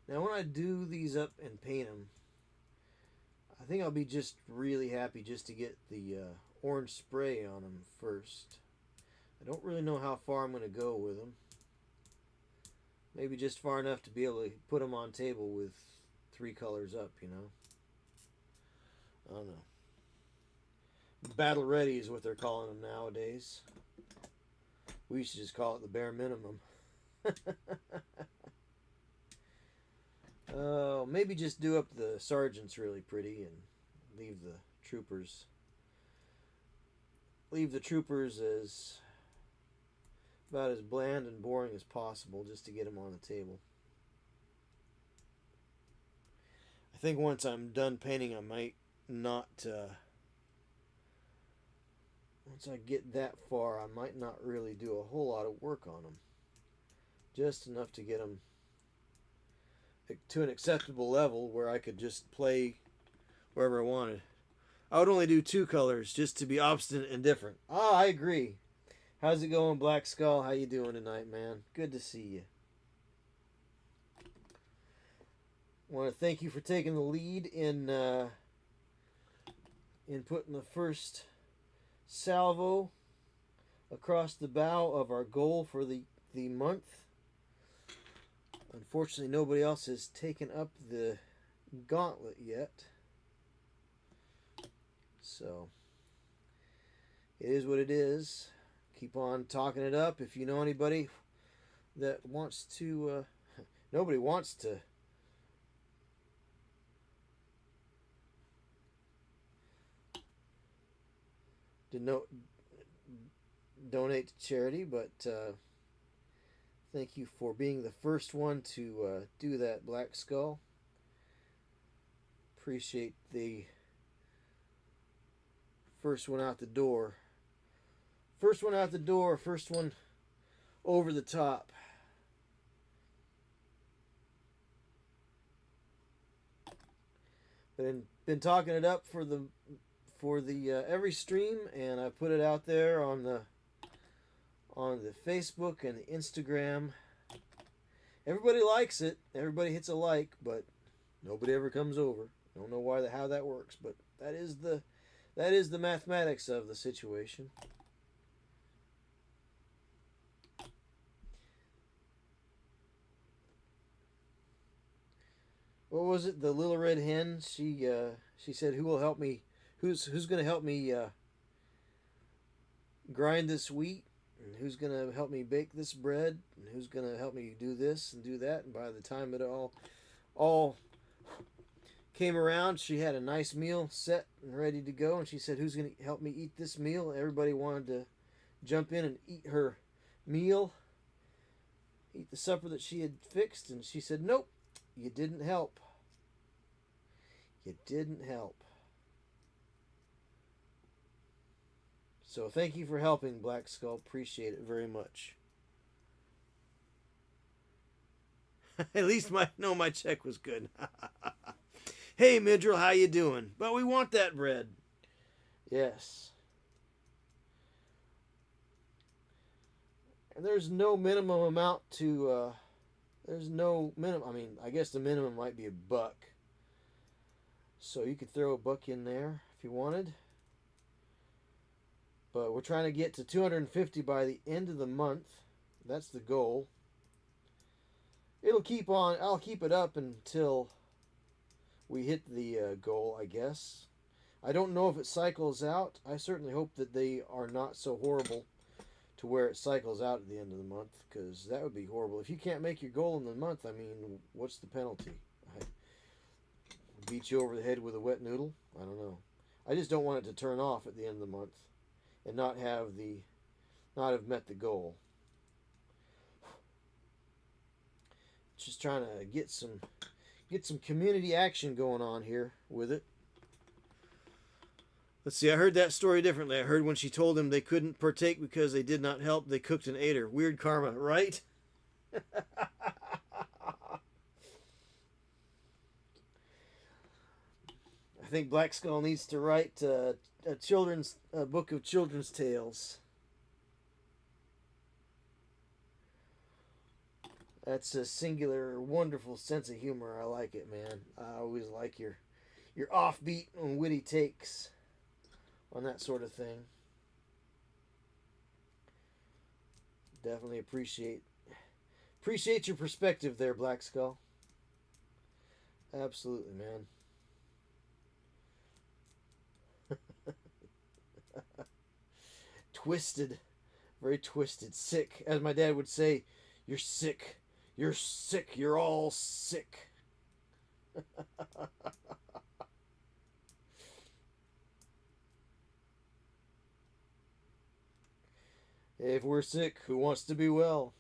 Now, when I do these up and paint them, I think I'll be just really happy just to get the orange spray on them first. I don't really know how far I'm going to go with them. Maybe just far enough to be able to put them on table with 3 colors up, you know. I don't know. Battle ready is what they're calling them nowadays. We used to just call it the bare minimum. Maybe just do up the sergeants really pretty and leave the troopers as about as bland and boring as possible, just to get them on the table. I think once I'm done painting, I might not once I get that far, I might not really do a whole lot of work on them. Just enough to get them to an acceptable level where I could just play wherever I wanted. I would only do 2 colors just to be obstinate and different. Ah, I agree. How's it going, Black Skull? How you doing tonight, man? Good to see you. I want to thank you for taking the lead in putting the first salvo across the bow of our goal for the month. Unfortunately, nobody else has taken up the gauntlet yet. So, it is what it is. Keep on talking it up. If you know anybody that wants to... nobody wants to... donate to charity, but... thank you for being the first one to do that, Black Skull. Appreciate the first one out the door. First one out the door, first one over the top. Been talking it up for the every stream, and I put it out there on the Facebook and the Instagram. Everybody likes it. Everybody hits a like, but nobody ever comes over. Don't know how that works, but that is the mathematics of the situation. What was it? The little red hen. She said, "Who will help me? Who's going to help me grind this wheat? And who's going to help me bake this bread? And who's going to help me do this and do that?" And by the time it all came around, she had a nice meal set and ready to go. And she said, "Who's going to help me eat this meal?" Everybody wanted to jump in and eat her meal, eat the supper that she had fixed. And she said, "Nope, you didn't help. You didn't help." So thank you for helping, Black Skull. Appreciate it very much. At least my check was good. Hey, Midril, how you doing? But we want that bread. Yes. And there's no minimum amount to... there's no minimum... I mean, I guess the minimum might be $1. So you could throw $1 in there if you wanted. But we're trying to get to 250 by the end of the month. That's the goal. It'll keep on. I'll keep it up until we hit the goal, I guess. I don't know if it cycles out. I certainly hope that they are not so horrible to where it cycles out at the end of the month, because that would be horrible. If you can't make your goal in the month, I mean, what's the penalty? I beat you over the head with a wet noodle? I don't know. I just don't want it to turn off at the end of the month and not have met the goal. Just trying to get some community action going on here with it. Let's see, I heard that story differently. I heard when she told them they couldn't partake because they did not help, they cooked and ate her. Weird karma, right? I think Black Skull needs to write a book of children's tales. That's a singular, wonderful sense of humor. I like it, man. I always like your offbeat and witty takes on that sort of thing. Definitely appreciate your perspective there, Black Skull. Absolutely, man. Twisted, very twisted, sick. As my dad would say, you're sick. You're sick. You're all sick. If we're sick, who wants to be well?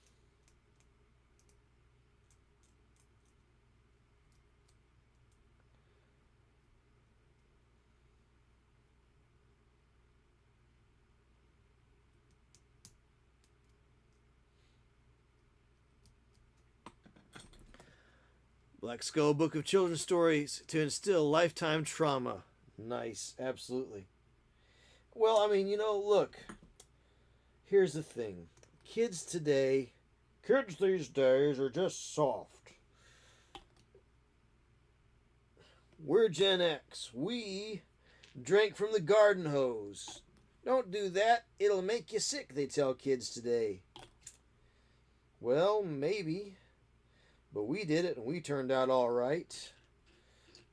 Black Skull Book of Children's Stories to instill lifetime trauma. Nice, absolutely. Well, I mean, look. Here's the thing. Kids these days are just soft. We're Gen X. We drank from the garden hose. Don't do that. It'll make you sick, they tell kids today. Well, maybe. But we did it and we turned out all right.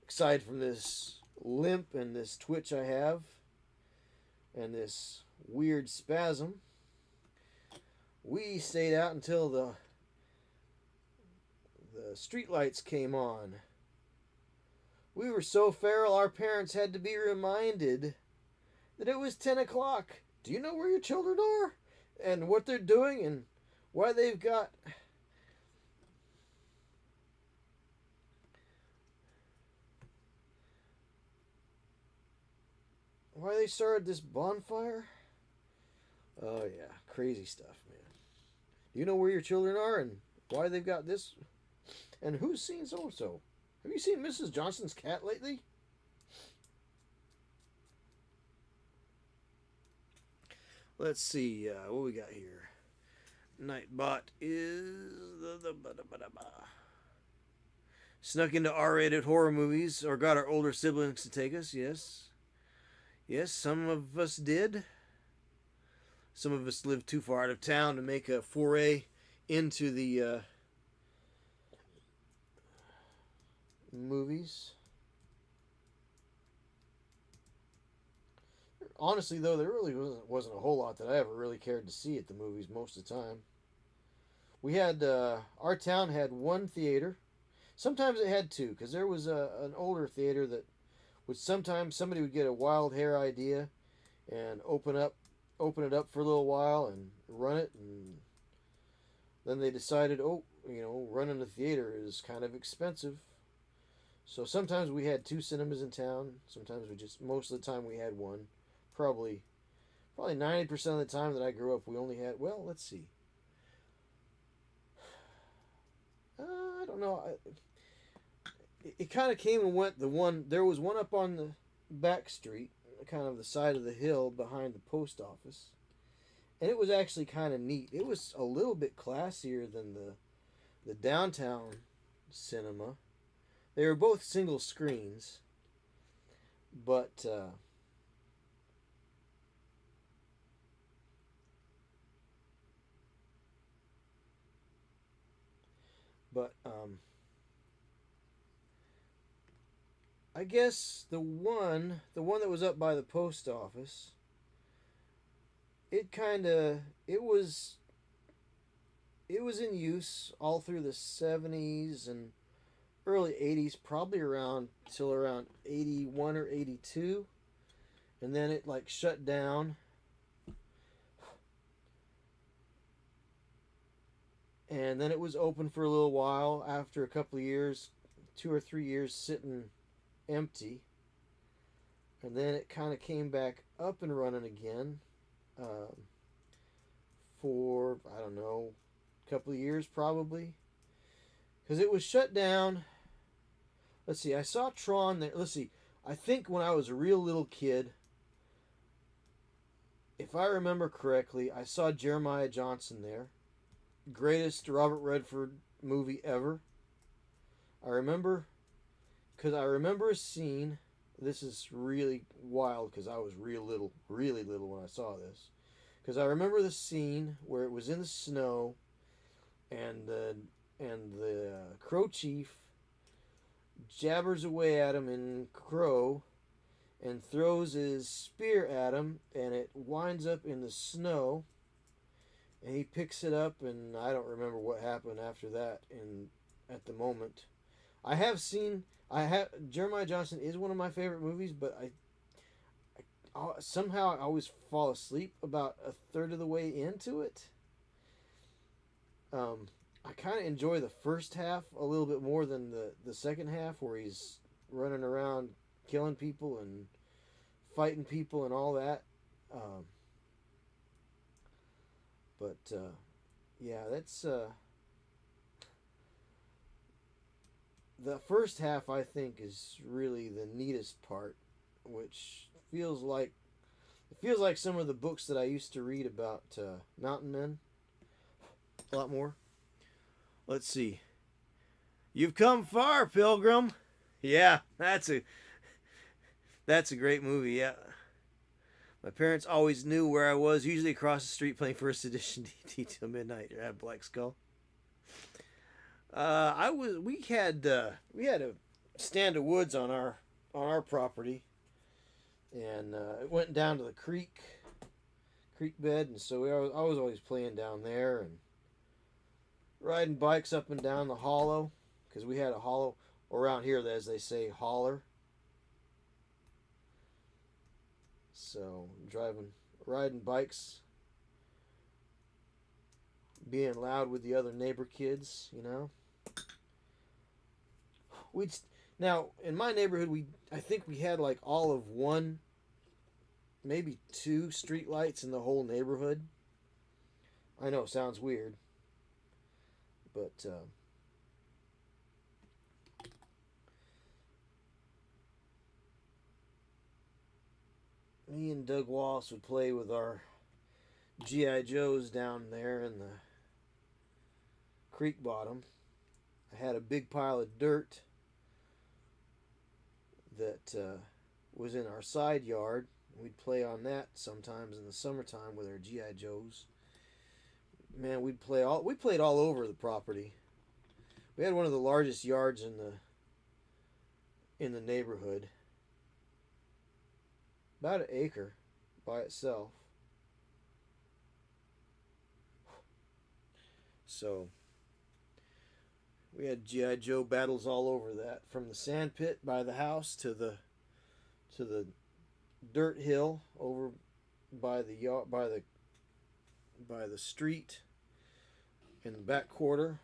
Aside from this limp and this twitch I have and this weird spasm, we stayed out until the street lights came on. We were so feral our parents had to be reminded that it was 10 o'clock. Do you know where your children are? And what they're doing and why they've got... why they started this bonfire? Oh yeah, crazy stuff, man. Do you know where your children are and why they've got this? And who's seen so-and-so? Have you seen Mrs. Johnson's cat lately? Let's see, what we got here. Nightbot is snuck into R-rated horror movies or got our older siblings to take us. Yes. Yes, some of us did. Some of us lived too far out of town to make a foray into the movies. Honestly, though, there really wasn't a whole lot that I ever really cared to see at the movies most of the time. We had, our town had one theater. Sometimes it had two, because there was an older theater that would sometimes somebody would get a wild hair idea and open it up for a little while and run it, and then they decided, running a theater is kind of expensive. So sometimes we had two cinemas in town. Sometimes most of the time we had one. Probably 90% of the time that I grew up, we only had, well, let's see. I don't know. It kind of came and went. There was one up on the back street, kind of the side of the hill behind the post office. And it was actually kind of neat. It was a little bit classier than the downtown cinema. They were both single screens. But I guess the one that was up by the post office, it kind of it was in use all through the 70s and early 80s, probably around till around 81 or 82, and then it like shut down. And then it was open for a little while after a couple of years, 2 or 3 years sitting empty. And then it kind of came back up and running again um, for, I don't know, a couple of years probably. Because it was shut down. Let's see, I saw Tron there. Let's see, I think when I was a real little kid, if I remember correctly, I saw Jeremiah Johnson there. Greatest Robert Redford movie ever. I remember a scene. This is really wild because I was really little when I saw this. Because I remember the scene where it was in the snow, and the Crow Chief jabbers away at him in Crow, and throws his spear at him, and it winds up in the snow. And he picks it up, and I don't remember what happened after that. At the moment, Jeremiah Johnson is one of my favorite movies, but somehow I always fall asleep about a third of the way into it. I kind of enjoy the first half a little bit more than the second half, where he's running around killing people and fighting people and all that. But yeah, that's the first half. I think is really the neatest part, which feels like some of the books that I used to read about mountain men. A lot more. Let's see. You've come far, Pilgrim. Yeah, that's a great movie. Yeah. My parents always knew where I was, usually across the street playing First Edition DT till midnight at Black Skull. We had a stand of woods on our property, and it went down to the creek bed, and so I was always playing down there and riding bikes up and down the hollow, because we had a hollow around here, as they say, holler. So riding bikes, being loud with the other neighbor kids, you know. Now in my neighborhood, I think we had like all of one, maybe two street lights in the whole neighborhood. I know it sounds weird, but me and Doug Wallace would play with our G.I. Joes down there in the creek bottom. I had a big pile of dirt that was in our side yard. We'd play on that sometimes in the summertime with our G.I. Joes. Man, we played all over the property. We had one of the largest yards in the neighborhood. About an acre by itself. So we had G.I. Joe battles all over that, from the sand pit by the house to the dirt hill over by the street in the back quarter,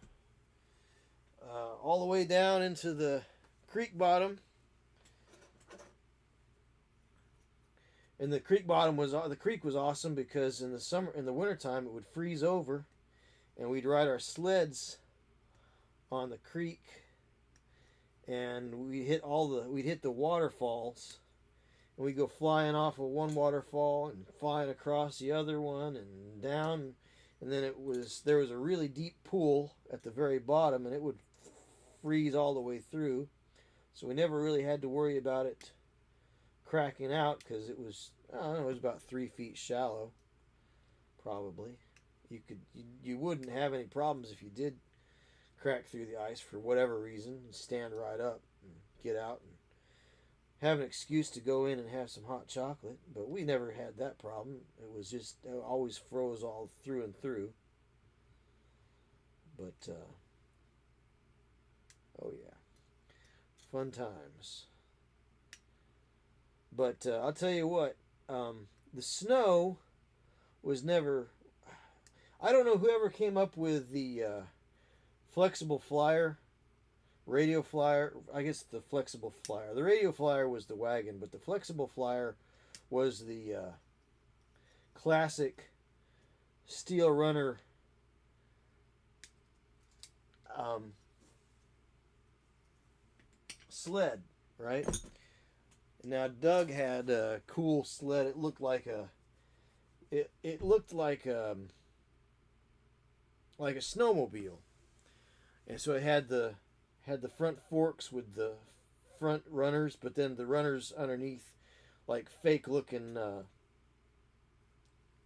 all the way down into the creek bottom. And the creek was awesome because in the wintertime it would freeze over, and we'd ride our sleds on the creek, and we'd hit the waterfalls, and we'd go flying off of one waterfall and flying across the other one and down, and then there was a really deep pool at the very bottom, and it would freeze all the way through, so we never really had to worry about it cracking out, because it was, I don't know, it was about 3 feet shallow, probably. You wouldn't have any problems if you did crack through the ice for whatever reason. You stand right up and get out and have an excuse to go in and have some hot chocolate. But we never had that problem. It was just it always froze all through and through. But oh yeah, fun times. But I'll tell you what, the snow was never. I don't know whoever came up with the flexible flyer, radio flyer. I guess the flexible flyer. The radio flyer was the wagon, but the flexible flyer was the classic steel runner. Um, Sled, right? Now Doug had a cool sled. It looked like a it looked like a snowmobile, and so it had the front forks with the front runners, but then the runners underneath, like fake looking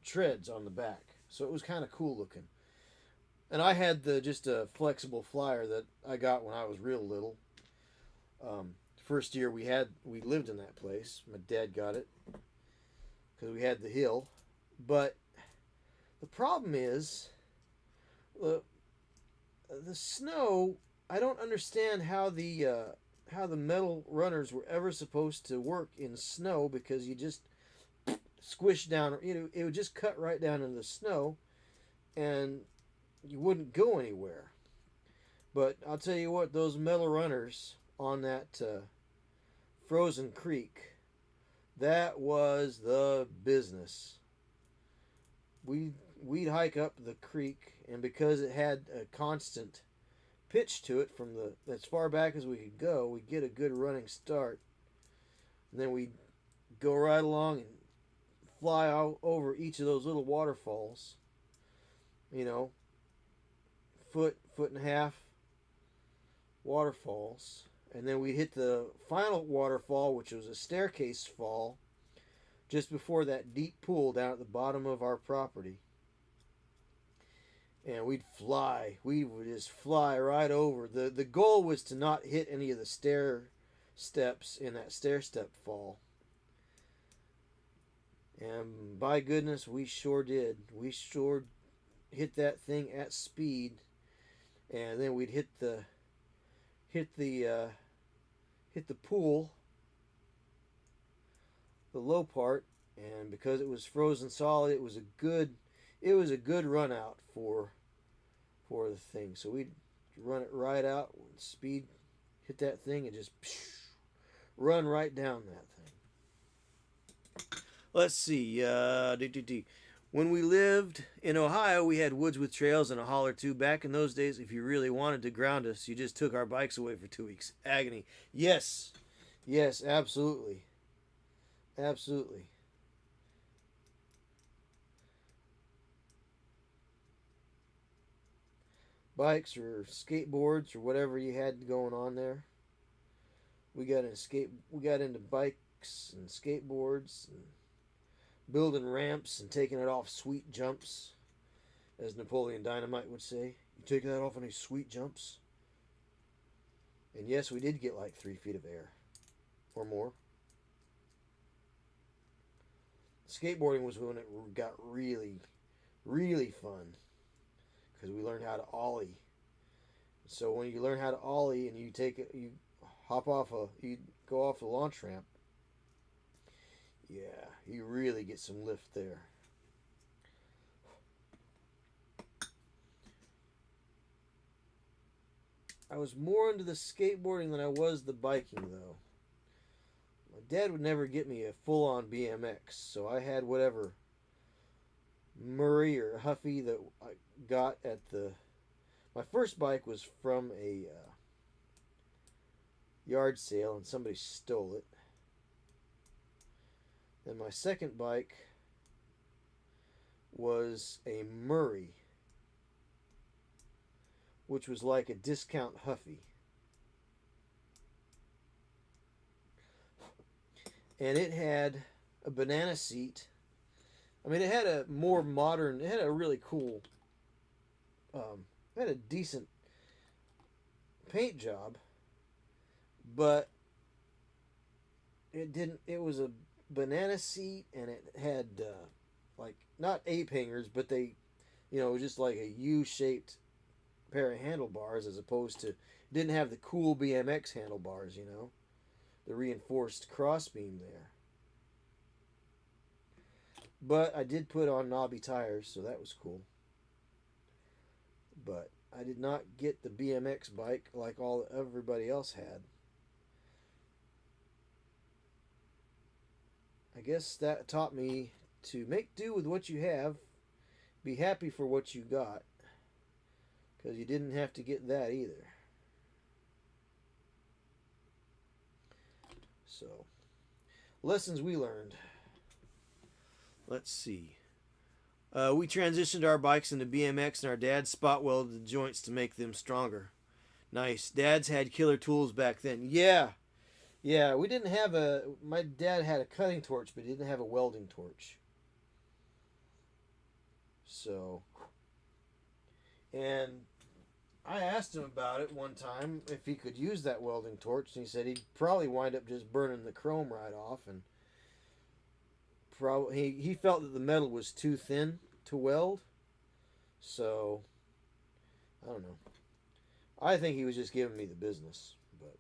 treads on the back. So it was kind of cool looking. And I had the just a flexible flyer that I got when I was real little. First year we lived in that place. My dad got it because we had the hill, but the problem is the snow. I don't understand how the metal runners were ever supposed to work in snow, because you just squish down. It would just cut right down into the snow, and you wouldn't go anywhere. But I'll tell you what, those metal runners on that frozen creek, that was the business. We'd hike up the creek, and because it had a constant pitch to it from as far back as we could go, we'd get a good running start, and then we'd go right along and fly out over each of those little waterfalls. Foot and a half waterfalls, and then we hit the final waterfall, which was a staircase fall, just before that deep pool down at the bottom of our property. And we would just fly right over. The goal was to not hit any of the stair steps in that stair step fall. And by goodness, we sure did. We sure hit that thing at speed. And then we'd hit the pool, the low part, and because it was frozen solid, it was a good run out for the thing. So we'd run it right out with speed, hit that thing, and just run right down that thing. Let's see. When we lived in Ohio, we had woods with trails and a holler too. Back in those days, if you really wanted to ground us, you just took our bikes away for 2 weeks. Agony. Yes, absolutely, absolutely. Bikes or skateboards or whatever you had going on there. We got into bikes and skateboards and building ramps and taking it off sweet jumps, as Napoleon Dynamite would say. You take that off any sweet jumps? And yes, we did get like 3 feet of air or more. Skateboarding was when it got really, really fun, because we learned how to ollie. So when you learn how to ollie and you go off the launch ramp, yeah, you really get some lift there. I was more into the skateboarding than I was the biking, though. My dad would never get me a full-on BMX, so I had whatever Murray or Huffy that I got at the... My first bike was from a yard sale, and somebody stole it. Then my second bike was a Murray, which was like a discount Huffy. And it had a banana seat. I mean, it had a more modern, it had a really cool, it had a decent paint job, but it didn't. It was a banana seat, and it had like not ape hangers, but they, just like a U-shaped pair of handlebars, as opposed to didn't have the cool BMX handlebars. The reinforced crossbeam there. But I did put on knobby tires, so that was cool. But I did not get the BMX bike like all everybody else had. I guess that taught me to make do with what you have, be happy for what you got, because you didn't have to get that either. So, lessons we learned. Let's see. We transitioned our bikes into BMX, and our dad spot welded the joints to make them stronger. Nice. Dad's had killer tools back then. Yeah. Yeah, we didn't have a... My dad had a cutting torch, but he didn't have a welding torch. So... And I asked him about it one time, if he could use that welding torch, and he said he'd probably wind up just burning the chrome right off, and probably he felt that the metal was too thin to weld. So, I don't know. I think he was just giving me the business, but...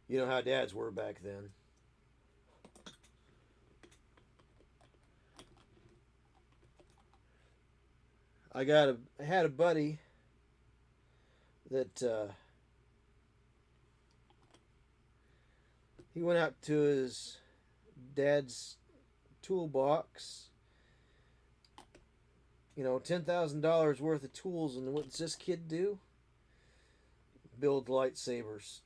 You know how dads were back then. I had a buddy that he went out to his dad's toolbox, $10,000 worth of tools, and what does this kid do? Build lightsabers.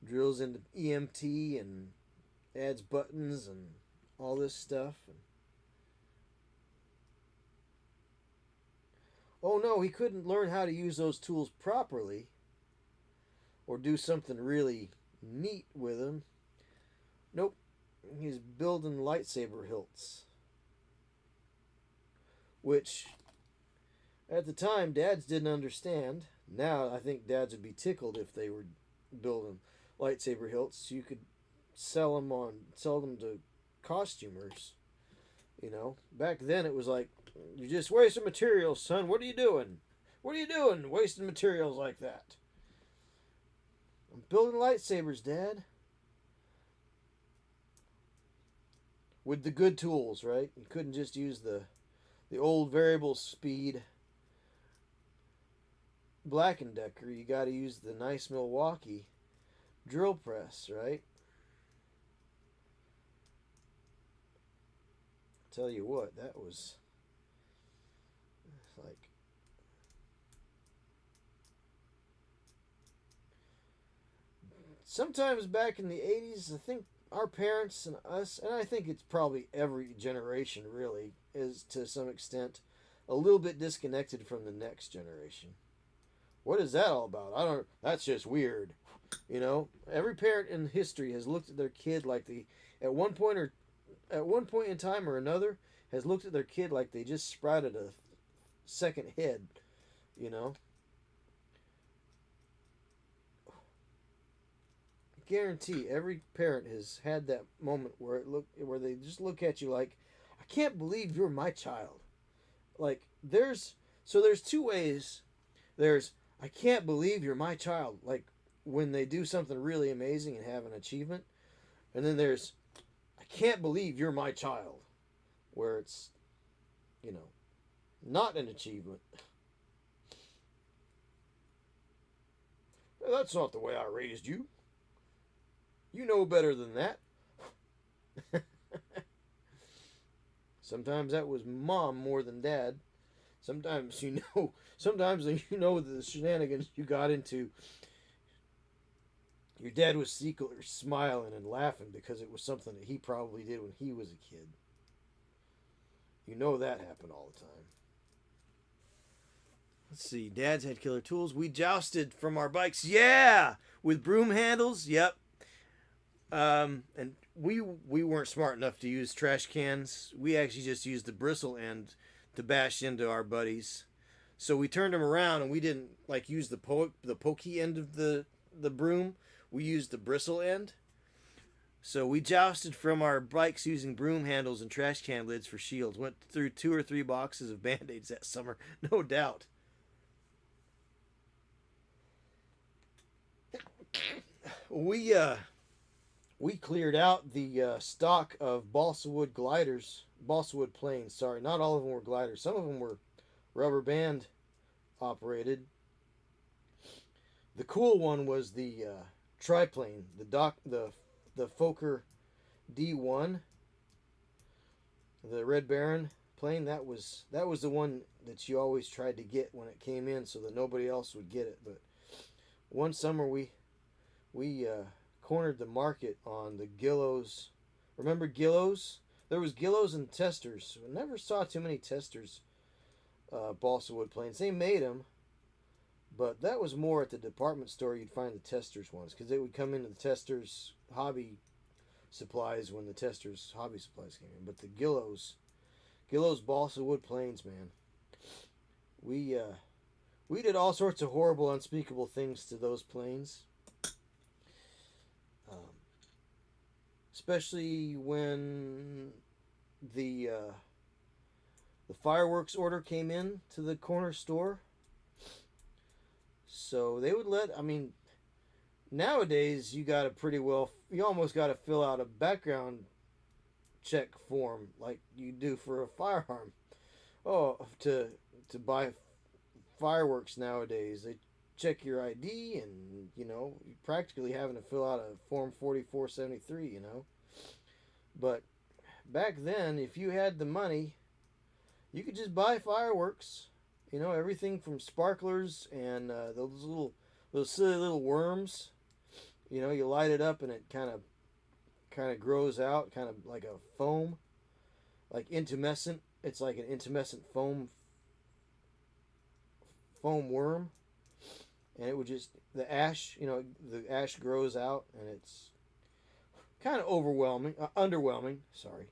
Drills into EMT and adds buttons and all this stuff. Oh no, he couldn't learn how to use those tools properly or do something really neat with them. Nope, he's building lightsaber hilts. Which, at the time, dads didn't understand. Now, I think dads would be tickled if they were building lightsaber hilts. You could sell them to costumers. Back then it was like, you're just wasting materials, son. What are you doing? What are you doing wasting materials like that? I'm building lightsabers, Dad. With the good tools, right? You couldn't just use the old variable speed Black & Decker. You got to use the nice Milwaukee drill press, right? Tell you what, that was like sometimes back in the 80s, I think our parents and us, and I think it's probably every generation really, is to some extent a little bit disconnected from the next generation. What is that all about? That's just weird. Every parent in history has looked at their kid like they, at one point in time or another, has looked at their kid like they just sprouted a second head. Guarantee every parent has had that moment where they just look at you like, I can't believe you're my child. Like there's two ways. There's, I can't believe you're my child, like when they do something really amazing and have an achievement. And then there's, I can't believe you're my child, where it's, not an achievement. Well, that's not the way I raised you. You know better than that. Sometimes that was mom more than dad. Sometimes the shenanigans you got into. Your dad was secretly smiling and laughing because it was something that he probably did when he was a kid. That happened all the time. Let's see. Dads had killer tools. We jousted from our bikes. Yeah, with broom handles. Yep. And we weren't smart enough to use trash cans. We actually just used the bristle end to bash into our buddies. So we turned them around, and we didn't like use the pokey end of the broom. We used the bristle end. So we jousted from our bikes using broom handles and trash can lids for shields. Went through 2 or 3 boxes of Band-Aids that summer, no doubt. We cleared out the stock of balsa wood gliders, balsa wood planes. Sorry, not all of them were gliders. Some of them were rubber band operated. The cool one was the triplane, the Fokker D1, the Red Baron plane. That was the one that you always tried to get when it came in, so that nobody else would get it. But one summer we cornered the market on the Gillows. Remember Gillows? There was Gillows and Testers. I never saw too many Testers balsa wood planes. They made them, but that was more at the department store you'd find the Testers ones, because they would come into the Testers hobby supplies when the Testers hobby supplies came in. But the Gillows balsa wood planes, man. We did all sorts of horrible, unspeakable things to those planes. Especially when the fireworks order came in to the corner store. So they would nowadays you almost got to fill out a background check form like you do for a firearm. Oh, to buy fireworks nowadays, they check your ID, and you're practically having to fill out a form 4473, But back then, if you had the money, you could just buy fireworks. Everything from sparklers and those silly little worms. You light it up and it kind of grows out, kind of like a foam, like intumescent. It's like an intumescent foam worm. And it would just, the ash grows out, and it's kind of underwhelming. Sorry.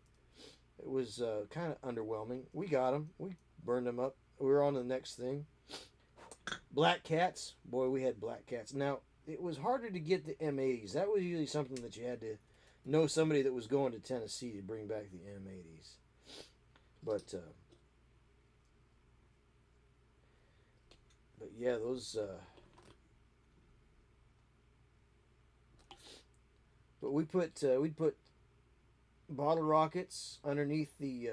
It was kind of underwhelming. We got them. We burned them up. We were on to the next thing. Black cats. Boy, we had black cats. Now, it was harder to get the M80s. That was usually something that you had to know somebody that was going to Tennessee to bring back the M80s. But yeah, those... But we'd put bottle rockets underneath the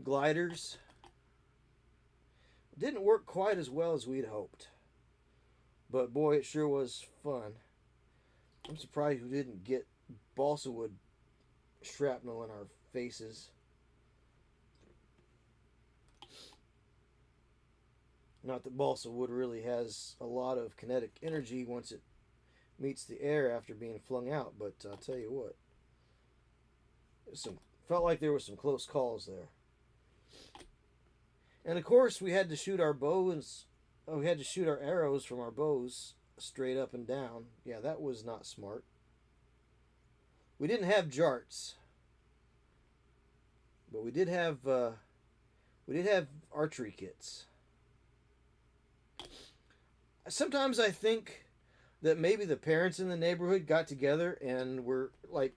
gliders. It didn't work quite as well as we'd hoped, but boy, it sure was fun. I'm surprised we didn't get balsa wood shrapnel in our faces. Not that balsa wood really has a lot of kinetic energy once it meets the air after being flung out, but I'll tell you what, felt like there were some close calls there. And of course, we had to shoot our bows. We had to shoot our arrows from our bows straight up and down. Yeah, that was not smart. We didn't have jarts, but we did have archery kits. Sometimes I think that maybe the parents in the neighborhood got together and were like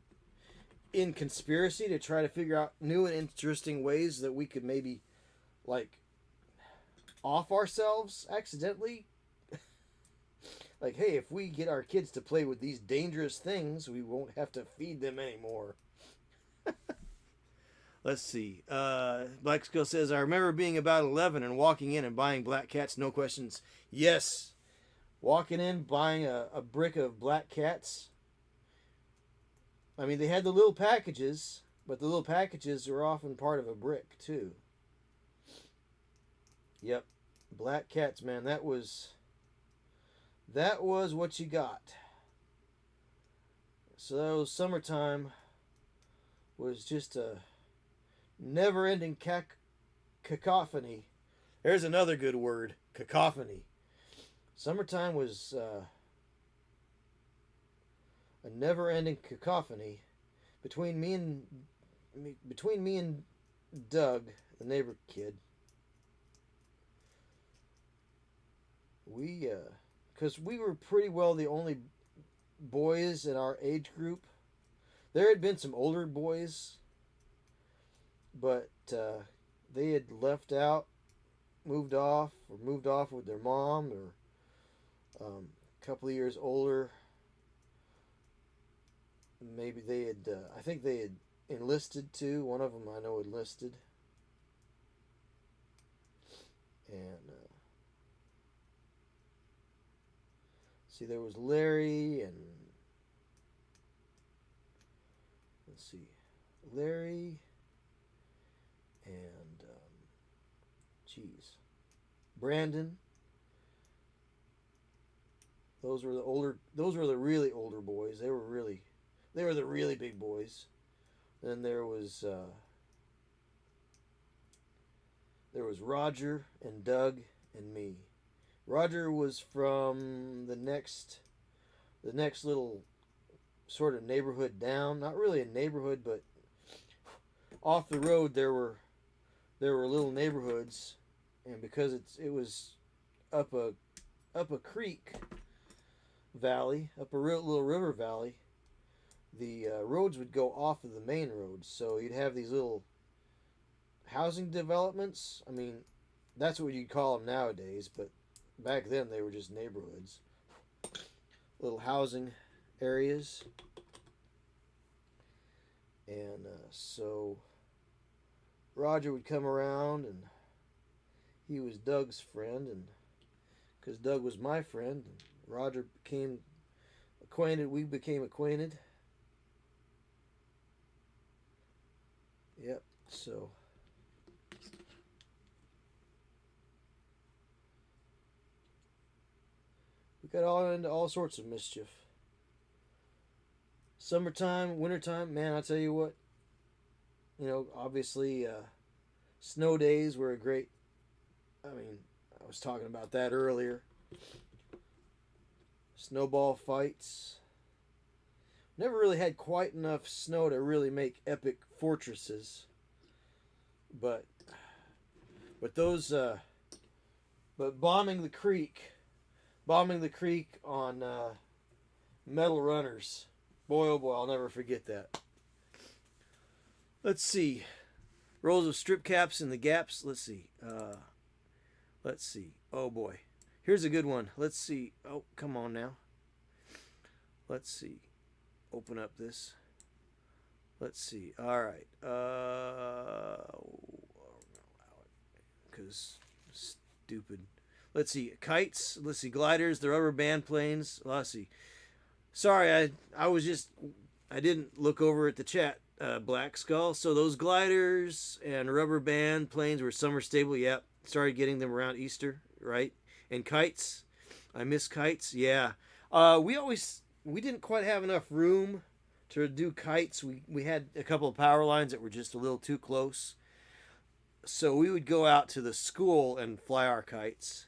in conspiracy to try to figure out new and interesting ways that we could maybe like off ourselves accidentally. Like, hey, if we get our kids to play with these dangerous things, we won't have to feed them anymore. Let's see. Black Skill says, I remember being about 11 and walking in and buying black cats, no questions. Yes. Walking in, buying a brick of black cats. I mean, they had the little packages, but the little packages are often part of a brick, too. Yep. Black cats, man. That was what you got. So summertime was just a never-ending cacophony There's another good word, cacophony. Summertime was a never-ending cacophony between me and Doug, the neighbor kid. Because we were pretty well the only boys in our age group. There had been some older boys, but they had left out, moved off with their mom, or a couple of years older. Maybe they had, I think they had enlisted too. One of them I know enlisted. And see, there was Larry and Larry and Brandon. Those were the really older boys. They were the really big boys. Then there was Roger and Doug and me. Roger was from the next little sort of neighborhood down. Not really a neighborhood, but off the road there were little neighborhoods, and because it was up a creek valley, up a little river valley, the roads would go off of the main roads. So you'd have these little housing developments. I mean, that's what you'd call them nowadays, but back then they were just neighborhoods, little housing areas. And so Roger would come around, and he was Doug's friend, and because Doug was my friend, and Roger became acquainted, we became acquainted. Yep, so we got all into all sorts of mischief. Summertime, wintertime, man, I tell you what, obviously snow days were a great, I was talking about that earlier. Snowball fights. Never really had quite enough snow to really make epic fortresses. But bombing the creek on metal runners. Boy, oh boy, I'll never forget that. Let's see. Rolls of strip caps in the gaps. Let's see. Oh boy. Here's a good one. Let's see. Oh, come on now. Let's see. Open up this. Let's see. All right. Because stupid. Let's see. Kites. Let's see. Gliders. The rubber band planes. Let's see. Sorry, I didn't look over at the chat, Black Skull. So those gliders and rubber band planes were summer stable. Yep. Started getting them around Easter, right? And kites. I miss kites. Yeah. We didn't quite have enough room to do kites. We had a couple of power lines that were just a little too close. So we would go out to the school and fly our kites.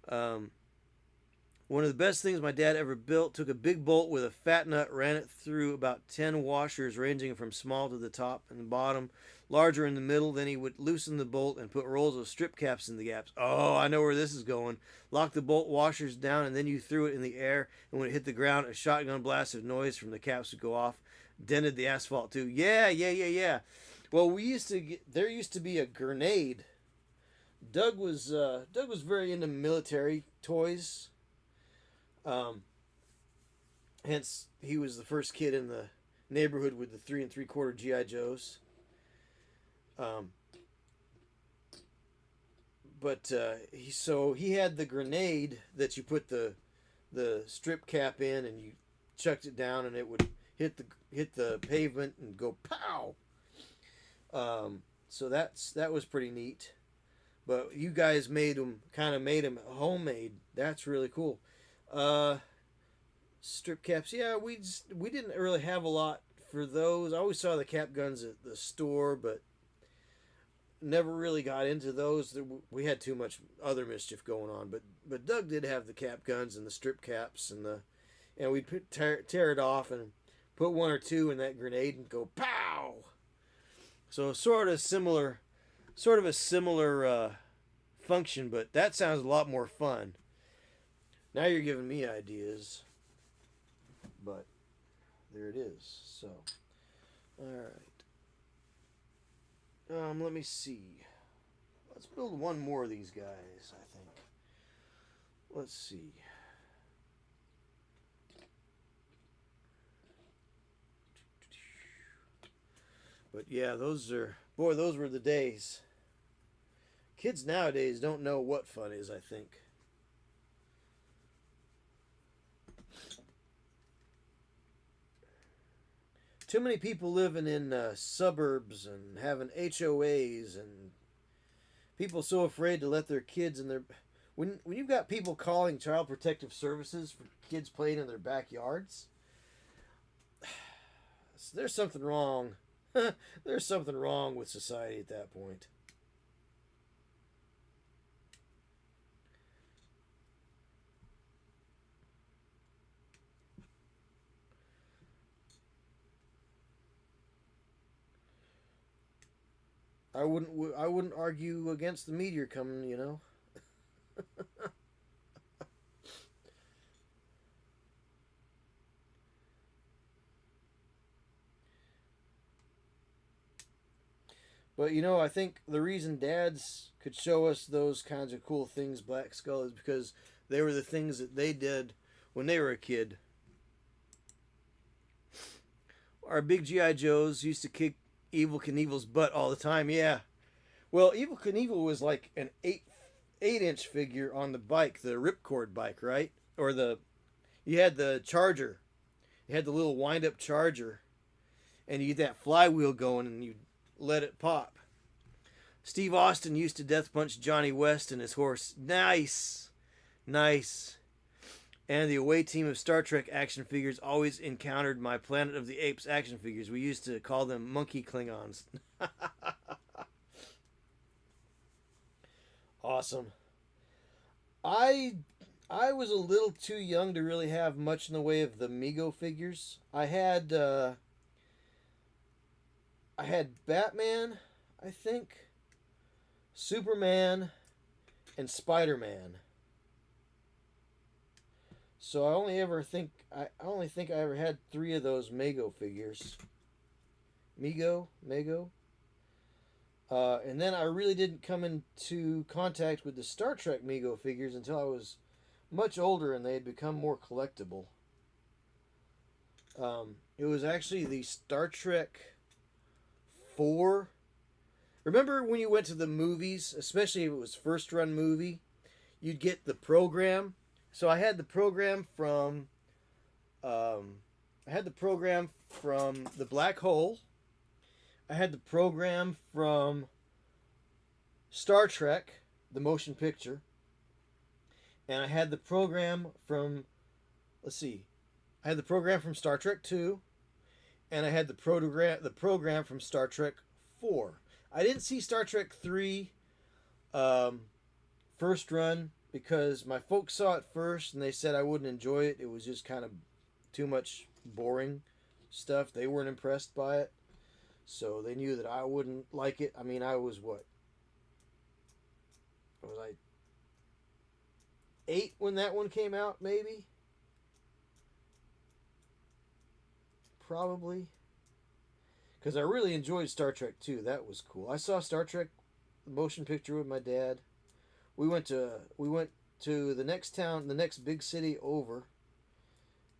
One of the best things my dad ever built, took a big bolt with a fat nut, ran it through about 10 washers ranging from small to the top and the bottom, larger in the middle. Then he would loosen the bolt and put rolls of strip caps in the gaps. Oh, I know where this is going. Lock the bolt washers down, and then you threw it in the air, and when it hit the ground, a shotgun blast of noise from the caps would go off. Dented the asphalt too. Yeah. Well, there used to be a grenade. Doug was very into military toys. Hence, he was the first kid in the neighborhood with the 3 3/4 GI Joes. He had the grenade that you put the strip cap in, and you chucked it down, and it would hit the pavement and go pow. So that was pretty neat. But you guys made them homemade. That's really cool. Strip caps. Yeah, we didn't really have a lot for those. I always saw the cap guns at the store, but never really got into those. We had too much other mischief going on. But Doug did have the cap guns and the strip caps and we'd tear it off and put one or two in that grenade and go pow. So sort of a similar function, but that sounds a lot more fun. Now you're giving me ideas, but there it is. So, all right. Let me see. Let's build one more of these guys, I think. Let's see. But yeah, those were the days. Kids nowadays don't know what fun is, I think. Too many people living in suburbs and having HOAs and people so afraid to let their kids in their... When you've got people calling Child Protective Services for kids playing in their backyards, there's something wrong. There's something wrong with society at that point. I wouldn't argue against the meteor coming, you know. But you know, I think the reason dads could show us those kinds of cool things, Black Skull, is because they were the things that they did when they were a kid. Our big G.I. Joes used to kick Evil Knievel's butt all the time, yeah. Well, Evil Knievel was like an 8-inch figure on the bike, the ripcord bike, right? Or you had the charger. You had the little wind-up charger. And you get that flywheel going and you let it pop. Steve Austin used to death punch Johnny West and his horse. Nice. Nice. And the away team of Star Trek action figures always encountered my Planet of the Apes action figures. We used to call them monkey Klingons. Awesome. I was a little too young to really have much in the way of the Mego figures. I had Batman, I think, Superman, and Spider-Man. So I only think I ever had 3 of those Mego figures. Mego. And then I really didn't come into contact with the Star Trek Mego figures until I was much older and they had become more collectible. It was actually the Star Trek 4. Remember when you went to the movies, especially if it was first run movie, you'd get the program. So I had the program from The Black Hole. I had the program from Star Trek, the motion picture. And I had the program from, I had the program from Star Trek 2. And I had the program from Star Trek 4. I didn't see Star Trek 3 first run because my folks saw it first and they said I wouldn't enjoy it. It was just kind of too much boring stuff. They weren't impressed by it. So they knew that I wouldn't like it. I mean, I was what? Was I 8 when that one came out, maybe? Probably. Because I really enjoyed Star Trek 2. That was cool. I saw Star Trek motion picture with my dad. We went to the next town, the next big city over,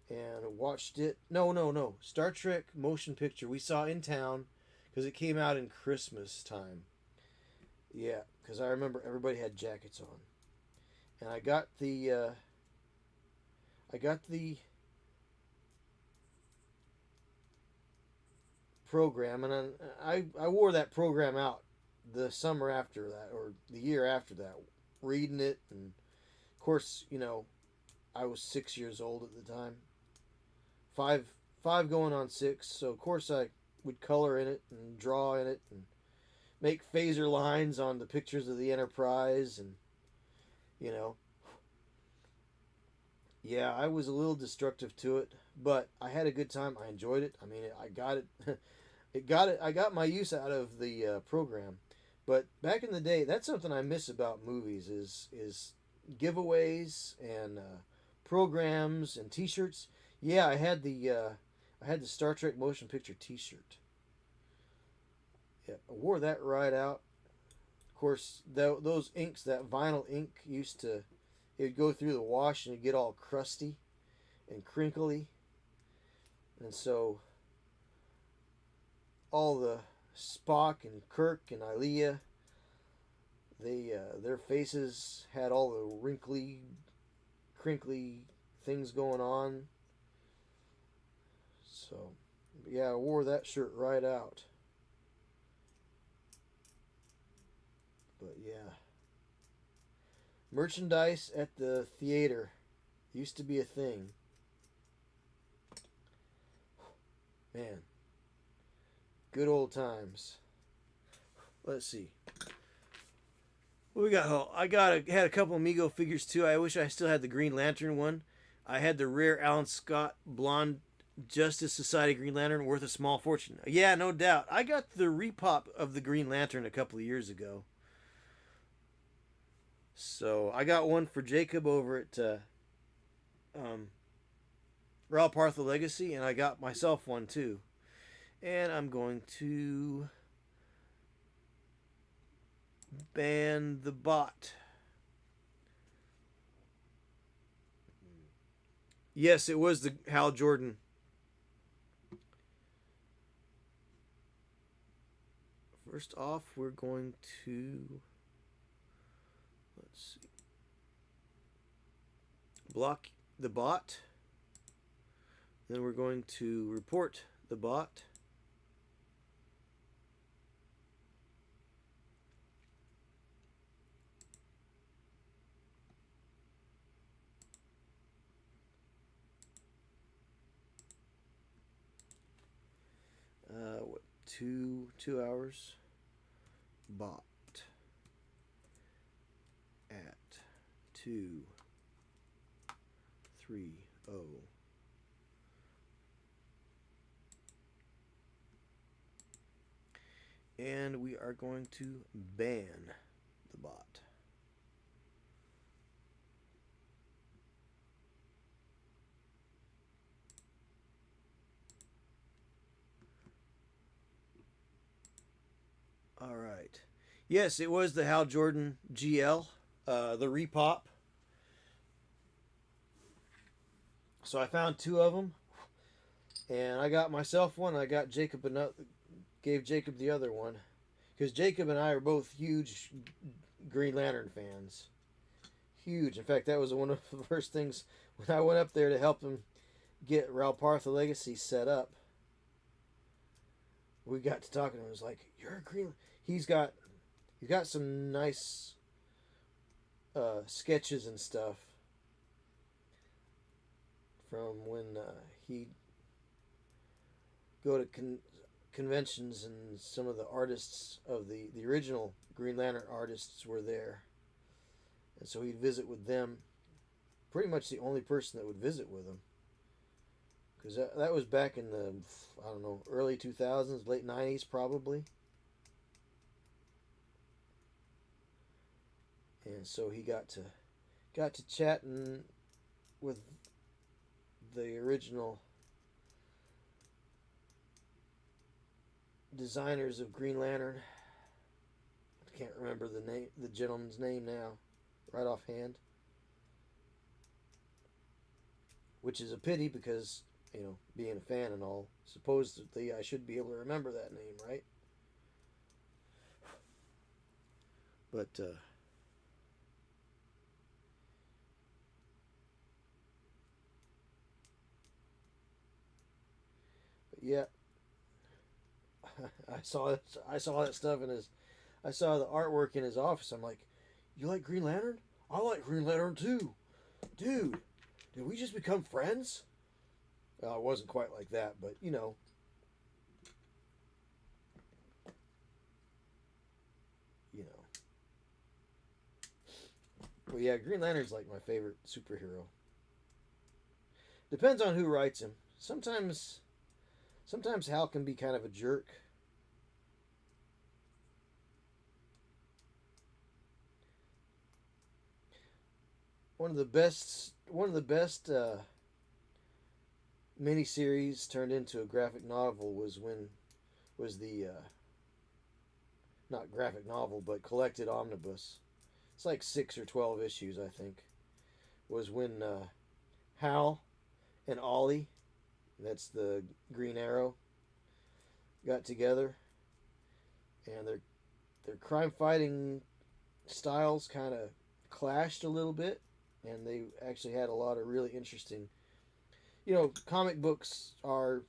and watched it. No. Star Trek motion picture we saw in town because it came out in Christmas time. Yeah, because I remember everybody had jackets on, and I got the program, and I wore that program out the summer after that, or the year after that, reading it, and of course, you know, I was 6 years old at the time, five going on 6, so of course I would color in it and draw in it, and make phaser lines on the pictures of the Enterprise, and you know, yeah, I was a little destructive to it, but I had a good time. I enjoyed it. I mean, I got it. It got it. I got my use out of the program. But back in the day, that's something I miss about movies is giveaways and programs and T-shirts. Yeah, I had the Star Trek motion picture T-shirt. Yeah, I wore that right out. Of course, those inks, that vinyl ink, used to it would go through the wash and it'd get all crusty and crinkly, and so all the Spock and Kirk and Ilea, their faces had all the wrinkly, crinkly things going on. So, yeah, I wore that shirt right out. But yeah, merchandise at the theater used to be a thing. Man, good old times. Let's see. What we got? Oh, had a couple Amigo figures too. I wish I still had the Green Lantern one. I had the rare Alan Scott blonde Justice Society Green Lantern, worth a small fortune. Yeah, no doubt. I got the repop of the Green Lantern a couple of years ago. So I got one for Jacob over at Raw Partha Legacy, and I got myself one too. And I'm going to ban the bot. Yes, it was the Hal Jordan. First off, we're going to, let's see, block the bot. Then we're going to report the bot. What, 2 hours? Bot at 2:30. And we are going to ban the bot. All right. Yes, it was the Hal Jordan GL, the repop. So I found 2 of them, and I got myself one. I got Jacob another, gave Jacob the other one, because Jacob and I are both huge Green Lantern fans. Huge. In fact, that was one of the first things when I went up there to help him get Ralpartha Legacy set up. We got to talking, and it was like, "You're a Green." He's got some nice sketches and stuff from when he'd go to conventions, and some of the artists of the original Green Lantern artists were there, and so he'd visit with them. Pretty much the only person that would visit with him, because that was back in the, I don't know, early 2000s, late 90s probably. And so he got to chatting with the original designers of Green Lantern. I can't remember the gentleman's name now, right offhand. Which is a pity, because, being a fan and all, supposedly I should be able to remember that name, right? But yeah, I saw that stuff in his. I saw the artwork in his office. I'm like, "You like Green Lantern? I like Green Lantern too, dude. Did we just become friends?" Well, it wasn't quite like that, but you know. Well, yeah, Green Lantern's like my favorite superhero. Depends on who writes him. Sometimes Hal can be kind of a jerk. One of the best miniseries turned into a graphic novel was the not graphic novel but collected omnibus. It's like 6 or 12 issues, I think. Was when Hal and Ollie, that's the Green Arrow, got together, and their crime fighting styles kind of clashed a little bit, and they actually had a lot of really interesting. Comic books are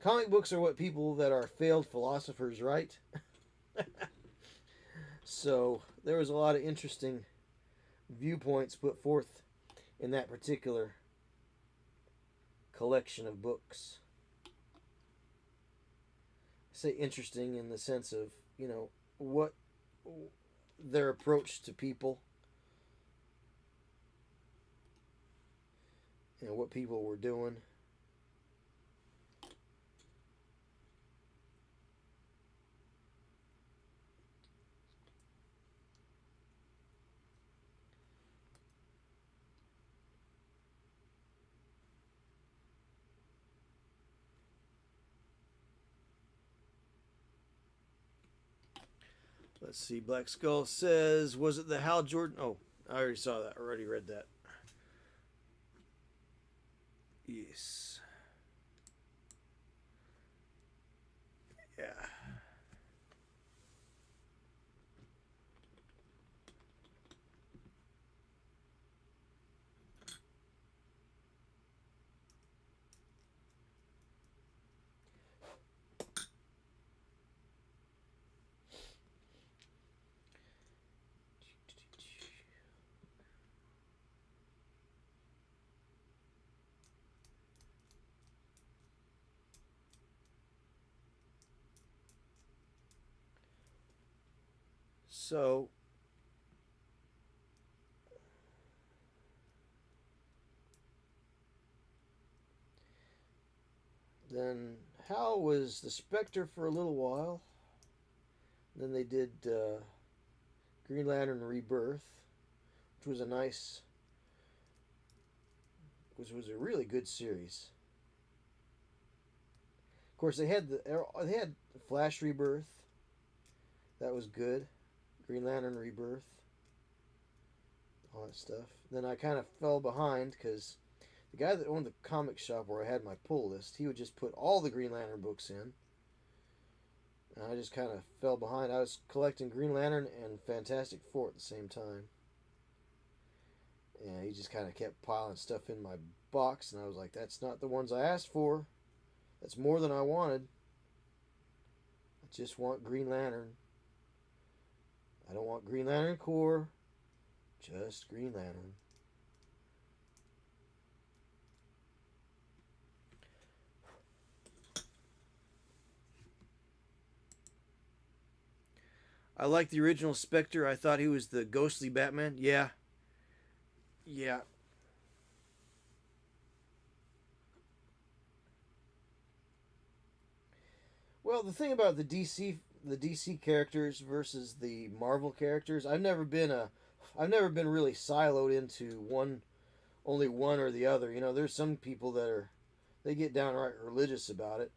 what people that are failed philosophers write. So there was a lot of interesting viewpoints put forth in that particular collection of books. I say interesting in the sense of, what their approach to people and what people were doing. Let's see. Black Skull says, was it the Hal Jordan? Oh, I already saw that. I already read that. Yes. Yeah. So, then Hal was the Spectre for a little while. Then they did Green Lantern Rebirth, which was was a really good series. Of course, they had Flash Rebirth. That was good. Green Lantern Rebirth. All that stuff. Then I kind of fell behind because the guy that owned the comic shop where I had my pull list, he would just put all the Green Lantern books in. And I just kind of fell behind. I was collecting Green Lantern and Fantastic Four at the same time. And he just kind of kept piling stuff in my box, and I was like, that's not the ones I asked for. That's more than I wanted. I just want Green Lantern. I don't want Green Lantern Corps. Just Green Lantern. I like the original Spectre. I thought he was the ghostly Batman. Yeah. Yeah. Well, the thing about the DC characters versus the Marvel characters, I've never been really siloed into only one or the other. There's some people they get downright religious about it.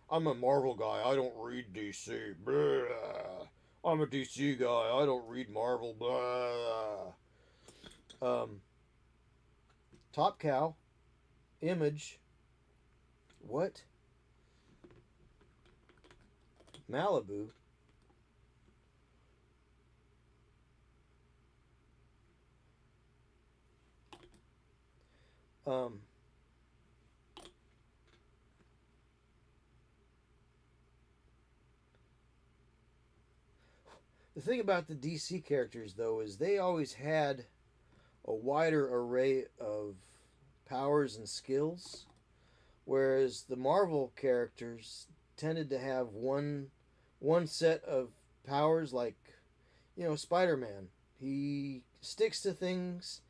I'm a Marvel guy. I don't read DC. Blah. I'm a DC guy. I don't read Marvel. Blah. Top Cow, Image, what? Malibu. Um, the thing about the DC characters, though, is they always had a wider array of powers and skills, whereas the Marvel characters tended to have one set of powers, like Spider-Man. He sticks to things,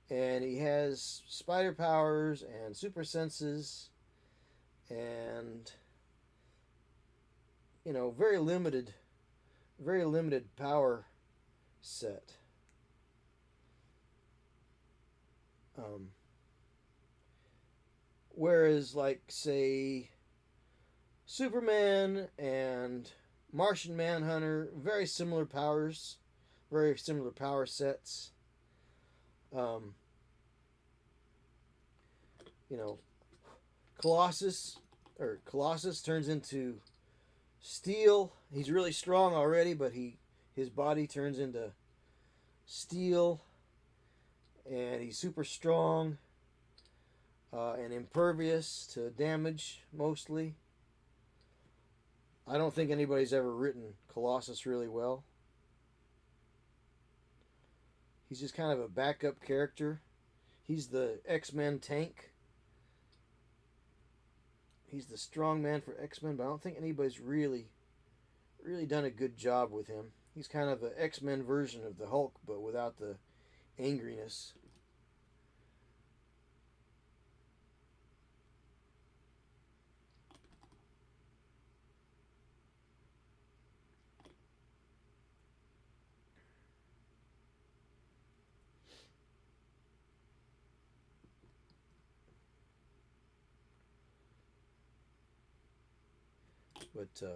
and he has spider powers and super senses, and very limited power set. Um, Whereas, like, say, Superman and Martian Manhunter, very similar powers, very similar power sets. Um, you know, Colossus turns into steel. He's really strong already, but his body turns into steel, and he's super strong and impervious to damage mostly. I don't think anybody's ever written Colossus really well. He's just kind of a backup character. He's the X-Men tank. He's the strong man for X-Men, but I don't think anybody's really done a good job with him. He's kind of the X-Men version of the Hulk, but without the angriness. But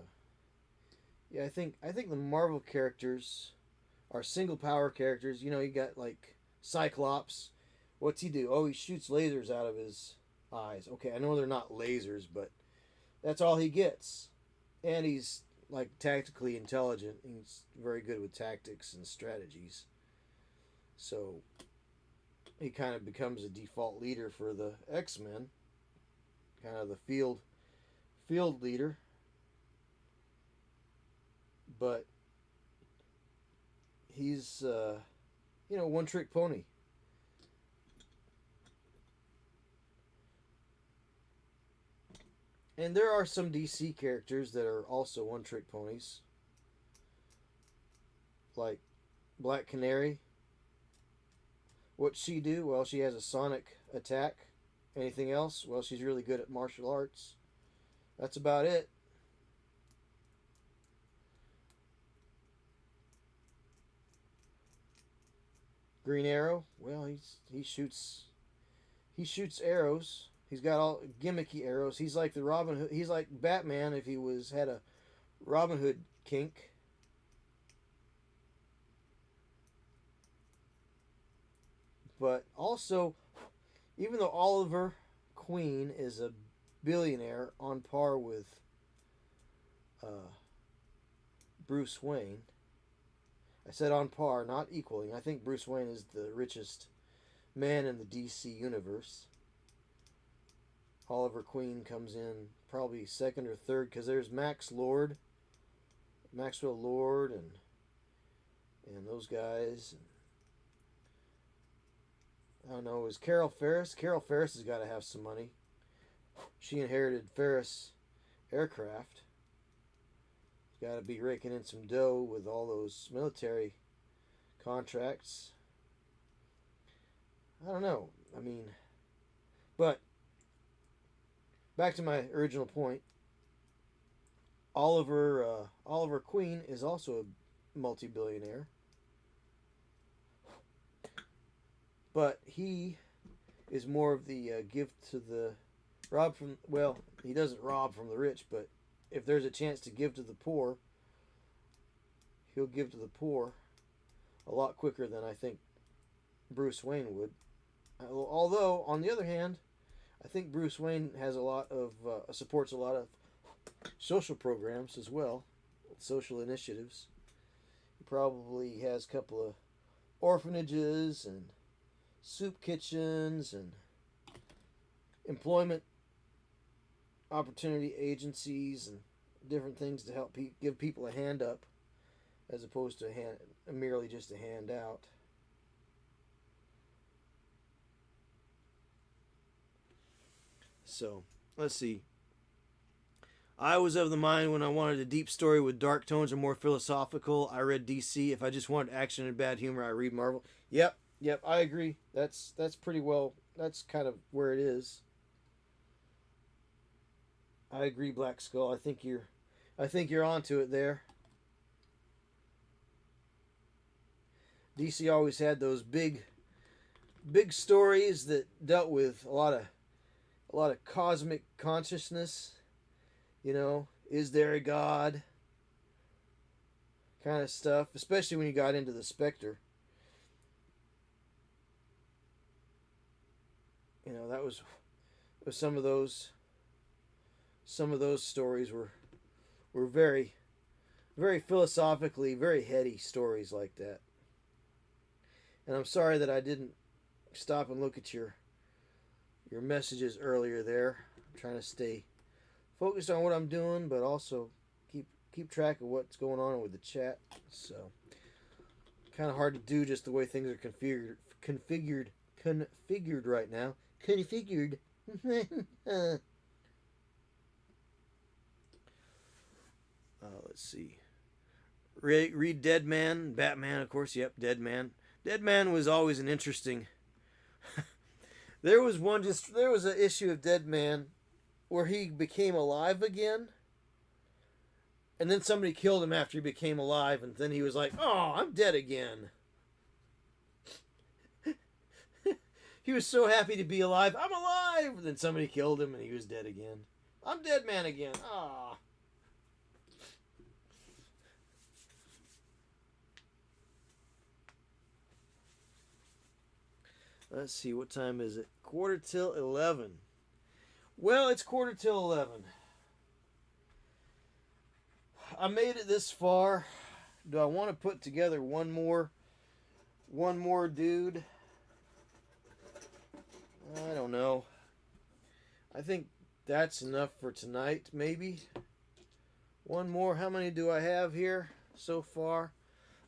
yeah, I think the Marvel characters are single power characters. You got like Cyclops. What's he do? Oh, he shoots lasers out of his eyes. Okay, I know they're not lasers, but that's all he gets. And he's like tactically intelligent. He's very good with tactics and strategies. So he kind of becomes a default leader for the X-Men, kind of the field leader. But he's one trick pony. And there are some DC characters that are also one trick ponies, like Black Canary. What's she do? Well, she has a sonic attack. Anything else? Well, she's really good at martial arts. That's about it. Green Arrow. Well, he shoots arrows. He's got all gimmicky arrows. He's like the Robin Hood. He's like Batman if he had a Robin Hood kink. But also, even though Oliver Queen is a billionaire on par with uh, Bruce Wayne, I said on par, not equaling. I think Bruce Wayne is the richest man in the DC universe. Oliver Queen comes in probably second or third because there's Maxwell Lord, and those guys. I don't know. Is Carol Ferris? Carol Ferris has got to have some money. She inherited Ferris Aircraft. Got to be raking in some dough with all those military contracts. I don't know. I mean, but back to my original point. Oliver Queen is also a multi-billionaire, but he is more of the gift to the rob from. Well, he doesn't rob from the rich, but if there's a chance to give to the poor, he'll give to the poor a lot quicker than I think Bruce Wayne would. Although, on the other hand, I think Bruce Wayne has a lot of supports a lot of social programs as well, social initiatives. He probably has a couple of orphanages and soup kitchens and employment opportunity agencies and different things to help give people a hand up, as opposed to merely just a handout. So let's see. I was of the mind when I wanted a deep story with dark tones or more philosophical, I read DC. If I just wanted action and bad humor, I read Marvel. Yep, I agree. That's pretty well. That's kind of where it is. I agree, Black Skull. I think you're onto it there. DC always had those big stories that dealt with a lot of cosmic consciousness. You know, is there a God? Kind of stuff, especially when you got into the Spectre. You know, that was some of those stories were very philosophically very heady stories like that. And I'm sorry that I didn't stop and look at your messages earlier there. I'm trying to stay focused on what I'm doing, but also keep track of what's going on with the chat. So kind of hard to do just the way things are configured right now. Configured. Let's see. Read Dead Man, Batman, of course. Yep, Dead Man. Dead Man was always an interesting. There was an issue of Dead Man where he became alive again, and then somebody killed him after he became alive, and then he was like, "Oh, I'm dead again." He was so happy to be alive. I'm alive! And then somebody killed him, and he was dead again. I'm Dead Man again. Ah. Let's see, what time is it? 11:15. Well, it's 11:15. I made it this far. Do I want to put together one more dude? I don't know. I think that's enough for tonight, maybe. One more. How many do I have here so far?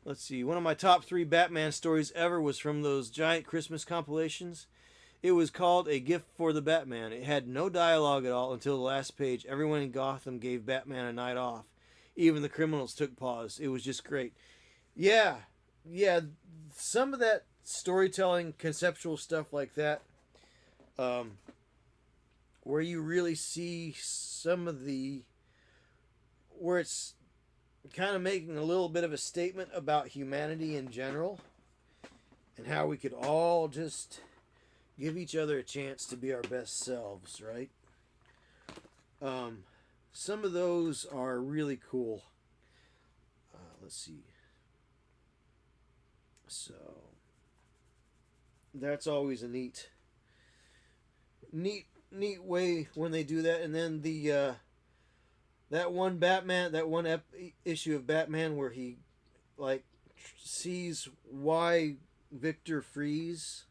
Let's see. One of my top 3 Batman stories ever was from those giant Christmas compilations. It was called A Gift for the Batman. It had no dialogue at all until the last page. Everyone in Gotham gave Batman a night off. Even the criminals took pause. It was just great. Yeah. Some of that storytelling, conceptual stuff like that, where you really see some of where it's kind of making a little bit of a statement about humanity in general and how we could all just give each other a chance to be our best selves, right? Some of those are really cool. Let's see. So that's always a neat way when they do that. And then that one issue of Batman where he sees why Victor Fries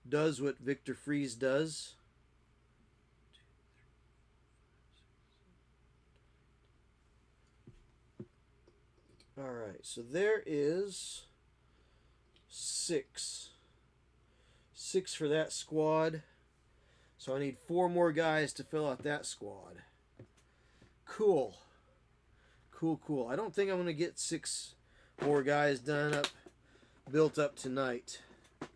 does what Victor Fries does. All right, so there is 6 for that squad. So I need 4 more guys to fill out that squad. Cool. I don't think I'm going to get 6 more guys built up tonight. I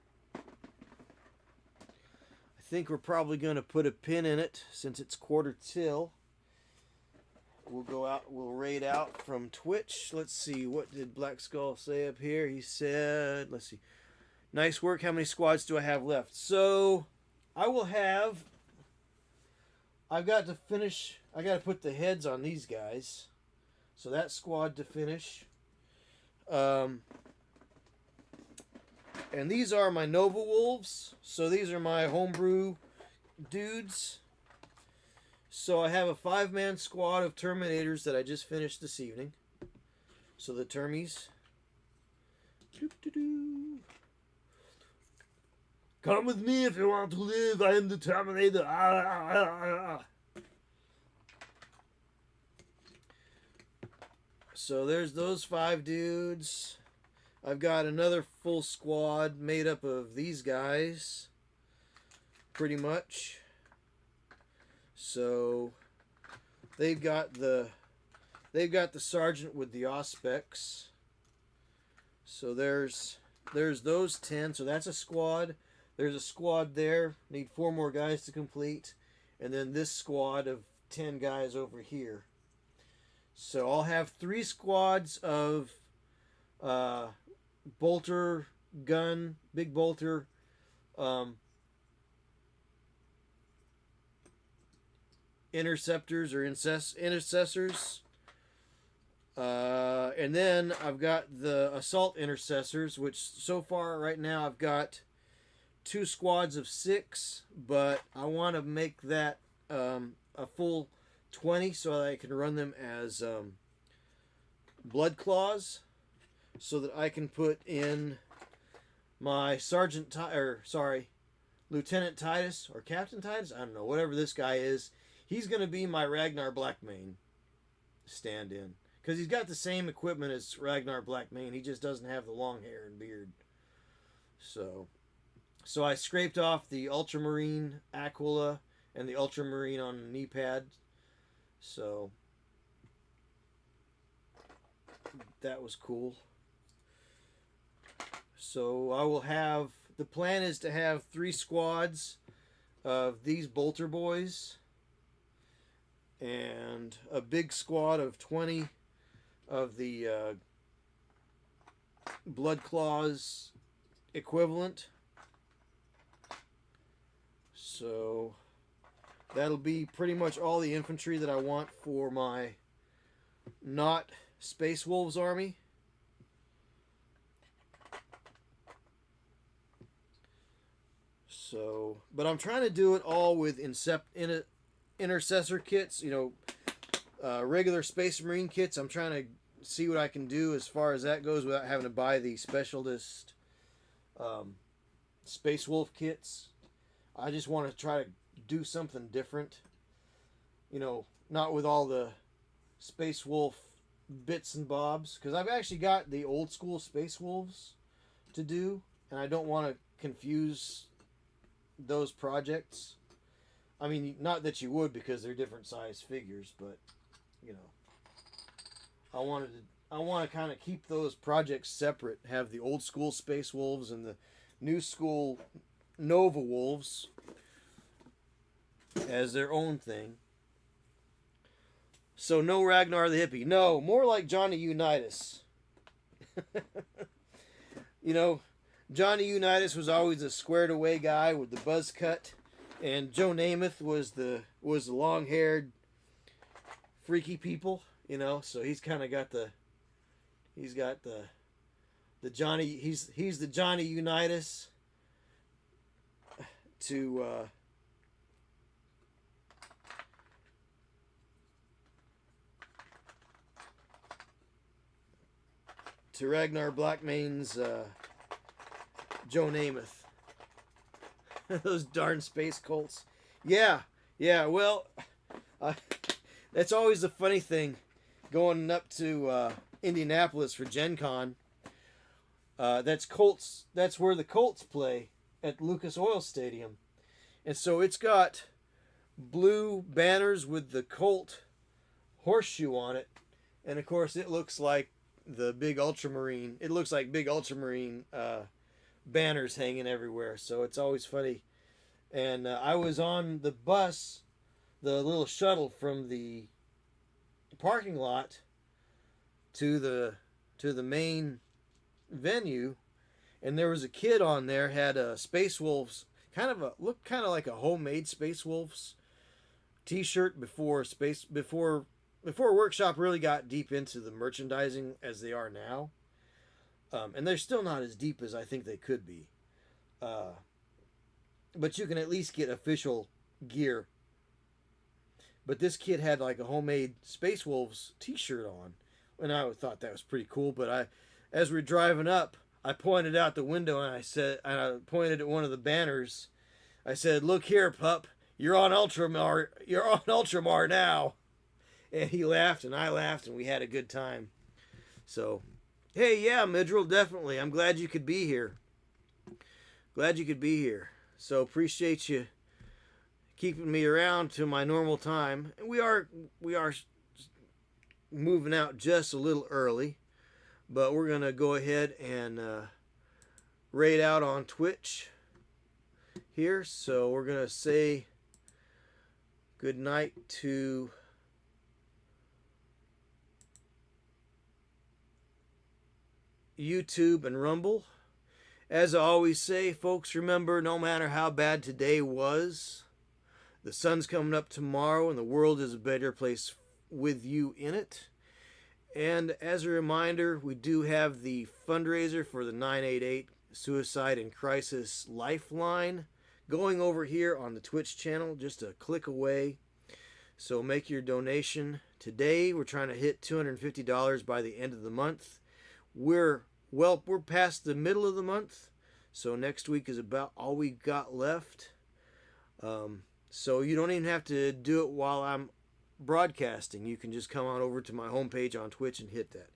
think we're probably going to put a pin in it since it's 1:45. We'll raid out from Twitch. Let's see, what did Black Skull say up here? He said, let's see. Nice work. How many squads do I have left? So I've got to put the heads on these guys. So that squad to finish. And these are my Nova Wolves. So these are my homebrew dudes. So I have a 5-man squad of Terminators that I just finished this evening. So the Termies. Come with me if you want to live. I am the Terminator. So there's those 5 dudes. I've got another full squad made up of these guys. Pretty much. So they've got the sergeant with the auspex. So there's those 10. So that's a squad. There's a squad there. Need 4 more guys to complete, and then this squad of 10 guys over here. So I'll have 3 squads of bolter gun, big bolter, interceptors or intercessors. And then I've got the assault intercessors, which so far right now I've got 2 squads of 6, but I want to make that a full 20 so that I can run them as blood claws, so that I can put in my Lieutenant Titus or Captain Titus, I don't know, whatever this guy is. He's going to be my Ragnar Blackmane stand-in, because he's got the same equipment as Ragnar Blackmane. He just doesn't have the long hair and beard. So I scraped off the Ultramarine Aquila and the Ultramarine on a knee pad. So that was cool. So I will have, the plan is to have 3 squads of these bolter boys and a big squad of 20 of the blood claws equivalent. So that'll be pretty much all the infantry that I want for my not Space Wolves army. So, but I'm trying to do it all with intercessor kits, regular Space Marine kits. I'm trying to see what I can do as far as that goes without having to buy the specialist Space Wolf kits. I just want to try to do something different. Not with all the Space Wolf bits and bobs, because I've actually got the old school Space Wolves to do, and I don't want to confuse those projects. I mean, not that you would, because they're different size figures, but I want to kind of keep those projects separate. Have the old school Space Wolves and the new school Nova Wolves as their own thing. So no Ragnar the Hippie. No, more like Johnny Unitas. Johnny Unitas was always a squared away guy with the buzz cut, and Joe Namath was the long-haired freaky people, so he's kind of got the Johnny, he's the Johnny Unitas to Ragnar Blackmane's Joe Namath. Those darn space cults. Yeah, well, that's always the funny thing, going up to Indianapolis for Gen Con. That's where the Colts play, at Lucas Oil Stadium. And so it's got blue banners with the Colt horseshoe on it. And of course it looks like the big Ultramarine. It looks like big Ultramarine banners hanging everywhere. So it's always funny. And I was on the bus, the little shuttle from the parking lot to the main venue, and there was a kid on there, had a Space Wolves, looked kind of like a homemade Space Wolves t-shirt before Workshop really got deep into the merchandising as they are now. And they're still not as deep as I think they could be. But you can at least get official gear. But this kid had like a homemade Space Wolves t-shirt on, and I thought that was pretty cool. But as we were driving up, I pointed out the window and I pointed at one of the banners. I said, "Look here, pup, you're on Ultramar. You're on Ultramar now." And he laughed and I laughed and we had a good time. So, hey, yeah, Midril, definitely. I'm glad you could be here. So appreciate you keeping me around to my normal time. And we are moving out just a little early, but we're gonna go ahead and raid out on Twitch here. So we're gonna say good night to YouTube and Rumble. As I always say, folks, remember, no matter how bad today was, the sun's coming up tomorrow and the world is a better place with you in it. And as a reminder, we do have the fundraiser for the 988 Suicide and Crisis Lifeline going over here on the Twitch channel, just a click away. So make your donation today. We're trying to hit $250 by the end of the month. We're past the middle of the month, so next week is about all we got left. So you don't even have to do it while I'm broadcasting. You can just come on over to my homepage on Twitch and hit that.